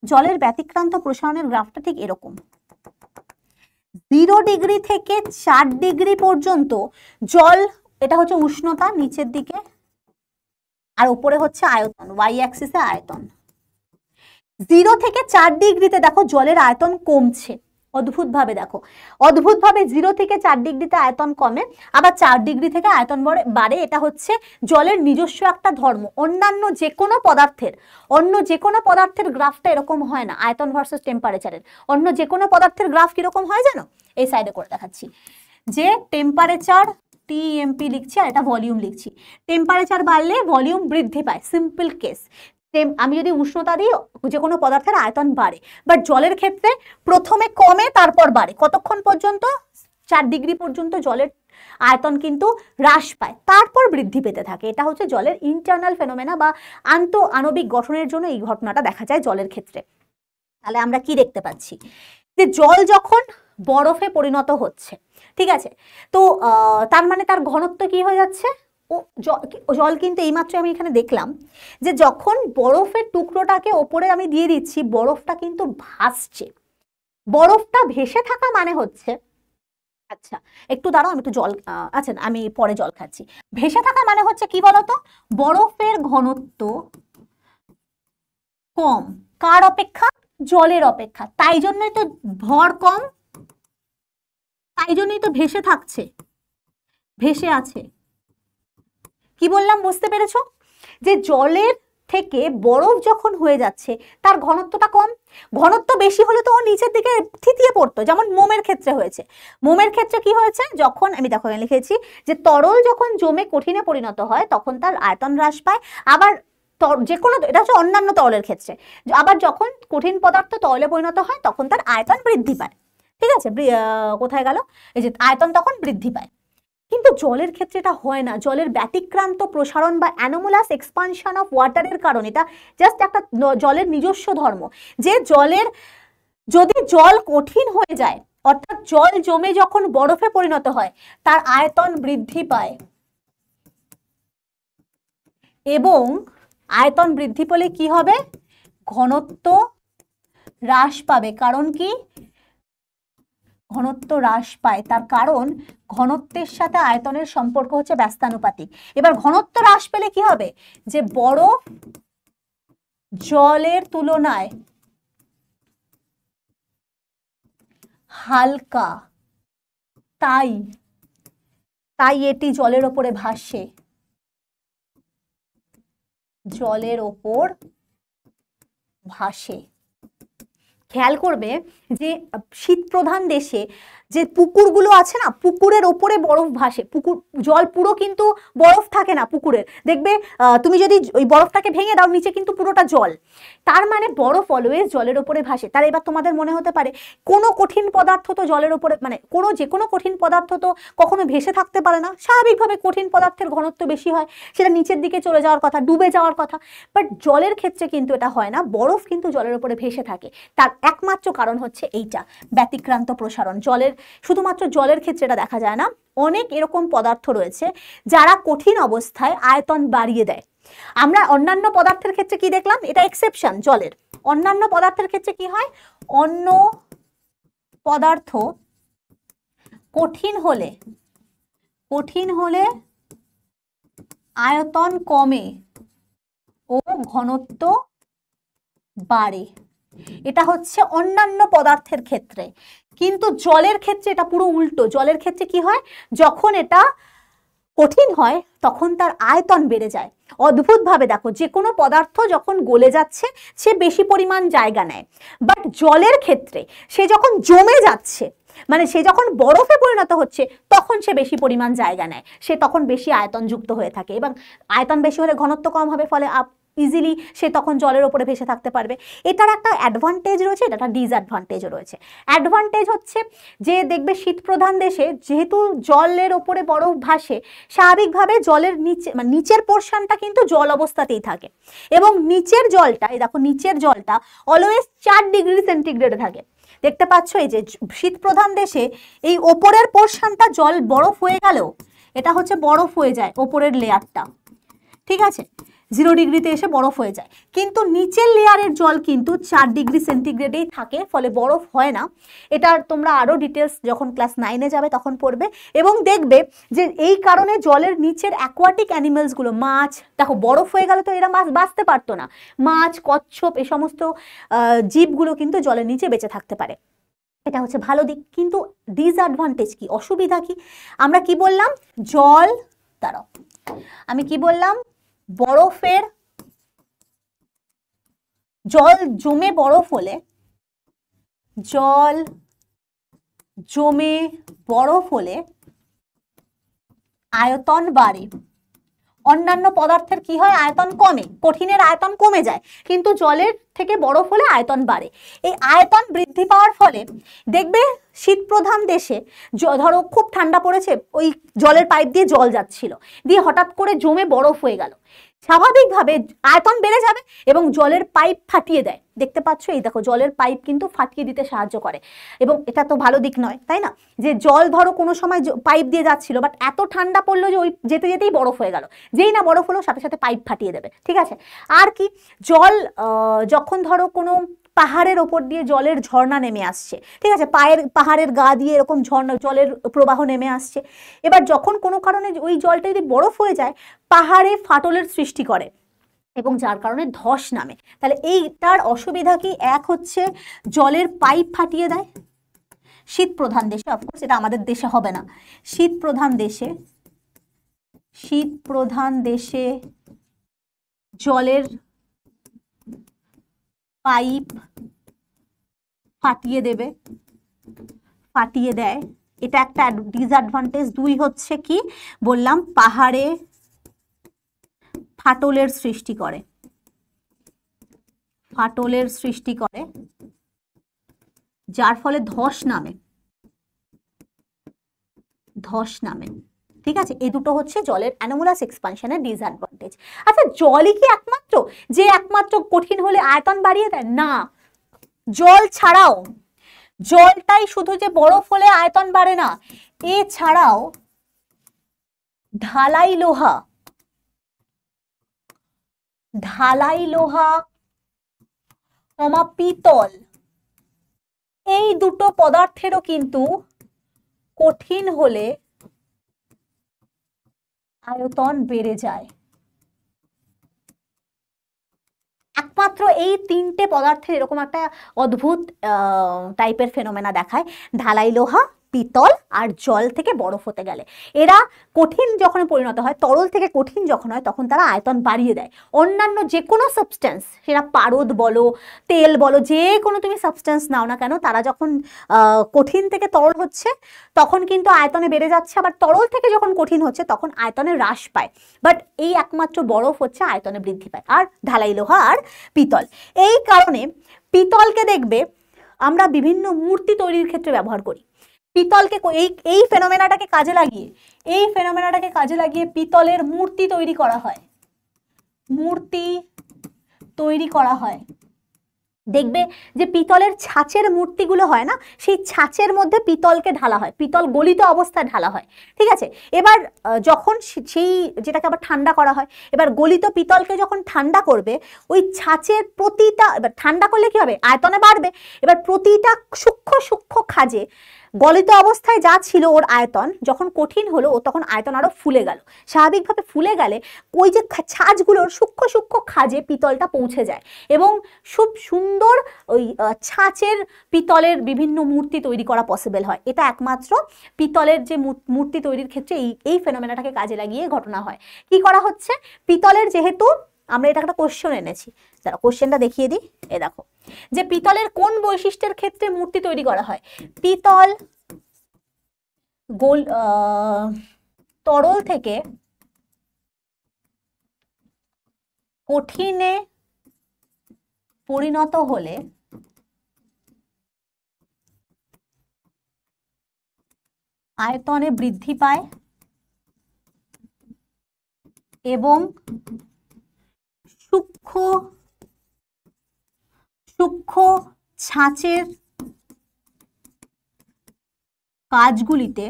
জলের ব্যতিক্রান্ত প্রসারণের গ্রাফটা ঠিক এরকম। 0 ডিগ্রি থেকে 4 ডিগ্রি পর্যন্ত জল, এটা হচ্ছে উষ্ণতা নিচের দিকে, আর উপরে হচ্ছে আয়তন, ওয়াই অ্যাক্সিসে আয়তন। 0 থেকে 4 ডিগ্রিতে দেখো জলের আয়তন কমছে, অদ্ভুতভাবে 0 থেকে 4 ডিগ্রিতে আয়তন কমে, আবার 4 ডিগ্রি থেকে আয়তন বাড়ে। এটা হচ্ছে জলের নিজস্ব একটা ধর্ম। অন্য যে কোনো পদার্থের গ্রাফটা এরকম হয় না, আয়তন ভার্সেস টেম্পারেচারের। অন্য যে কোনো পদার্থের গ্রাফ কিরকম হয় জানো? এই সাইডে করে দেখাচ্ছি, যে টেম্পারেচার টিএমপি লিখছি, আর এটা ভলিউম লিখছি। টেম্পারেচার বাড়লে ভলিউম বৃদ্ধি পায়, সিম্পল কেস। আমি যদি উষ্ণতা দিই, যে কোনো পদার্থের আয়তন বাড়ে, বাট জলের ক্ষেত্রে প্রথমে কমে তারপর বাড়ে। কতক্ষণ পর্যন্ত? 4 ডিগ্রি পর্যন্ত জলের আয়তন কিন্তু হ্রাস পায়, তারপর বৃদ্ধি পেতে থাকে। এটা হচ্ছে জলের ইন্টারনাল ফেনোমেনা বা আণবিক গঠনের জন্য এই ঘটনাটা দেখা যায় জলের ক্ষেত্রে। তাহলে আমরা কি দেখতে পাচ্ছি, যে জল যখন বরফে পরিণত হচ্ছে, ঠিক আছে। তো তার মানে তার ঘনত্ব কি হয়ে যাচ্ছে, ও জল কিন্তু এইমাত্র আমি এখানে দেখলাম যে যখন বরফের টুকরোটাকে ওপরে আমি দিয়ে দিচ্ছি, বরফটা কিন্তু ভাসছে। বরফটা ভেসে থাকা মানে হচ্ছে, আচ্ছা একটু দাঁড়াও আমি একটু জল, আচ্ছা আমি পরে জল খাচ্ছি। ভেসে থাকা মানে হচ্ছে কি বলতো, বরফের ঘনত্ব কম কার অপেক্ষা, জলের অপেক্ষা, তাই জন্যই তো ভর কম, তাই জন্যই তো ভেসে থাকছে, ভেসে আছে। কি বললাম বুঝতে পেরেছো, যে জলের থেকে বরফ যখন হয়ে যাচ্ছে তার ঘনত্বটা কম, ঘনত্ব বেশি হলে তো ও নিচের দিকে থিতিয়ে পড়তো, যেমন মোমের ক্ষেত্রে হয়েছে। মোমের ক্ষেত্রে কি হয়েছে, যখন আমি দেখো লিখেছি যে তরল যখন জমে কঠিনে পরিণত হয় তখন তার আয়তন হ্রাস পায়, আবার যে কোনো, এটা হচ্ছে অন্যান্য তরলের ক্ষেত্রে, আবার যখন কঠিন পদার্থ তরলে পরিণত হয় তখন তার আয়তন বৃদ্ধি পায়, ঠিক আছে। কোথায় গেল, এই যে আয়তন তখন বৃদ্ধি পায়। কিন্তু জলের ক্ষেত্রে এটা হয় না, জলের ব্যতিক্রান্ত প্রসারণ বা অ্যানোমালাস এক্সপানশন অফ ওয়াটারের কারণে, এটা জাস্ট একটা জলের নিজস্ব ধর্ম, যে জলের যদি জল কঠিন হয়ে যায়, অর্থাৎ জল জমে যখন বরফে পরিণত হয় তার আয়তন বৃদ্ধি পায়, এবং আয়তন বৃদ্ধি পেলে কি হবে, ঘনত্ব হ্রাস পাবে। কারণ কি, ঘনত্ব হ্রাস পায় তার কারণ ঘনত্বের সাথে আয়তনের সম্পর্ক হচ্ছে ব্যস্তানুপাতিক। এবার ঘনত্ব হ্রাস পেলে কি হবে, যে বরফ জলের তুলনায় হালকা, তাই এটি জলের ওপরে ভাসে, জলের ওপর ভাসে। খেয়াল করবে যে শীত প্রধান দেশে যে পুকুরগুলো আছে না, পুকুরের ওপরে বরফ ভাসে, পুকুর জল পুরো কিন্তু বরফ থাকে না পুকুরের, দেখবে তুমি যদি ওই বরফটাকে ভেঙে দাও নিচে কিন্তু পুরোটা জল, তার মানে বরফ অলওয়েজ জলের ওপরে ভাসে। তার এবার তোমাদের মনে হতে পারে কোনো কঠিন পদার্থ তো জলের ওপরে, মানে যে কোনো কঠিন পদার্থ তো কখনো ভেসে থাকতে পারে না, স্বাভাবিকভাবে কঠিন পদার্থের ঘনত্ব বেশি হয়, সেটা নিচের দিকে চলে যাওয়ার কথা, ডুবে যাওয়ার কথা। বাট জলের ক্ষেত্রে কিন্তু এটা হয় না, বরফ কিন্তু জলের ওপরে ভেসে থাকে। তার একমাত্র কারণ হচ্ছে এইটা, ব্যতিক্রান্ত প্রসারণ। শুধুমাত্র জলের ক্ষেত্রে এটা দেখা যায় না, অনেক এরকম পদার্থ রয়েছে যারা কঠিন অবস্থায় আয়তন বাড়িয়ে দেয়। আমরা অন্যান্য পদার্থের ক্ষেত্রে কি দেখলাম, এটা এক্সেপশন জলের, অন্যান্য পদার্থের ক্ষেত্রে কি হয়, অন্য পদার্থ কঠিন হলে আয়তন কমে ও ঘনত্ব বাড়ে, এটা হচ্ছে অন্যান্য পদার্থের ক্ষেত্রে। কিন্তু জলের ক্ষেত্রে এটা পুরো উল্টো, জলের ক্ষেত্রে কি হয়, যখন এটা কঠিন হয় তখন তার আয়তন বেড়ে যায়। অদ্ভুতভাবে দেখো, যে কোনো পদার্থ যখন গলে যাচ্ছে সে বেশি পরিমাণ জায়গা নেয়, বাট জলের ক্ষেত্রে সে যখন জমে যাচ্ছে, মানে সে যখন বরফে পরিণত হচ্ছে তখন সে বেশি পরিমাণ জায়গা নেয়, সে তখন বেশি আয়তন যুক্ত হয়ে থাকে, এবং আয়তন বেশি হলে ঘনত্ব কম হবে, ফলে ইজিলি সে তখন জলের উপরে ভেসে থাকতে পারবে। এটার একটা অ্যাডভান্টেজ রয়েছে, এটা একটা ডিসঅ্যাডভান্টেজও রয়েছে। অ্যাডভান্টেজ হচ্ছে যে দেখবে শীত প্রধান দেশে যেহেতু জলের ওপরে বরফ ভাসে, স্বাভাবিকভাবে জলের নিচে, মানে নিচের পোর্শনটা কিন্তু জল অবস্থাতেই থাকে, এবং নিচের জলটা, এই দেখো নিচের জলটা অলওয়েজ 4 ডিগ্রি সেন্টিগ্রেডে থাকে। দেখতে পাচ্ছ এই যে শীত প্রধান দেশে এই ওপরের পোর্শনটা জল বরফ হয়ে গেলেও এটা হচ্ছে বরফ হয়ে যায় ওপরের লেয়ারটা, ঠিক আছে, 0 ডিগ্রিতে এসে বরফ হয়ে যায়, কিন্তু নিচের লেয়ারের জল কিন্তু 4 ডিগ্রি সেন্টিগ্রেডেই থাকে, ফলে বরফ হয় না। এটার তোমরা আরো ডিটেলস যখন ক্লাস 9-এ যাবে তখন পড়বে, এবং দেখবে যে এই কারণে জলের নিচের অ্যাকোয়াটিক অ্যানিমেলসগুলো, মাছ, দেখো বরফ হয়ে গেলে তো এরা মাছ বাঁচতে পারতো না, মাছ, কচ্ছপ, এই সমস্ত জীবগুলো কিন্তু জলের নিচে বেঁচে থাকতে পারে। এটা হচ্ছে ভালো দিক। কিন্তু ডিসঅ্যাডভান্টেজ কি, অসুবিধা কি, আমরা কি বললাম, জল, দাঁড়াও আমি কি বললাম, বরফের জল জমে বরফ হলে, জল জমে বরফ হলে আয়তন বাড়ে। অন্যান্য পদার্থের কি হয়, আয়তন কমে, কঠিনের আয়তন কমে যায়, কিন্তু জলের থেকে বরফ হলে আয়তন বাড়ে। এই আয়তন বৃদ্ধি পাওয়ার ফলে দেখবে শীত প্রধান দেশে, ধরো খুব ঠান্ডা পড়েছে, ওই জলের পাইপ দিয়ে জল যাচ্ছিল, দিয়ে হঠাৎ করে জমে বরফ হয়ে গেল, স্বাভাবিকভাবে আয়তন বেড়ে যাবে এবং জলের পাইপ ফাটিয়ে দেয়। দেখতে পাচ্ছ, এই দেখো জলের পাইপ কিন্তু ফাটিয়ে দিতে সাহায্য করে, এবং এটা তো ভালো দিক নয়, তাই না? যে জল ধরো কোনো সময় পাইপ দিয়ে যাচ্ছিল, বাট এত ঠান্ডা পড়লো যে ওই যেতে যেতেই বরফ হয়ে গেল, যেই না বরফ হলো সাথে সাথে পাইপ ফাটিয়ে দেবে, ঠিক আছে? আর কি, জল যখন ধরো কোনো পাহাড়ের ওপর দিয়ে জলের ঝর্ণা নেমে আসছে, ঠিক আছে, পাহাড়ের গা দিয়ে এরকম ঝর্ণা জলের প্রবাহ নেমে আসছে, এবার যখন কোনো কারণে ওই জলটা যদি বরফ হয়ে যায়, পাহাড়ে ফাটলের সৃষ্টি করে এবং যার কারণে ধস নামে। তাহলে এইটার অসুবিধা কি? এক হচ্ছে জলের পাইপ ফাটিয়ে দেয়। শীত প্রধান দেশে, অফকোর্স এটা আমাদের দেশে হবে না, শীত প্রধান দেশে জলের পাইপ ফাটিয়ে দেয়, এটা একটা ডিসঅ্যাডভান্টেজ। দুই হচ্ছে কি বললাম, পাহাড়ে ফাটলের সৃষ্টি করে, যার ফলে ধস নামে, ঠিক আছে? এই দুটো হচ্ছে জলের অ্যানোমালাস এক্সপানশনের ডিসঅ্যাডভান্টেজ। আচ্ছা, জলই কি একমাত্র কঠিন হলে আয়তন বাড়িয়ে দেয়? না, জল ছাড়াও, জলটাই শুধু যে বরফ হলে আয়তন বাড়ে না, এছাড়াও ঢালাই লোহা পিতল, এই দুটো পদার্থেরও কিন্তু কঠিন হলে আয়তন বেড়ে যায়। একমাত্র এই তিনটে পদার্থের এরকম একটা অদ্ভুত টাইপের ফেনোমেনা দেখায়, ঢালাই লোহা, পিতল আর জল থেকে বরফ হতে গেলে এরা কঠিন যখন পরিণত হয়, তরল থেকে কঠিন যখন হয়, তখন তারা আয়তন বাড়িয়ে দেয়। অন্যান্য যে কোনো সাবস্টেন্স, সেটা পারদ বলো, তেল বলো, যে কোনো তুমি সাবস্টেন্স নাও না কেন, তারা যখন কঠিন থেকে তরল হচ্ছে তখন কিন্তু আয়তনে বেড়ে যাচ্ছে, আবার তরল থেকে যখন কঠিন হচ্ছে তখন আয়তনে হ্রাস পায়। বাট এই একমাত্র বরফ হচ্ছে আয়তনে বৃদ্ধি পায়, আর ঢালাই লোহা আর পিতল। এই কারণে পিতলকে দেখবে আমরা বিভিন্ন মূর্তি তৈরির ক্ষেত্রে ব্যবহার করি। পিতলকে এই ফেনোমেনাটাকে কাজে লাগিয়ে পিতলের মূর্তি তৈরি করা হয়। দেখবে যে পিতলের ছাঁচের মূর্তিগুলো হয় না, সেই ছাঁচের মধ্যে পিতলকে ঢালা হয়, পিতল গলিত অবস্থায় ঢালা হয়, ঠিক আছে? এবার যখন সেই যেটাকে আবার ঠান্ডা করা হয়, এবার গলিত পিতলকে যখন ঠান্ডা করবে, ওই ছাঁচের প্রতিটা, এবার ঠান্ডা করলে কি হবে, আয়তনে বাড়বে, এবার প্রতিটা সূক্ষ্ম খাঁজে গলিত অবস্থায় যা ছিল ওর আয়তন, যখন কঠিন হলো ও তখন আয়তন আরো ফুলে গেল। স্বাভাবিকভাবে ফুলে গেলে ওই যে ছাঁচগুলোর সূক্ষ্ম খাঁজে পিতলটা পৌঁছে যায় এবং খুব সুন্দর ওই ছাঁচের পিতলের বিভিন্ন মূর্তি তৈরি করা পসিবল হয়। এটা একমাত্র পিতলের যে মূর্তি তৈরির ক্ষেত্রে এই ফেনোমেনাটাকে কাজে লাগিয়ে ঘটনা হয়। কি করা হচ্ছে, পিতলের যেহেতু আমরা এটা একটা কোশ্চেন এনেছি, যারা কোশ্চেনটা দেখিয়ে দিই, এ দেখো যে পিতলের কোন বৈশিষ্ট্যের ক্ষেত্রে মূর্তি তৈরি করা হয়। পিতল তরল থেকে কঠিনে পরিণত হলে আয়তনে বৃদ্ধি পায় এবং সূক্ষ্ম ছাঁচের কাজগুলিতে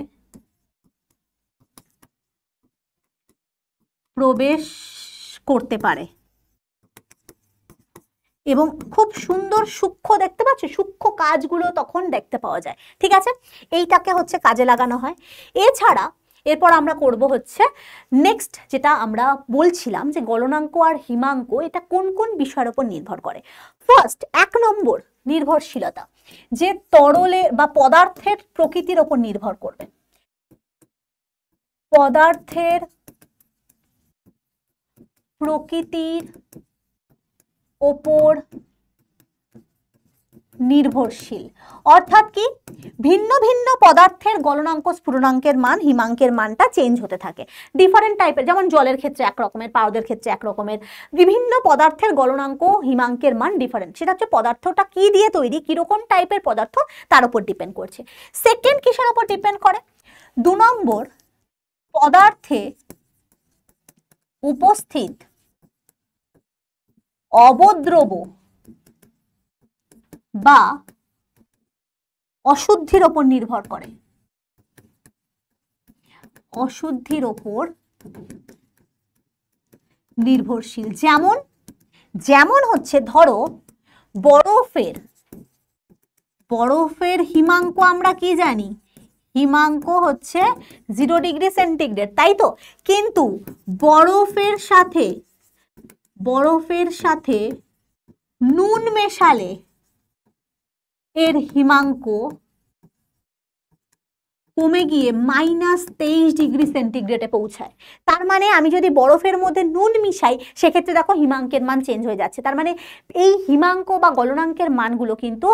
প্রবেশ করতে পারে এবং খুব সুন্দর সূক্ষ্ম, দেখতে পাচ্ছ, সূক্ষ্ম কাজগুলো তখন দেখতে পাওয়া যায়, ঠিক আছে? এইটাকে হচ্ছে কাজে লাগানো হয়। এছাড়া এরপর আমরা করব হচ্ছে নেক্সট, যেটা আমরা বলছিলাম যে গলনাঙ্ক আর হিমাঙ্ক এটা কোন কোন বিষয়ের উপর নির্ভর করে। ফার্স্ট, 1 নম্বর নির্ভরশীলতা, যে তরলে বা পদার্থের প্রকৃতির উপর নির্ভর করবে। পদার্থের প্রকৃতির ওপর নির্ভরশীল, অর্থাৎ কি, ভিন্ন ভিন্ন পদার্থের গলনাঙ্ক স্ফুটনাঙ্কের মান, হিমাঙ্কের মানটা চেঞ্জ হতে থাকে, ডিফারেন্ট টাইপের, যেমন জলের ক্ষেত্রে এক রকমের, পারদের ক্ষেত্রে এক রকমের, বিভিন্ন পদার্থের গলনাঙ্ক হিমাঙ্কের মান ডিফারেন্ট। সেটা হচ্ছে পদার্থটা কি দিয়ে তৈরি, কিরকম টাইপের পদার্থ, তার উপর ডিপেন্ড করছে। সেকেন্ড কিসের উপর ডিপেন্ড করে, 2 নম্বর, পদার্থে উপস্থিত অবদ্রব বা অশুদ্ধির ওপর নির্ভর করে, অশুদ্ধির ওপর নির্ভরশীল। যেমন যেমন হচ্ছে ধরো বরফের হিমাঙ্ক আমরা কি জানি, হিমাঙ্ক হচ্ছে 0 ডিগ্রি সেন্টিগ্রেড, তাই তো? কিন্তু বরফের সাথে নুন মেশালে এর হিমাঙ্ক কমে গিয়ে -23 ডিগ্রি সেন্টিগ্রেডে পৌঁছায়। তার মানে আমি যদি বরফের মধ্যে নুন মিশাই সেক্ষেত্রে দেখো হিমাঙ্কের মান চেঞ্জ হয়ে যাচ্ছে। তার মানে এই হিমাঙ্ক বা গলনাঙ্কের মানগুলো কিন্তু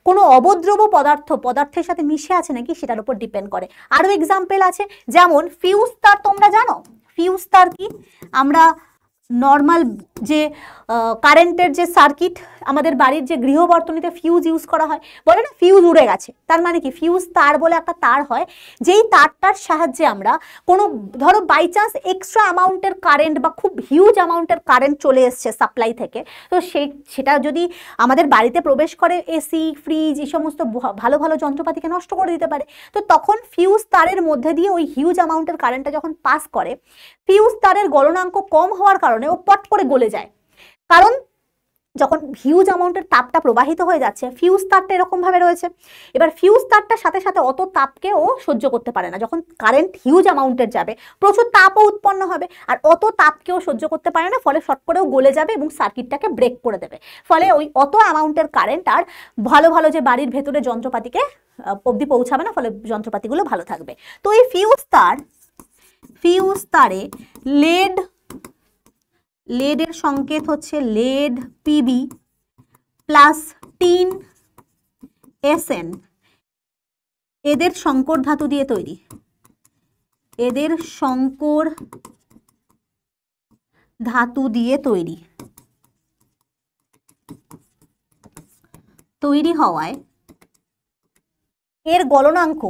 কোনো অবদ্রব পদার্থের সাথে মিশে আছে নাকি সেটার উপর ডিপেন্ড করে। আরো এক্সাম্পল আছে, যেমন ফিউজ তার, তোমরা জানো ফিউজ তার কি? আমরা নর্মাল যে কারেন্টের যে সার্কিট, আমাদের বাড়ির যে গৃহবর্তনীতে ফিউজ ইউজ করা হয়, বলে না ফিউজ উড়ে গেছে, তার মানে কি ফিউজ তার বলে একটা তার হয়, যেই তারটার সাহায্যে আমরা কোনো ধরো বাই চান্স এক্সট্রা অ্যামাউন্টের কারেন্ট বা খুব হিউজ অ্যামাউন্টের কারেন্ট চলে এসছে সাপ্লাই থেকে, তো সেটা যদি আমাদের বাড়িতে প্রবেশ করে এসি ফ্রিজ এই সমস্ত ভালো ভালো যন্ত্রপাতিকে নষ্ট করে দিতে পারে। তো তখন ফিউজ তারের মধ্যে দিয়ে ওই হিউজ অ্যামাউন্টের কারেন্টটা যখন পাস করে, ফিউজ তারের গলনাঙ্ক কম হওয়ার কারণে ও পট করে গলে যায়। কারণ যখন হিউজ অ্যামাউন্টের তাপটা প্রবাহিত হয়ে যাচ্ছে, ফিউজ তারটা এরকম ভাবে রয়েছে, এবার ফিউজ তারটার সাথে সাথে অত তাপকে ও সহ্য করতে পারে না। যখন কারেন্ট হিউজ অ্যামাউন্টের যাবে প্রচুর তাপও উৎপন্ন হবে, আর অত তাপকেও সহ্য করতে পারে না, ফলে শর্ট করেও গলে যাবে এবং সার্কিটটাকে ব্রেক করে দেবে। ফলে ওই অত অ্যামাউন্টের কারেন্ট আর ভালো ভালো যে বাড়ির ভেতরে যন্ত্রপাতিকে অবধি পৌঁছাবে না, ফলে যন্ত্রপাতিগুলো ভালো থাকবে। তো এই ফিউজ তারে লেডের সংকেত হচ্ছে lead PB plus tin SN, এদের সংকর ধাতু দিয়ে তৈরি, এদের সংকর ধাতু দিয়ে তৈরি হওয়ায় এর গলনাঙ্ক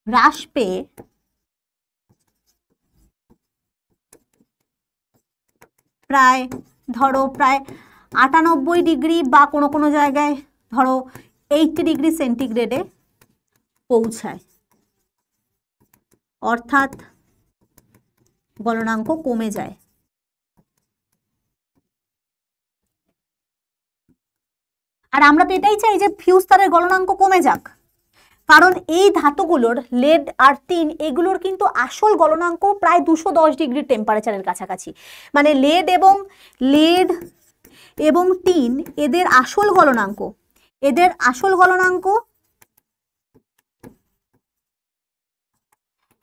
হ্রাস পেয়ে প্রায় 98 ডিগ্রি বা কোনো কোনো জায়গায় ধরো 80 ডিগ্রি সেন্টিগ্রেডে পৌঁছায়, অর্থাৎ গলনাঙ্ক কমে যায়। আর আমরা তো এটাই চাই যে ফিউজ তারের গলনাঙ্ক কমে যাক, কারণ এই ধাতুগুলোর লেড আর টিন এগুলোর কিন্তু আসল গলনাঙ্ক প্রায় 210 ডিগ্রি টেম্পারেচারের কাছাকাছি। মানে লেড এবং টিন এদের আসল গলনাঙ্ক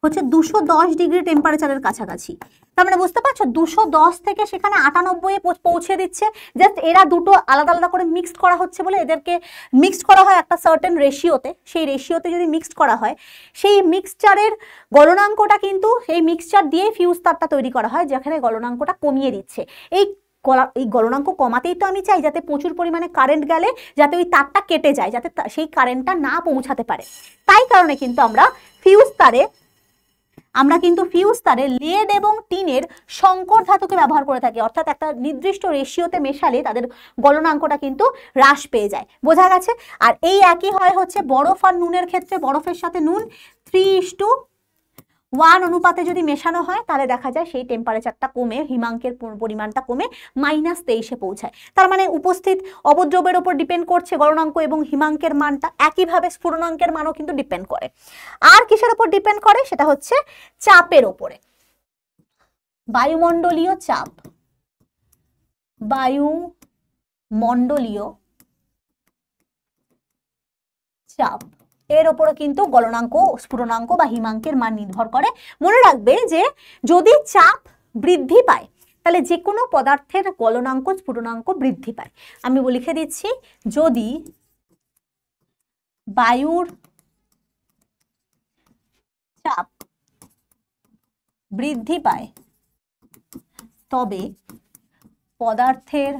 হচ্ছে 210 ডিগ্রি টেম্পারেচারের কাছাকাছি। তার মানে বুঝতে পারছো 210 থেকে সেখানে 98 পৌঁছে দিচ্ছে। জাস্ট এরা দুটো আলাদা আলাদা করে মিক্সড করা হচ্ছে বলে এদেরকে মিক্সড করা হয় একটা সার্টেন রেশিওতে। সেই রেশিওতে যদি মিক্সড করা হয়, সেই মিক্সচারের গলনাঙ্কটা কিন্তু এই মিক্সচার দিয়ে ফিউজ তারটা তৈরি করা হয়, যেখানে গলনাঙ্কটা কমিয়ে দিচ্ছে। এই গলনাঙ্ক কমাতেই তো আমি চাই যাতে প্রচুর পরিমাণে কারেন্ট গেলে যাতে ওই তারটা কেটে যায়, যাতে সেই কারেন্টটা না পৌঁছাতে পারে। তাই কারণে কিন্তু আমরা ফিউজ তারে লেড এবং টিনের সংকর ধাতুকে ব্যবহার করে থাকি, অর্থাৎ একটা নির্দিষ্ট রেশিওতে মেশালে তাদের গলনাঙ্কটা কিন্তু হ্রাস পেয়ে যায়। বোঝা গেছে? আর এই একই হয় হচ্ছে বরফ আর নুনের ক্ষেত্রে। বরফের সাথে নুন 3:1 অনুপাতে যদি মেশানো হয় তাহলে দেখা যায় সেই টেম্পারেচারটা কমে, হিমাঙ্কের পরিমাণটা কমে -23-এ পৌঁছায়। তার মানে উপস্থিত অবদ্রবের ওপর ডিপেন্ড করছে গলনাঙ্ক এবং হিমাঙ্কের মানটা, একইভাবে স্ফুটনাঙ্কের মানও কিন্তু ডিপেন্ড করে। আর কিসের ওপর ডিপেন্ড করে? সেটা হচ্ছে চাপের ওপরে। বায়ুমণ্ডলীয় চাপ এর ওপরও কিন্তু গলনাঙ্ক, স্ফুটনাঙ্ক বা হিমাঙ্কের মান নির্ভর করে। মনে রাখবে যে যদি চাপ বৃদ্ধি পায় তাহলে যে কোনো পদার্থের গলনাঙ্ক স্ফুটনাঙ্ক বৃদ্ধি পায়। আমি লিখে দিচ্ছি, যদি বায়ুর চাপ বৃদ্ধি পায় তবে পদার্থের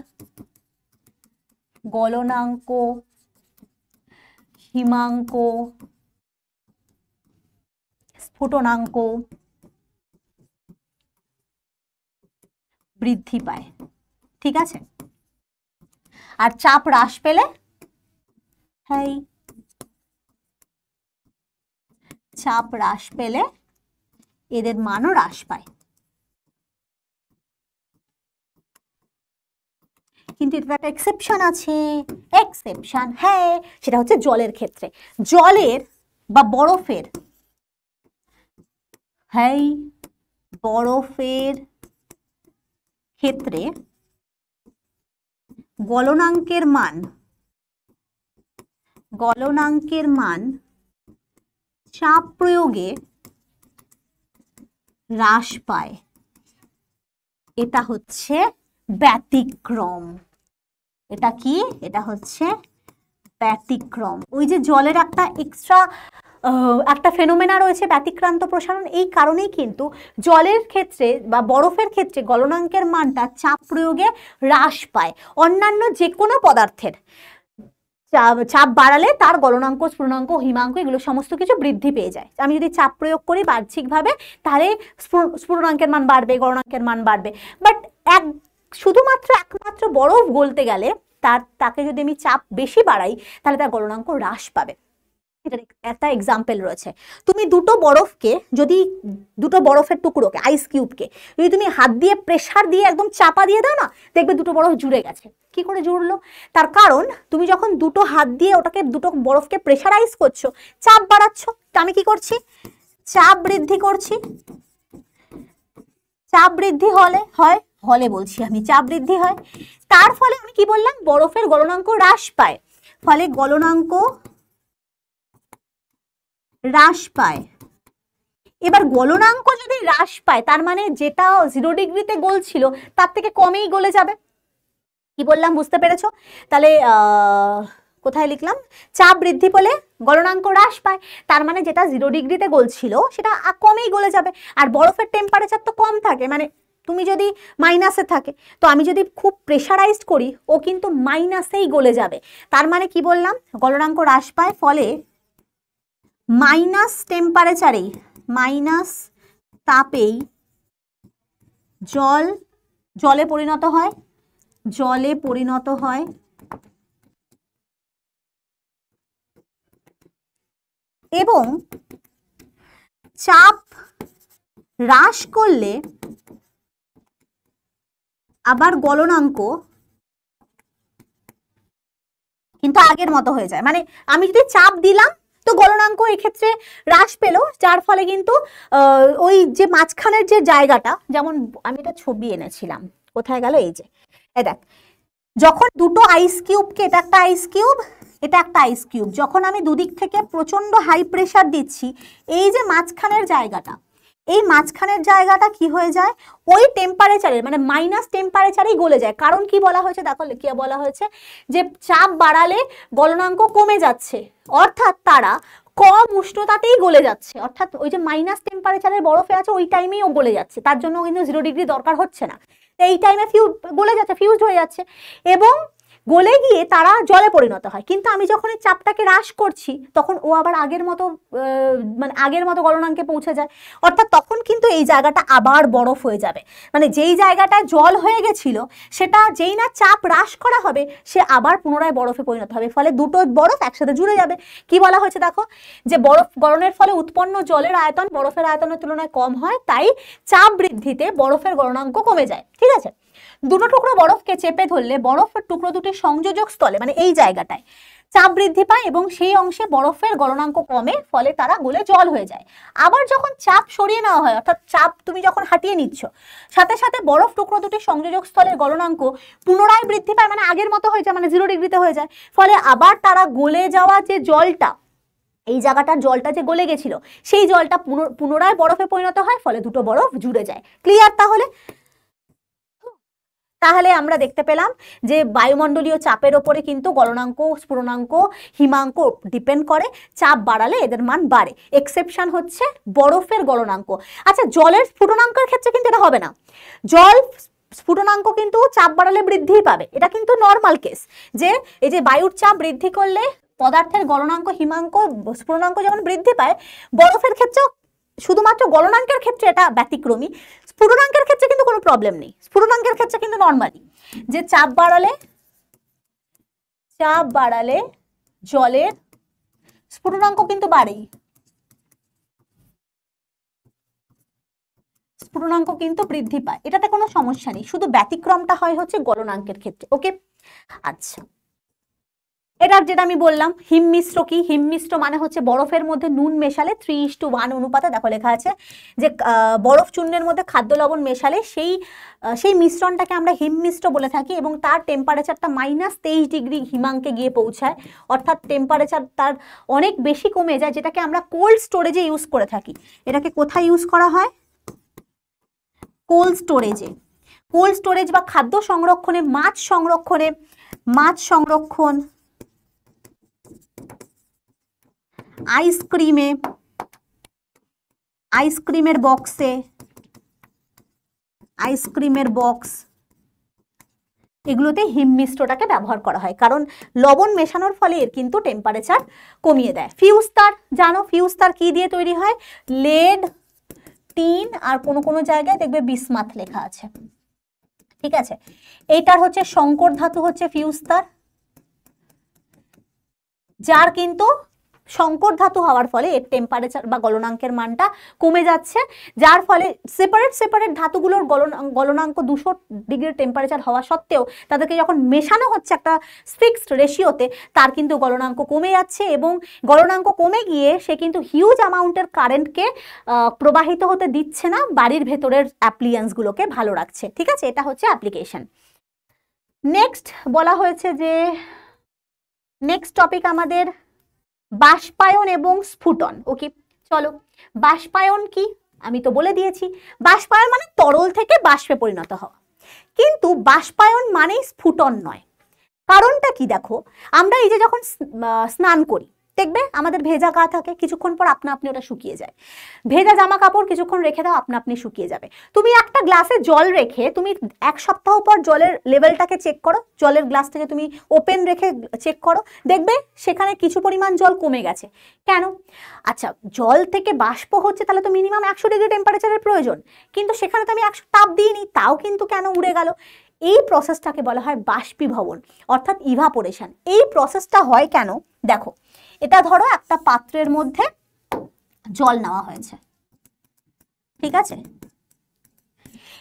গলনাঙ্ক, হিমাঙ্ক, স্ফুটনাঙ্ক বৃদ্ধি পায়, ঠিক আছে। আর চাপ হ্রাস পেলে, হ্যাঁ, চাপ হ্রাস পেলে এদের মানও হ্রাস পায়। কিন্তু এটা একটা এক্সেপশন আছে, এক্সেপশন, হ্যাঁ, সেটা হচ্ছে জলের ক্ষেত্রে। জলের বা বরফের, হ্যাঁ, বরফের ক্ষেত্রে গলনাঙ্কের মান চাপ প্রয়োগে হ্রাস পায়। এটা হচ্ছে ব্যতিক্রম। এটা কি? এটা হচ্ছে ব্যতিক্রম। ওই যে জলের একটা এক্সট্রা একটা ফেনোমেনা রয়েছে ব্যতিক্রান্ত প্রসারণ, এই কারণেই কিন্তু জলের ক্ষেত্রে বা বরফের ক্ষেত্রে গলনাঙ্কের মানটা চাপ প্রয়োগে হ্রাস পায়। অন্যান্য যে কোনো পদার্থের চাপ বাড়ালে তার গলনাঙ্ক, স্ফুটনাঙ্ক, হিমাঙ্ক এগুলো সমস্ত কিছু বৃদ্ধি পেয়ে যায়। আমি যদি চাপ প্রয়োগ করি বাহ্যিকভাবে, তাহলে স্ফুটনাঙ্কের মান বাড়বে, গলনাঙ্কের মান বাড়বে। বাট একমাত্র বরফ গলতে গেলে তাকে যদি আমি চাপ বেশি বাড়াই, তাহলে তার গলনাঙ্ক হ্রাস পাবে। এটার একটা এক্সাম্পল রয়েছে। তুমি দুটো বরফের টুকরোকে, আইস কিউবকে যদি তুমি হাত দিয়ে প্রেসার দিয়ে একদম চাপা দিয়ে দাও না, দেখবে দুটো বরফ জুড়ে গেছে। কি করে জুড়লো? তার কারণ তুমি যখন দুটো হাত দিয়ে দুটো বরফকে প্রেসারাইজ করছো, চাপ বাড়াচ্ছ। তা আমি কি করছি? চাপ বৃদ্ধি করছি। চাপ বৃদ্ধি চাপ বৃদ্ধি হয়। তার ফলে আমি কি বললাম? বরফের গলনাঙ্ক হ্রাস পায়। ফলে গলনাঙ্ক হ্রাস পায়। এবার গলনাঙ্ক যদি হ্রাস পায়, তার মানে যেটা 0 ডিগ্রিতে গলছিল তার থেকে কমেই গলে যাবে। কি বললাম বুঝতে পেরেছো? তাহলে কোথায় লিখলাম? চাপ বৃদ্ধি পেলে গলনাঙ্ক হ্রাস পায়, তার মানে যেটা 0 ডিগ্রিতে গলছিল সেটা কমেই গলে যাবে। আর বরফের টেম্পারেচার তো কম থাকে, মানে তুমি যদি মাইনাসে থাকে, তো আমি যদি খুব প্রেসারাইজড করি, ও কিন্তু মাইনাসেই গলে যাবে। তার মানে কি বললাম? গলনাঙ্ক হ্রাস পায়, ফলে মাইনাস টেম্পারেচারেই, মাইনাস তাপেই জলে পরিণত হয়, এবং চাপ হ্রাস করলে আবার গলনাঙ্ক কিন্তু আগের মতো হয়ে যায়। মানে আমি যদি চাপ দিলাম, তো গলনাঙ্ক এক্ষেত্রে হ্রাস পেল, যার ফলে কিন্তু ওই যে মাঝখানের যে জায়গাটা, যেমন আমি একটা ছবি এনেছিলাম, কোথায় গেল? এই যে, দেখ, যখন দুটো আইস কিউবকে, এটা একটা আইস কিউব, এটা একটা আইস কিউব, যখন আমি দুদিক থেকে প্রচন্ড হাই প্রেসার দিচ্ছি, এই যে মাঝখানের জায়গাটা, এই মাঝখানের জায়গাটা কি হয়ে যায়? ওই টেম্পারেচারের, মানে মাইনাস টেম্পারেচারেই গলে যায়। কারণ কি বলা হয়েছে? দেখো, কি বলা হয়েছে? যে চাপ বাড়ালে গলনাঙ্ক কমে যাচ্ছে, অর্থাৎ তারা কম উষ্ণতাতেই গলে যাচ্ছে। অর্থাৎ ওই যে মাইনাস টেম্পারেচারের বরফে আছে, ওই টাইমেই ও গলে যাচ্ছে, তার জন্য কিন্তু 0 ডিগ্রি দরকার হচ্ছে না। এই টাইমে গলে যাচ্ছে, ফিউজড হয়ে যাচ্ছে, এবং গলে গিয়ে তারা জলে পরিণত হয়। কিন্তু আমি যখন এই চাপটাকে হ্রাস করছি, তখন ও আবার আগের মতো গলনাঙ্কে পৌঁছে যায়। অর্থাৎ তখন কিন্তু এই জায়গাটা আবার বরফ হয়ে যাবে। মানে যেই জায়গাটা জল হয়ে গেছিল, সেটা যেই না চাপ হ্রাস করা হবে, সে আবার পুনরায় বরফে পরিণত হবে। ফলে দুটো বরফ একসাথে জুড়ে যাবে। কি বলা হয়েছে দেখো? যে বরফ গলনের ফলে উৎপন্ন জলের আয়তন বরফের আয়তনের তুলনায় কম হয়, তাই চাপ বৃদ্ধিতে বরফের গলনাঙ্ক কমে যায়। ঠিক আছে? দুটো টুকরো বরফকে চেপে ধরলে বরফের টুকরো দুটি সংযোজক স্থলে, মানে এই জায়গাটায়, চাপ বৃদ্ধি পায় এবং সেই অংশে বরফের গলনাঙ্ক কমে, ফলে তারা গলে জল হয়ে যায়। আবার যখন চাপ সরিয়ে নেওয়া হয়, অর্থাৎ চাপ তুমি যখন হাটিয়ে নিচ্ছ, সাথে সাথে বরফ টুকরো দুটি সংযোজক স্থলের গলনাঙ্ক পুনরায় বৃদ্ধি পায়, মানে আগের মতো হয়ে যায়, মানে 0 ডিগ্রিতে হয়ে যায়। ফলে আবার তারা গলে যাওয়া যে জলটা, এই জায়গাটার জলটা যে গলে গেছিল, সেই জলটা পুনরায় বরফে পরিণত হয়, ফলে দুটো বরফ জুড়ে যায়। ক্লিয়ার? তাহলে আমরা দেখতে পেলাম যে বায়ুমণ্ডলীয় চাপের ওপরে কিন্তু গলনাঙ্ক, স্ফুটনাঙ্ক, হিমাঙ্ক ডিপেন্ড করে। চাপ বাড়ালে এদের মান বাড়ে। এক্সেপশন হচ্ছে বরফের গলনাঙ্ক। আচ্ছা, জলের স্ফুটনাঙ্কের ক্ষেত্রে কিন্তু এটা হবে না। জল স্ফুটনাঙ্ক কিন্তু চাপ বাড়ালে বৃদ্ধি পাবে, এটা কিন্তু নর্মাল কেস। যে এই যে বায়ুর চাপ বৃদ্ধি করলে পদার্থের গলনাঙ্ক, হিমাঙ্ক, স্ফুটনাঙ্ক যেমন বৃদ্ধি পায়, বরফের ক্ষেত্রেও শুধুমাত্র গলনাঙ্কের ক্ষেত্রে এটা ব্যতিক্রমী। স্ফুটনাঙ্কের ক্ষেত্রে কিন্তু কোনো প্রবলেম নেই, স্ফুটনাঙ্কের ক্ষেত্রে কিন্তু নর্মালি যে চাপ বাড়ালে জলের স্ফুটনাঙ্ক কিন্তু বাড়েই, স্ফুটনাঙ্ক কিন্তু বৃদ্ধি পায়, এটাতে কোনো সমস্যা নেই, শুধু ব্যতিক্রমটা হয় হচ্ছে গলনাঙ্কের ক্ষেত্রে। ওকে, আচ্ছা এটার যেটা আমি বললাম হিমমিশ্র কি, হিমমিশ্র মানে হচ্ছে বরফের মধ্যে নুন মেশালে 3:1 অনুপাতে, দেখো লেখা আছে যে বরফ চূর্ণের মধ্যে খাদ্য লবণ মেশালে সেই মিশ্রণটাকে আমরা হিমমিশ্র বলে থাকি এবং তার টেম্পারেচারটা -23 ডিগ্রি হিমাঙ্কে গিয়ে পৌঁছায়, অর্থাৎ টেম্পারেচার তার অনেক বেশি কমে যায়, যেটাকে আমরা কোল্ড স্টোরেজে ইউজ করে থাকি। এটাকে কোথায় ইউজ করা হয়? কোল্ড স্টোরেজে। কোল্ড স্টোরেজ বা খাদ্য সংরক্ষণে, মাছ সংরক্ষণ, আইসক্রিমের বক্স, এগুলোতে হিম মিশ্রটাকে ব্যবহার করা হয়, কারণ লবণ মেশানোর ফলে এর কিন্তু টেম্পারেচার কমিয়ে দেয়। ফিউজ তার জানো, ফিউজ তার কি দিয়ে তৈরি হয়? লেড, টিন আর কোনো জায়গায় দেখবে বিসমাথ লেখা আছে, ঠিক আছে। এইটার হচ্ছে সংকর ধাতু হচ্ছে ফিউজ তার, যার কিন্তু সংকর ধাতু হওয়ার ফলে এর টেম্পারেচার বা গলনাঙ্কের মানটা কমে যাচ্ছে, যার ফলে সেপারেট ধাতুগুলোর গলনাঙ্ক 200 ডিগ্রি টেম্পারেচার হওয়া সত্ত্বেও তাদেরকে যখন মেশানো হচ্ছে একটা ফিক্সড রেশিওতে, তার কিন্তু গলনাঙ্ক কমে যাচ্ছে এবং গলনাঙ্ক কমে গিয়ে সে কিন্তু হিউজ অ্যামাউন্টের কারেন্টকে প্রবাহিত হতে দিচ্ছে না, বাড়ির ভেতরের অ্যাপ্লিয়েন্সগুলোকে ভালো রাখছে, ঠিক আছে। এটা হচ্ছে অ্যাপ্লিকেশন। নেক্সট বলা হয়েছে যে নেক্সট টপিক আমাদের বাষ্পায়ন এবং স্ফুটন। ওকে, চলো বাষ্পায়ন কি আমি তো বলে দিয়েছি, বাষ্পায়ন মানে তরল থেকে বাষ্পে পরিণত হওয়া, কিন্তু বাষ্পায়ন মানেই স্ফুটন নয়। কারণটা কি দেখো, আমরা এই যে যখন স্নান করি দেখবে আমাদের ভেজা গা থাকে, কিছুক্ষণ পর আপনা আপনি ওটা শুকিয়ে যায়। ভেজা জামা কাপড় কিছুক্ষণ রেখে দাও, আপনা আপনি শুকিয়ে যাবে। তুমি একটা গ্লাসে জল রেখে তুমি 1 সপ্তাহ পর জলের লেভেলটাকে চেক করো, জলের গ্লাস থেকে তুমি ওপেন রেখে চেক করো, দেখবে সেখানে কিছু পরিমাণ জল কমে গেছে। কেন? আচ্ছা, জল থেকে বাষ্প হচ্ছে, তাহলে তো মিনিমাম 100 ডিগ্রি টেম্পারেচারের প্রয়োজন, কিন্তু সেখানে তো আমি 100 তাপ দিইনি, তাও কিন্তু কেন উড়ে গেল? এই প্রসেসটাকে বলা হয় বাষ্পীভবন, অর্থাৎ ইভাপোরেশন। এই প্রসেসটা হয় কেন দেখো, এটা ধরো একটা পাত্রের মধ্যে জল নেওয়া হয়েছে, ঠিক আছে।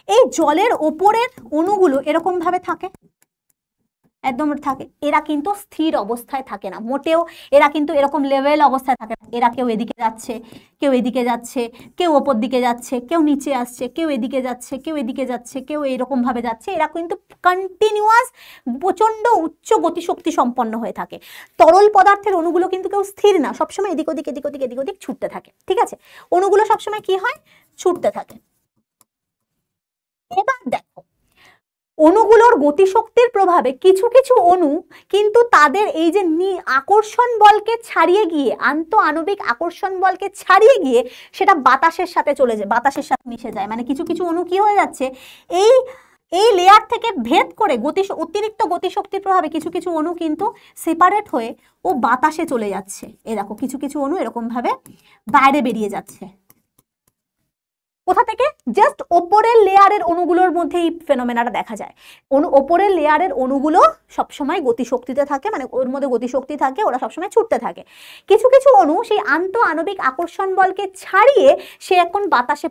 এই জলের ওপরের অণুগুলো এরকম ভাবে থাকে, একদম থাকে, এরা কিন্তু স্থির অবস্থায় থাকে না মোটেও, এরা কিন্তু এরকম লেভেল অবস্থায় থাকে না, এরা কেউ এদিকে যাচ্ছে, কেউ এদিকে যাচ্ছে, কেউ ওপর দিকে যাচ্ছে, কেউ নিচে আসছে, কেউ এদিকে যাচ্ছে, কেউ এদিকে যাচ্ছে, কেউ এরকম ভাবে যাচ্ছে, এরা কিন্তু কন্টিনিউয়াস প্রচন্ড উচ্চ গতিশক্তি সম্পন্ন হয়ে থাকে। তরল পদার্থের অণুগুলো কিন্তু কেউ স্থির না, সবসময় এদিক ওদিক এদিক ওদিক এদিক ওদিক ছুটতে থাকে, ঠিক আছে। অণুগুলো সবসময় কি হয়? ছুটতে থাকে। এবার দেখো, অণুগুলোর গতিশক্তির প্রভাবে কিছু কিছু অণু কিন্তু তাদের এই যে আকর্ষণ বলকে ছাড়িয়ে গিয়ে, আন্তঃআণবিক আকর্ষণ বলকে ছাড়িয়ে গিয়ে সেটা বাতাসের সাথে চলে যায়, বাতাসের সাথে মিশে যায়। মানে কিছু কিছু অণু কি হয়ে যাচ্ছে, এই লেয়ার থেকে ভেদ করে অতিরিক্ত গতিশক্তির প্রভাবে কিছু কিছু অণু কিন্তু সেপারেট হয়ে ও বাতাসে চলে যাচ্ছে। এ দেখো কিছু কিছু অণু এরকম ভাবে বাইরে বেরিয়ে যাচ্ছে। কোথা থেকে? জাস্ট ওপরের লেয়ারের অণুগুলোর মধ্যে এই ফেনোমেনাটা দেখা যায়। ওপরের লেয়ারের অণুগুলো সবসময় গতিশক্তিতে থাকে, মানে ওর মধ্যে গতিশক্তি থাকে, ওরা সবসময় ছুটতে থাকে। কিছু কিছু অণু সেই আন্তঃআণবিক আকর্ষণ বলকে ছাড়িয়ে সে এখন বাতাসে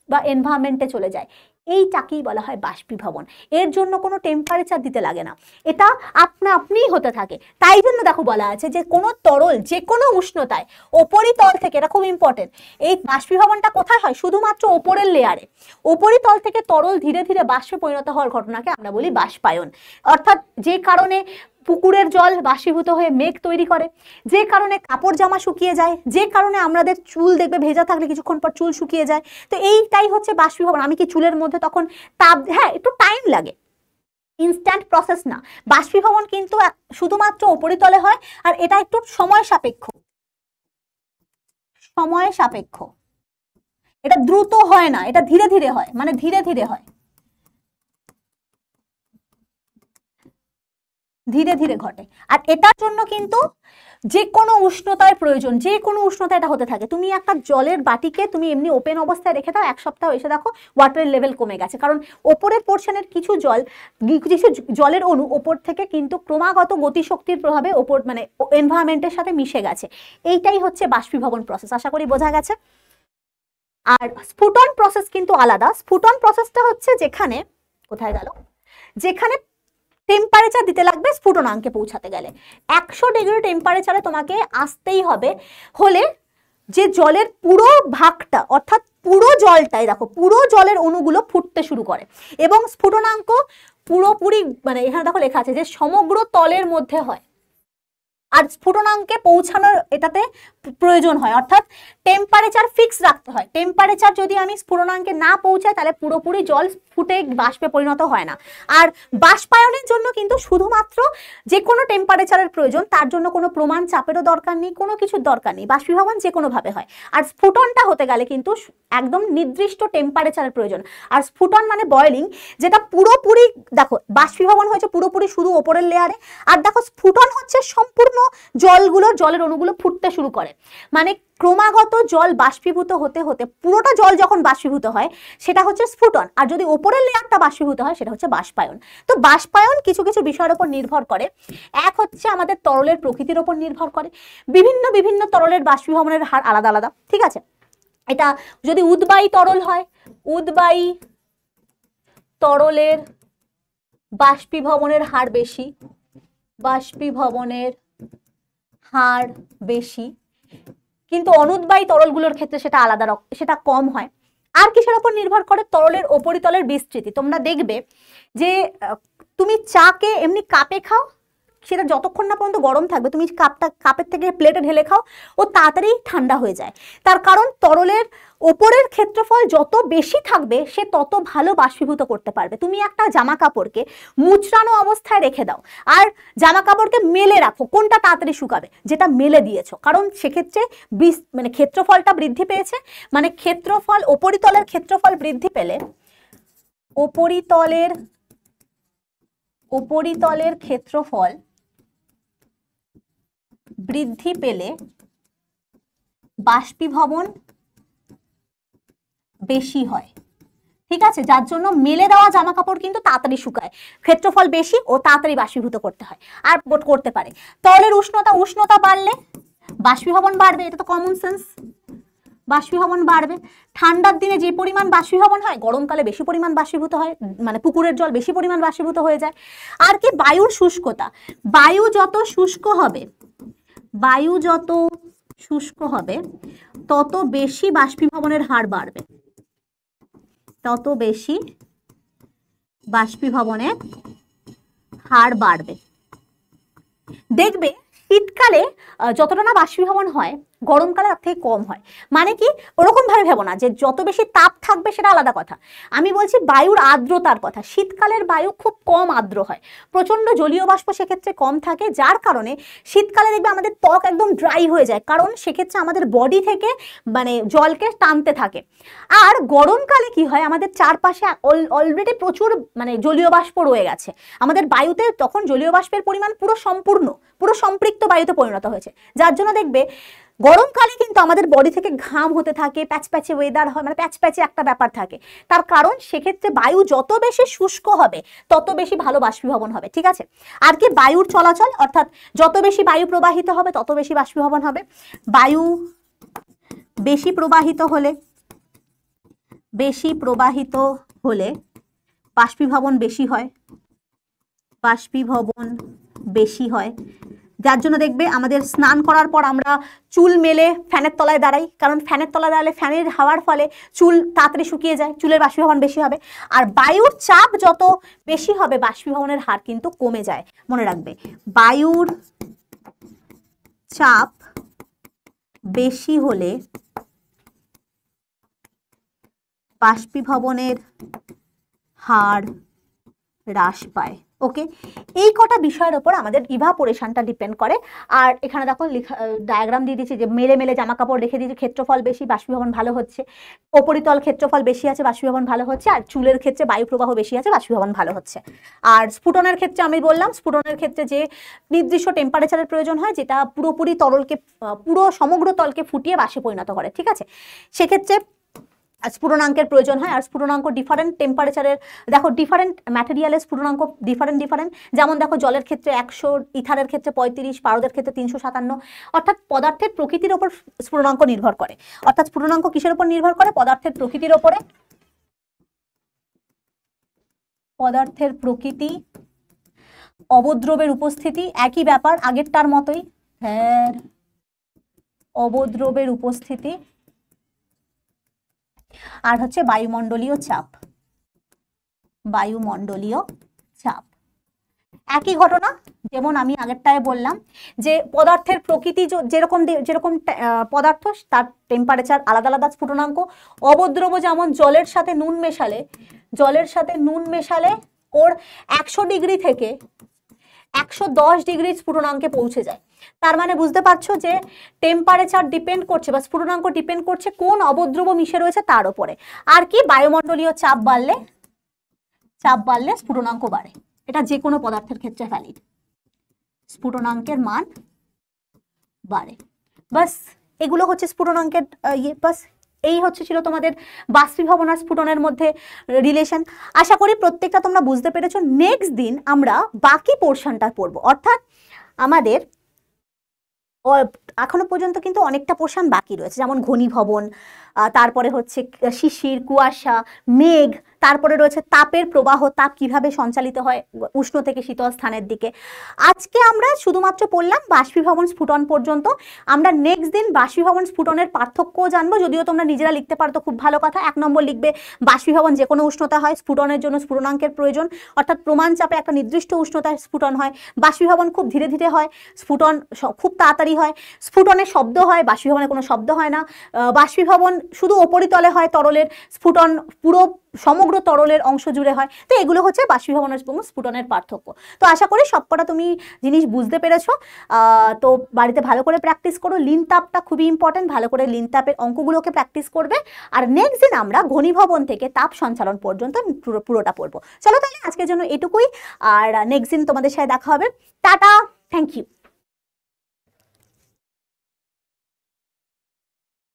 বা এনভায়রনমেন্টে চলে যায়। এইটাকেই বলা হয় বাষ্পীভবন। এর জন্য কোনো টেম্পারেচার দিতে লাগে না, এটা আপনা আপনিই হতে থাকে। তাই জন্য দেখো বলা আছে যে কোনো তরল যে কোনো উষ্ণতায় উপরিতল থেকে, এটা খুব ইম্পর্টেন্ট, এই বাষ্পীভবনটা কোথায় হয়? শুধুমাত্র ওপরের লেয়ারে। উপরিতল থেকে তরল ধীরে ধীরে বাষ্পে পরিণত হওয়ার ঘটনাকে আমরা বলি বাষ্পায়ন। অর্থাৎ যে কারণে পুকুরের জল বাষ্পীভূত হয়ে মেঘ তৈরি করে, যে কারণে কাপড় জামা শুকিয়ে যায়, যে কারণে আমাদের চুল দেখবে ভেজা থাকলে কিছুক্ষণ পর চুল শুকিয়ে যায়। তো এইটাই হচ্ছে বাষ্পীভবন। আমি কি চুলের মধ্যে তখন তাপ, হ্যাঁ একটু টাইম লাগে, ইনস্ট্যান্ট প্রসেস না। বাষ্পীভবন কিন্তু শুধুমাত্র উপরিতলে হয়, আর এটা একটু সময় সাপেক্ষ, এটা দ্রুত হয় না, এটা ধীরে ধীরে হয়, মানে ধীরে ধীরে হয়। ধীরে ধীরে ঘটে। আর এটার জন্য কিন্তু যে কোনো উষ্ণতার প্রয়োজন, যে কোনো উষ্ণতা এটা হতে থাকে। তুমি একটা জলের বাটিকে তুমি এমনি ওপেন অবস্থায় রেখে দাও, 1 সপ্তাহ এসে দেখো ওয়াটারের লেভেল কমে গেছে, কারণ ওপরের পোর্শনের কিছু জলের অণু ওপর থেকে কিন্তু ক্রমাগত গতিশক্তির প্রভাবে ওপর মানে এনভায়রনমেন্টের সাথে মিশে গেছে। এইটাই হচ্ছে বাষ্পীভবন প্রসেস। আশা করি বোঝা গেছে। আর স্ফুটন প্রসেস কিন্তু আলাদা। স্ফুটন প্রসেসটা হচ্ছে যেখানে, কোথায় গেল, যেখানে টেম্পারেচার দিতে লাগবে স্ফুটনাঙ্কে পৌঁছাতে গেলে 100 ডিগ্রি টেম্পারেচারে তোমাকে আসতেই হবে। হলে যে জলের পুরো ভাগটা, অর্থাৎ পুরো জলটাই দেখো, পুরো জলের অণুগুলো ফুটতে শুরু করে এবং স্ফুটনাঙ্ক পুরোপুরি মানে এখানে দেখো লেখা আছে যে সমগ্র তলের মধ্যে হয়। আর স্ফুটনাঙ্কে পৌঁছানোর এটাতে প্রয়োজন হয়, অর্থাৎ টেম্পারেচার ফিক্স রাখতে হয়। টেম্পারেচার যদি আমি স্ফুটনাঙ্কে না পৌঁছাই তাহলে পুরোপুরি জল ফুটে বাষ্পে পরিণত হয় না। আর বাষ্পায়নের জন্য কিন্তু শুধুমাত্র যে কোনো টেম্পারেচারের প্রয়োজন, তার জন্য কোনো প্রমাণ চাপেরও দরকার নেই, কোনো কিছুর দরকার নেই। বাষ্পীভবন যে কোনোভাবে হয়। আর স্ফুটনটা হতে গেলে কিন্তু একদম নির্দিষ্ট টেম্পারেচারের প্রয়োজন। আর স্ফুটন মানে বয়েলিং, যেটা পুরোপুরি দেখো বাষ্পীভবন হয়েছে পুরোপুরি শুধু ওপরের লেয়ারে, আর দেখো স্ফুটন হচ্ছে সম্পূর্ণ জলের অণুগুলো ফুটতে শুরু করে। মানে ক্রমাগত জল বাষ্পীভূত হতে হতে পুরোটা জল যখন বাষ্পীভূত হয় সেটা হচ্ছে স্ফুটন, আর যদি ওপরের লেয়ারটা বাষ্পীভূত হয় সেটা হচ্ছে বাষ্পায়ন। তো বাষ্পায়ন কিছু কিছু বিষয়ের উপর নির্ভর করে। এক হচ্ছে আমাদের তরলের প্রকৃতির উপর নির্ভর করে। বিভিন্ন বিভিন্ন তরলের বাষ্পীভবনের হার আলাদা আলাদা, ঠিক আছে। এটা যদি উদ্বায়ী তরল হয়, উদ্বায়ী তরলের বাষ্পীভবনের হার বেশি, বাষ্পীভবনের হার বেশি, কিন্তু অনুদ্বায়ী তরলগুলোর ক্ষেত্রে সেটা আলাদা রকম, সেটা কম হয়। আর কিসের উপর নির্ভর করে? তরলের উপরিতলের বিস্তৃতি। তোমরা দেখবে যে তুমি চাকে এমনি কাপে খাও, সেটা যতক্ষণ না পর্যন্ত গরম থাকবে তুমি কাপের থেকে প্লেটে ঢেলে খাও, ও তাড়াতাড়ি ঠান্ডা হয়ে যায়। তার কারণ তরলের ওপরের ক্ষেত্রফল যত বেশি থাকবে সে তত ভালো বাষ্পীভূত করতে পারবে। তুমি একটা জামা কাপড়কে মুচড়ানো অবস্থায় রেখে দাও আর জামা কাপড়কে মেলে রাখো, কোনটা তাড়াতাড়ি শুকাবে? যেটা মেলে দিয়েছো, কারণ সেক্ষেত্রে মানে ক্ষেত্রফলটা বৃদ্ধি পেয়েছে। মানে ক্ষেত্রফল, উপরিতলের ক্ষেত্রফল বৃদ্ধি পেলে উপরিতলের ক্ষেত্রফল বৃদ্ধি পেলে বাষ্পীভবন বেশি হয়, ঠিক আছে। যার জন্য মেলে দেওয়া জামা কাপড় কিন্তু তাড়াতাড়ি শুকায়, ক্ষেত্রফল বেশি ও তাড়াতাড়ি বাষ্পীভূত করতে হয় আর করতে পারে। তরলের উষ্ণতা বাড়লে বাষ্পীভবন বাড়বে, এটা তো কমন সেন্স। বাষ্পীভবন বাড়বে। ঠান্ডার দিনে যে পরিমাণ বাষ্পীভবন হয় গরমকালে বেশি পরিমাণ বাষ্পীভূত হয়, মানে পুকুরের জল বেশি পরিমাণ বাষ্পীভূত হয়ে যায়। আর কি বায়ুর শুষ্কতা, বায়ু যত শুষ্ক হবে তত বেশি বাষ্পীভবনের হার বাড়বে, তত বেশি বাষ্পীভবনের হার বাড়বে। দেখবে শীতকালে যতটা না বাষ্পীভবন হয় গরমকালে তার থেকে কম হয়। মানে কি, ওরকম ভাবে ভেবো না যে যত বেশি তাপ থাকবে সেটা আলাদা কথা। আমি বলছি বায়ুর আর্দ্রতার কথা। শীতকালের বায়ু খুব কম আর্দ্র হয়, প্রচন্ড জলীয় বাষ্প সেক্ষেত্রে কম থাকে, যার কারণে শীতকালে দেখবে আমাদের ত্বক একদম ড্রাই হয়ে যায়, কারণ সেক্ষেত্রে আমাদের বডি থেকে মানে জলকে টানতে থাকে। আর গরমকালে কি হয়, আমাদের চারপাশে অলরেডি প্রচুর মানে জলীয় বাষ্প রয়ে গেছে, আমাদের বায়ুতে তখন জলীয় বাষ্পের পরিমাণ পুরো সম্পৃক্ত বায়ুতে পরিণত হয়েছে। যার জন্য দেখবে গরমকালে কিন্তু আমাদের বডি থেকে ঘাম হতে থাকে, প্যাচপ্যাচে ওয়েদার হয়, মানে প্যাচপ্যাচে একটা ব্যাপার থাকে। তার কারণ সেক্ষেত্রে বায়ু যত বেশি শুষ্ক হবে তত বেশি ভালো বাষ্পীভবন হবে, ঠিক আছে। আর কি বায়ুর চলাচল, অর্থাৎ যত বেশি বায়ু প্রবাহিত হবে তত বেশি বাষ্পীভবন হবে। বায়ু বেশি প্রবাহিত হলে বাষ্পীভবন বেশি হয়। যার জন্য দেখবে আমাদের স্নান করার পর আমরা চুল মেলে ফ্যানের তলায় দাঁড়াই, কারণ ফ্যানের তলায় দাঁড়ালে ফ্যানের হাওয়ার ফলে চুল তাড়াতাড়ি শুকিয়ে যায়, চুলের বাষ্পীভবন বেশি হবে। আর বায়ুর চাপ যত বেশি হবে বাষ্পীভবনের হার কিন্তু কমে যায়। মনে রাখবে, বায়ুর চাপ বেশি হলে বাষ্পীভবনের হার হ্রাস পায়। ওকে, এই কটা বিষয়ের ওপর আমাদের ইভাপোরেশনটা ডিপেন্ড করে। আর এখানে দেখো ডায়াগ্রাম দিয়ে দিচ্ছি যে মেলে মেলে জামা কাপড় রেখে দিয়েছি, ক্ষেত্রফল বেশি, বাষ্পীভবন ভালো হচ্ছে, উপরিতল ক্ষেত্রফল বেশি আছে, বাষ্পীভবন ভালো হচ্ছে, আর চুলের ক্ষেত্রে বায়ু প্রবাহ বেশি আছে, বাষ্পীভবন ভালো হচ্ছে। আর স্ফুটনের ক্ষেত্রে আমি বললাম, স্ফুটনের ক্ষেত্রে যে নির্দিষ্ট টেম্পারেচারের প্রয়োজন হয়, যেটা পুরোপুরি তরলকে, পুরো সমগ্র তলকে ফুটিয়ে বাষ্পে পরিণত করে, ঠিক আছে, সেক্ষেত্রে স্ফুটনাঙ্কের প্রয়োজন হয়। আর স্ফুটনাঙ্ক ডিফারেন্ট টেম্পারেচারের, দেখো ডিফারেন্ট ম্যাটেরিয়ালের স্ফুটনাঙ্ক ডিফারেন্ট, যেমন দেখো জলের ক্ষেত্রে 100, ইথারের ক্ষেত্রে 35, পারদের ক্ষেত্রে 357, অর্থাৎ পদার্থের প্রকৃতির ওপর স্ফুটনাঙ্ক নির্ভর করে। অর্থাৎ স্ফুটনাঙ্ক কিসের উপর নির্ভর করে? পদার্থের প্রকৃতির ওপরে, পদার্থের প্রকৃতি, অবদ্রবের উপস্থিতি, একই ব্যাপার আগেরটার মতোই, হ্যাঁ, অবদ্রবের উপস্থিতি, আর হচ্ছে বায়ুমণ্ডলীয় চাপ, বায়ুমণ্ডলীয় চাপ। একই ঘটনা, যেমন আমি আগেরটায় বললাম যে পদার্থের প্রকৃতি যেরকম যেরকম পদার্থ তার টেম্পারেচার আলাদা আলাদা স্ফুটনাঙ্ক। অবদ্রব যেমন জলের সাথে নুন মেশালে ওর 100 ডিগ্রি থেকে 110 ডিগ্রি স্ফুটনাঙ্কে পৌঁছে যায়। তার মানে বুঝতে পারছো যে টেম্পারেচার ডিপেন্ড করছে বা স্ফুটনাঙ্ক ডিপেন্ড করছে কোন অবদ্রব মিশে রয়েছে তার উপরে। আর কি, বায়ুমণ্ডলীয় চাপ বাড়লে স্ফুটনাঙ্ক বাড়ে। এটা যে কোনো পদার্থের ক্ষেত্রে ভ্যালিড, স্ফুটনাঙ্কের মান বাড়ে। বাস এগুলো হচ্ছে স্ফুটনাঙ্কের বাস এই ছিল তোমাদের বাষ্পীভবন আর স্ফুটনের মধ্যে রিলেশন। আশা করি প্রত্যেকটা তোমরা বুঝতে পেরেছো। নেক্সট দিন আমরা বাকি পোর্শনটা পড়বো, অর্থাৎ আমাদের এখনো পর্যন্ত কিন্তু অনেকটা পোর্শন বাকি রয়েছে, যেমন ঘনীভবন, তারপরে হচ্ছে শিশির, কুয়াশা, মেঘ, তারপরে রয়েছে তাপের প্রবাহ, তাপ কিভাবে সঞ্চালিত হয় উষ্ণ থেকে শীতল স্থানের দিকে। আজকে আমরা শুধুমাত্র পড়লাম বাষ্পীভবন স্ফুটন পর্যন্ত। আমরা নেক্সট দিন বাষ্পীভবন স্ফুটনের পার্থক্যও জানবো, যদিও তোমরা নিজেরা লিখতে পারো তো খুব ভালো কথা। 1 নম্বর লিখবে বাষ্পীভবন যে কোনো উষ্ণতা হয়, স্ফুটনের জন্য স্ফুটনাঙ্কের প্রয়োজন, অর্থাৎ প্রমাণ চাপে একটা নির্দিষ্ট উষ্ণতায় স্ফুটন হয়। বাষ্পীভবন খুব ধীরে ধীরে হয়, স্ফুটন খুব তাড়াতাড়ি হয়। স্ফুটনে শব্দ হয়, বাষ্পীভবনে কোনো শব্দ হয় না। বাষ্পীভবন শুধু ওপরিতলে হয় তরলের, স্ফুটন পুরো সমগ্র তরলের অংশ জুড়ে হয়। তো এগুলো হচ্ছে বাষ্পীভবন এবং স্ফুটনের পার্থক্য। তো আশা করি সবকটা তুমি জিনিস বুঝতে পেরেছো। তো বাড়িতে ভালো করে প্র্যাকটিস করো। লিন তাপটা খুবই ইম্পর্টেন্ট, ভালো করে লিন তাপের অঙ্কগুলোকে প্র্যাকটিস করবে। আর নেক্সট দিন আমরা ঘনীভবন থেকে তাপ সঞ্চালন পর্যন্ত পুরোটা পড়বো। চলো তাহলে আজকের জন্য এটুকুই, আর নেক্সট দিন তোমাদের সাথে দেখা হবে। Tata, thank you.